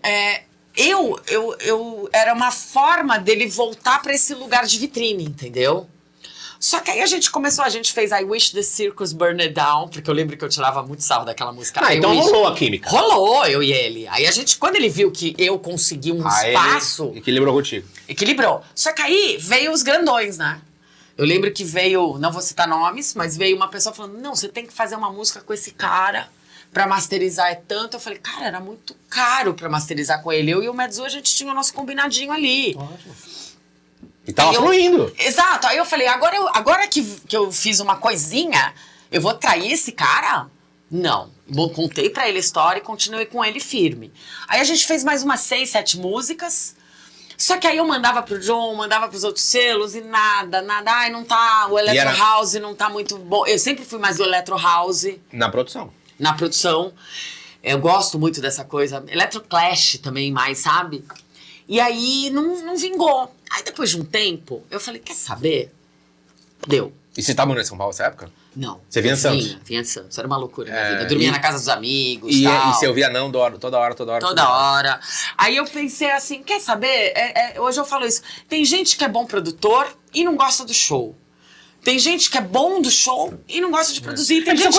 Speaker 3: era uma forma dele voltar pra esse lugar de vitrine, entendeu? Só que aí a gente fez I Wish the Circus Burned Down, porque eu lembro que eu tirava muito sarro daquela música.
Speaker 1: Então rolou a química.
Speaker 3: Rolou, eu e ele. Aí a gente, quando ele viu que eu consegui um espaço...
Speaker 1: Ele equilibrou contigo.
Speaker 3: Equilibrou. Só que aí veio os grandões, né? Eu lembro que veio, não vou citar nomes, mas veio uma pessoa falando, não, você tem que fazer uma música com esse cara pra masterizar é tanto. Eu falei, cara, era muito caro pra masterizar com ele. Eu e o Medzu, a gente tinha o nosso combinadinho ali.
Speaker 1: Ótimo. E tava fluindo.
Speaker 3: Exato. Aí eu falei, agora que eu fiz uma coisinha, eu vou trair esse cara? Não. Contei pra ele a história e continuei com ele firme. Aí a gente fez mais umas 6, 7 músicas. Só que aí eu mandava pro John, mandava pros outros selos e nada. Ai, não tá, o Electro House não tá muito bom. Eu sempre fui mais do Electro House.
Speaker 1: Na produção.
Speaker 3: Na produção. Eu gosto muito dessa coisa. Electro Clash também mais, sabe? E aí não vingou. Aí depois de um tempo, eu falei, quer saber? Deu.
Speaker 1: E você tava em São Paulo nessa época?
Speaker 3: Não.
Speaker 1: Você vinha em Santos?
Speaker 3: Vinha em Santos. Era uma loucura na vida. Eu dormia na casa dos amigos
Speaker 1: e
Speaker 3: tal.
Speaker 1: E você ouvia não toda hora?
Speaker 3: Toda hora. Aí eu pensei assim, quer saber? Hoje eu falo isso. Tem gente que é bom produtor e não gosta do show. Tem gente que é bom do show e não gosta de produzir. Tem gente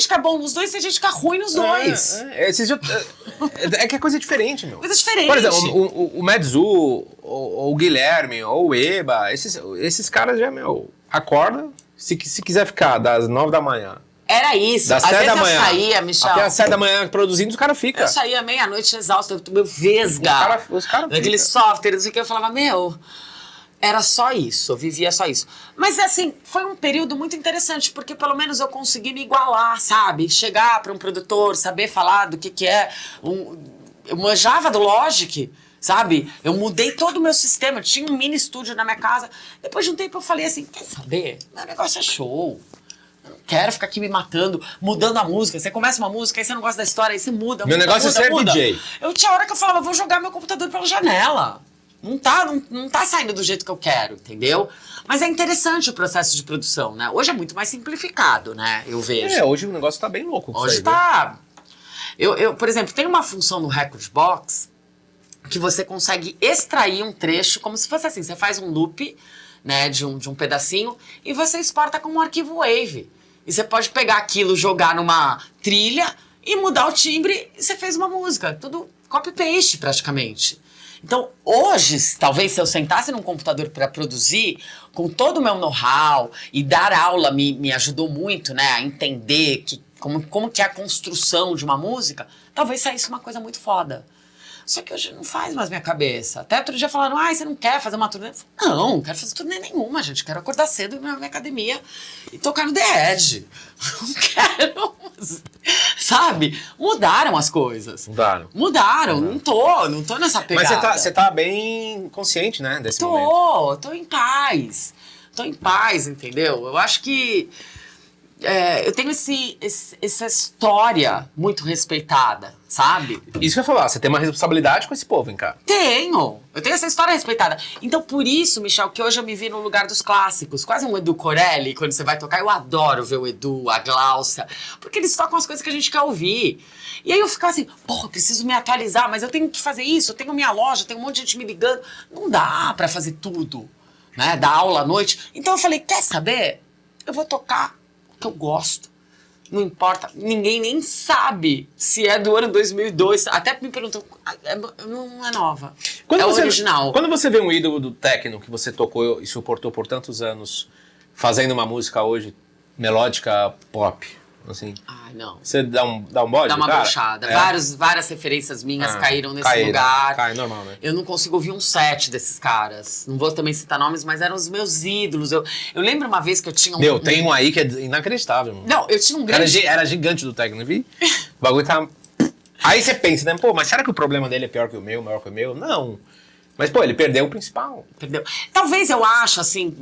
Speaker 3: que é bom nos dois, tem gente que é ruim nos dois.
Speaker 1: É que é coisa diferente, meu.
Speaker 3: Coisa diferente.
Speaker 1: Por exemplo, o Medzu, ou o Guilherme, ou o Eba, esses caras já, meu, acorda, se quiser ficar das 9 da manhã.
Speaker 3: Era isso.
Speaker 1: Das
Speaker 3: Às
Speaker 1: 7
Speaker 3: vezes
Speaker 1: da manhã,
Speaker 3: eu saía, Michel.
Speaker 1: até as 7 da manhã produzindo, os caras ficam.
Speaker 3: Eu saía meia-noite exausta, meu vesga.
Speaker 1: Os caras
Speaker 3: daquele software, não sei o que, eu falava, meu... Era só isso, eu vivia só isso. Mas assim, foi um período muito interessante, porque pelo menos eu consegui me igualar, sabe? Chegar para um produtor, saber falar do que é. Eu manjava do Logic, sabe? Eu mudei todo o meu sistema, eu tinha um mini estúdio na minha casa. Depois de um tempo eu falei assim, quer saber? Meu negócio é show. Eu não quero ficar aqui me matando, mudando a música. Você começa uma música, aí você não gosta da história, aí você muda.
Speaker 1: Meu negócio é ser DJ.
Speaker 3: Eu tinha hora que eu falava, vou jogar meu computador pela janela. Não tá saindo do jeito que eu quero, entendeu? Mas é interessante o processo de produção, né? Hoje é muito mais simplificado, né? Eu vejo.
Speaker 1: Hoje o negócio tá bem louco.
Speaker 3: Hoje tá... Eu, por exemplo, tem uma função no Record Box que você consegue extrair um trecho, como se fosse assim, você faz um loop, né, de um pedacinho, e você exporta como um arquivo WAV. E você pode pegar aquilo, jogar numa trilha e mudar o timbre, e você fez uma música. Tudo copy-paste, praticamente. Então, hoje, talvez se eu sentasse num computador para produzir, com todo o meu know-how, e dar aula me ajudou muito, né, a entender como que é a construção de uma música, talvez saísse uma coisa muito foda. Só que hoje não faz mais minha cabeça. Até outro dia falaram, você não quer fazer uma turnê? Eu falei, não quero fazer turnê nenhuma, gente. Quero acordar cedo na minha academia e tocar no The Edge. Não quero, sabe? Mudaram as coisas. Mudaram. Não tô nessa pegada.
Speaker 1: Mas você tá bem consciente, né, desse momento.
Speaker 3: Tô em paz. Tô em paz, entendeu? Eu acho que eu tenho essa história muito respeitada, sabe?
Speaker 1: Isso que eu ia falar, você tem uma responsabilidade com esse povo, hein, cara?
Speaker 3: Eu tenho essa história respeitada. Então, por isso, Michel, que hoje eu me vi no lugar dos clássicos. Quase um Edu Corelli, quando você vai tocar. Eu adoro ver o Edu, a Gláucia, porque eles tocam as coisas que a gente quer ouvir. E aí eu ficava assim, eu preciso me atualizar, mas eu tenho que fazer isso, eu tenho minha loja, tem um monte de gente me ligando. Não dá pra fazer tudo, né? Dar aula à noite. Então eu falei, quer saber? Eu vou tocar o que eu gosto. Não importa, ninguém nem sabe se é do ano 2002. Até me perguntou, não é nova. Original.
Speaker 1: Quando você vê um ídolo do techno que você tocou e suportou por tantos anos, fazendo uma música hoje melódica pop, assim.
Speaker 3: Ai, não.
Speaker 1: Você dá um bode,
Speaker 3: dá uma
Speaker 1: cara?
Speaker 3: brochada. Várias referências minhas caíram nesse lugar.
Speaker 1: Cai, normal, né?
Speaker 3: Eu não consigo ouvir um set desses caras. Não vou também citar nomes, mas eram os meus ídolos. Eu lembro uma vez que eu tinha
Speaker 1: tem um aí que é inacreditável. Mano.
Speaker 3: Não, eu tinha um grande...
Speaker 1: Era gigante do techno, vi? O bagulho tá... Aí você pensa, né? Pô, mas será que o problema dele é pior que o meu, maior que o meu? Não. Mas, pô, ele perdeu o principal.
Speaker 3: Perdeu. Talvez eu acho, assim,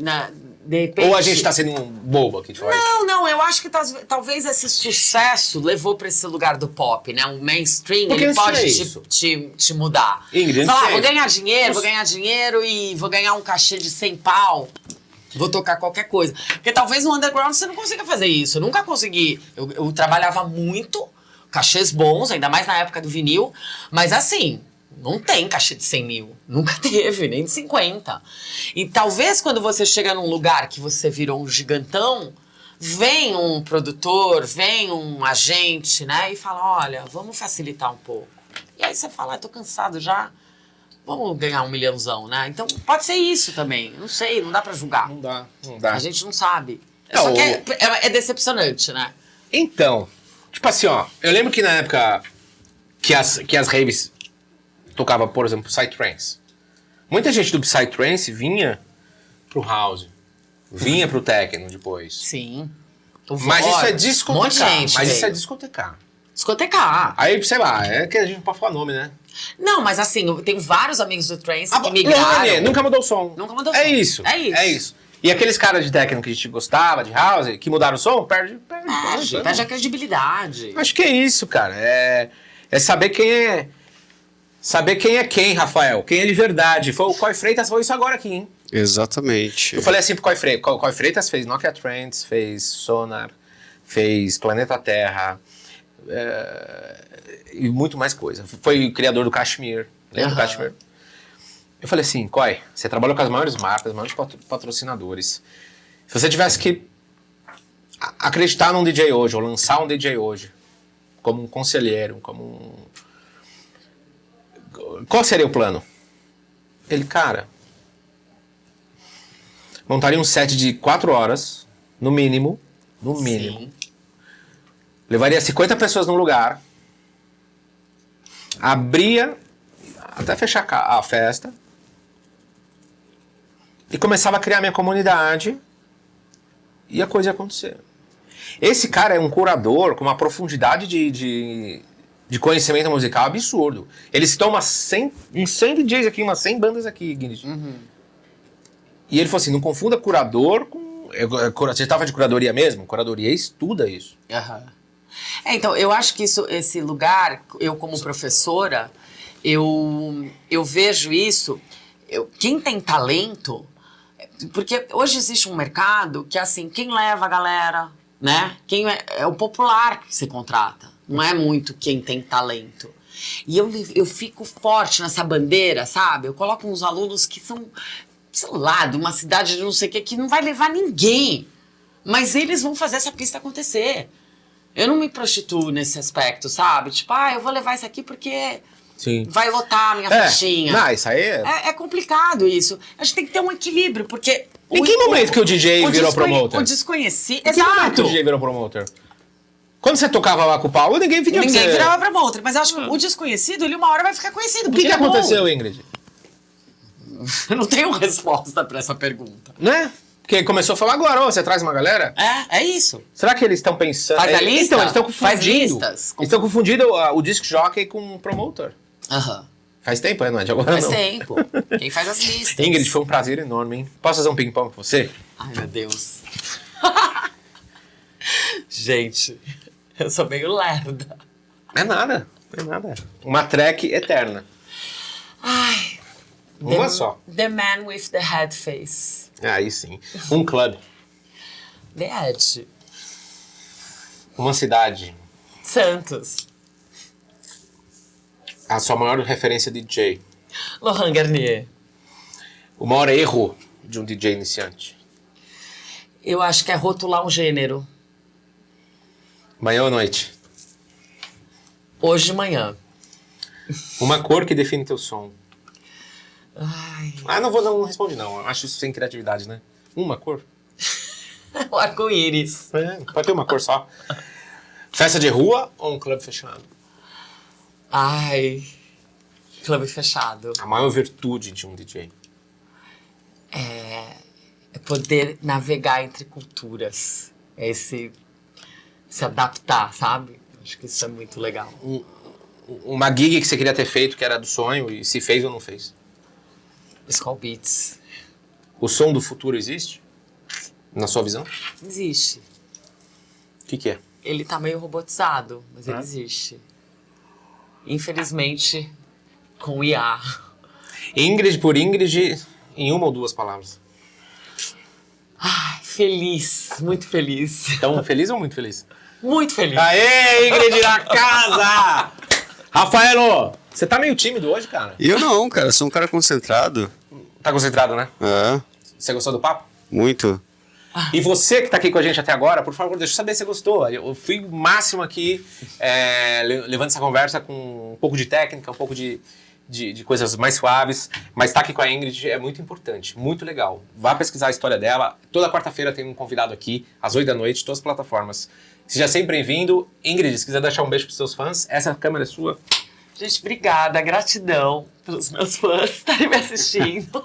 Speaker 3: de repente...
Speaker 1: Ou a gente tá sendo um bobo aqui de falar isso?
Speaker 3: Não, eu acho que talvez esse sucesso levou pra esse lugar do pop, né? O mainstream,
Speaker 1: porque
Speaker 3: ele pode te mudar.
Speaker 1: Ingrid,
Speaker 3: falar, vou ganhar dinheiro e vou ganhar um cachê de 100 pau. Vou tocar qualquer coisa. Porque talvez no underground você não consiga fazer isso. Eu nunca consegui. Eu trabalhava muito, cachês bons, ainda mais na época do vinil. Mas assim... Não tem cachê de 100 mil. Nunca teve, nem de 50. E talvez quando você chega num lugar que você virou um gigantão, vem um produtor, vem um agente, né? E fala, olha, vamos facilitar um pouco. E aí você fala, tô cansado já. Vamos ganhar 1 milhãozão, né? Então pode ser isso também. Não sei, não dá pra julgar.
Speaker 1: Não dá.
Speaker 3: A gente não sabe. Só que é decepcionante, né?
Speaker 1: Então, tipo assim, ó. Eu lembro que na época que as raves... tocava, por exemplo, Psytrance. Muita gente do Psytrance vinha pro house, vinha pro techno depois.
Speaker 3: Sim.
Speaker 1: Mas isso é discotecar.
Speaker 3: Isso é
Speaker 1: discotecar.
Speaker 3: Discotecar.
Speaker 1: Aí, sei lá, é que a gente não pode falar nome, né?
Speaker 3: Não, mas assim, eu tenho vários amigos do trance que migraram.
Speaker 1: Nunca mudou o som.
Speaker 3: Nunca mudou o som.
Speaker 1: É isso. E aqueles caras de techno que a gente gostava, de house, que mudaram o som, perde
Speaker 3: a credibilidade.
Speaker 1: Acho que é isso, cara. É saber quem é... Saber quem é quem, Rafael. Quem é de verdade. O Coy Freitas foi isso agora aqui, hein?
Speaker 2: Exatamente.
Speaker 1: Eu falei assim pro Coy Freitas. Coy Freitas fez Nokia Trends, fez Sonar, fez Planeta Terra e muito mais coisa. Foi o criador do Kashmir. Lembra do Kashmir? Eu falei assim, Coy, você trabalhou com as maiores marcas, os maiores patrocinadores. Se você tivesse que acreditar num DJ hoje, ou lançar um DJ hoje, como um conselheiro, como um... Qual seria o plano? Ele, cara, montaria um set de 4 horas, no mínimo.
Speaker 3: Sim.
Speaker 1: Levaria 50 pessoas num lugar, abria, até fechar a festa, e começava a criar minha comunidade, e a coisa ia acontecer. Esse cara é um curador com uma profundidade de conhecimento musical absurdo. Eles estão uns 100 DJs aqui, umas 100 bandas aqui, Guinness. E ele falou assim, não confunda curador com... Você estava de curadoria mesmo? Curadoria estuda isso.
Speaker 3: Então, eu acho que esse lugar, eu como professora, eu vejo isso... Quem tem talento... Porque hoje existe um mercado que, assim, quem leva a galera, né? Quem é o popular que se contrata. Não é muito quem tem talento. E eu fico forte nessa bandeira, sabe? Eu coloco uns alunos que são, sei lá, de uma cidade de não sei o que não vai levar ninguém. Mas eles vão fazer essa pista acontecer. Eu não me prostituo nesse aspecto, sabe? Tipo, eu vou levar isso aqui porque
Speaker 1: Sim.
Speaker 3: vai lotar a minha festinha.
Speaker 1: Não, isso aí é...
Speaker 3: É complicado isso. A gente tem que ter um equilíbrio, porque...
Speaker 1: Em que momento que o DJ virou promoter?
Speaker 3: O desconhecido...
Speaker 1: Em que momento que o
Speaker 3: Exato.
Speaker 1: DJ virou promoter? Quando você tocava lá com o Paulo, ninguém pedia pra
Speaker 3: Ninguém
Speaker 1: você...
Speaker 3: virava promoter, mas eu acho que o desconhecido, ele uma hora vai ficar conhecido.
Speaker 1: O que
Speaker 3: porque é bom.
Speaker 1: aconteceu, Ingrid?
Speaker 3: Eu não tenho resposta pra essa pergunta.
Speaker 1: Né? Porque começou a falar agora, você traz uma galera?
Speaker 3: É isso.
Speaker 1: Será que eles estão pensando...
Speaker 3: Faz a lista?
Speaker 1: Então, eles estão
Speaker 3: Faz
Speaker 1: confundindo.
Speaker 3: listas.
Speaker 1: Eles estão confundindo o disc jockey com o promoter.
Speaker 3: Aham.
Speaker 1: Faz tempo, não é de agora
Speaker 3: Faz
Speaker 1: não.
Speaker 3: tempo. Quem faz as listas?
Speaker 1: Ingrid, foi um prazer enorme, hein? Posso fazer um ping-pong com você?
Speaker 3: Ai, meu Deus. Gente, eu sou meio lerda.
Speaker 1: É nada. Uma track eterna.
Speaker 3: Ai.
Speaker 1: Uma só.
Speaker 3: The Man with the Head Face.
Speaker 1: Aí sim. Um clube.
Speaker 3: The Edge.
Speaker 1: Uma cidade.
Speaker 3: Santos.
Speaker 1: A sua maior referência de DJ.
Speaker 3: Laurent Garnier.
Speaker 1: O maior erro de um DJ iniciante.
Speaker 3: Eu acho que é rotular um gênero.
Speaker 1: Manhã ou noite?
Speaker 3: Hoje de manhã.
Speaker 1: Uma cor que define teu som.
Speaker 3: Ai.
Speaker 1: Não responde não. Eu acho isso sem criatividade, né? Uma cor?
Speaker 3: O arco-íris.
Speaker 1: Pode ter uma cor só. Festa de rua ou um clube fechado?
Speaker 3: Ai. Clube fechado.
Speaker 1: A maior virtude de um DJ.
Speaker 3: É poder navegar entre culturas. É se adaptar, sabe? Acho que isso é muito legal.
Speaker 1: Uma gig que você queria ter feito, que era do sonho, e se fez ou não fez.
Speaker 3: Skull Beats.
Speaker 1: O som do futuro existe? Na sua visão?
Speaker 3: Existe.
Speaker 1: O que é?
Speaker 3: Ele tá meio robotizado, mas ele existe. Infelizmente, com IA.
Speaker 1: Ingrid por Ingrid, em uma ou duas palavras.
Speaker 3: Ai, feliz. Muito feliz.
Speaker 1: Então, feliz ou muito feliz?
Speaker 3: Muito feliz.
Speaker 1: Aê, Ingrid na casa! Rafaelo, você tá meio tímido hoje, cara?
Speaker 2: Eu não, cara, sou um cara concentrado.
Speaker 1: Tá concentrado, né?
Speaker 2: É,
Speaker 1: Você gostou do papo?
Speaker 2: muito.
Speaker 1: E você que tá aqui com a gente até agora, por favor, deixa eu saber se você gostou. Eu fui o máximo aqui, levando essa conversa com um pouco de técnica, um pouco de coisas mais suaves, mas estar aqui com a Ingrid é muito importante, muito legal. Vá pesquisar a história dela. Toda quarta-feira tem um convidado aqui, às 8 da noite, todas as plataformas. Seja sempre bem-vindo. Ingrid, se quiser deixar um beijo pros seus fãs, essa câmera é sua.
Speaker 3: Gente, obrigada. Gratidão pelos meus fãs estarem me assistindo.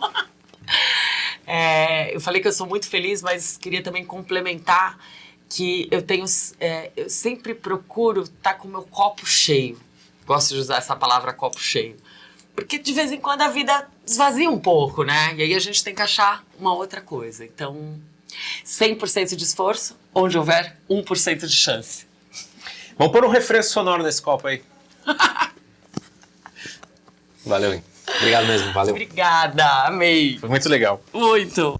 Speaker 3: Eu falei que eu sou muito feliz, mas queria também complementar que eu sempre procuro estar com o meu copo cheio. Gosto de usar essa palavra copo cheio. Porque de vez em quando a vida esvazia um pouco, né? E aí a gente tem que achar uma outra coisa. Então, 100% de esforço, onde houver 1% de chance.
Speaker 1: Vamos pôr um refresco sonoro nesse copo aí. Valeu, hein? Obrigado mesmo, valeu.
Speaker 3: Obrigada, amei.
Speaker 1: Foi muito legal.
Speaker 3: Muito.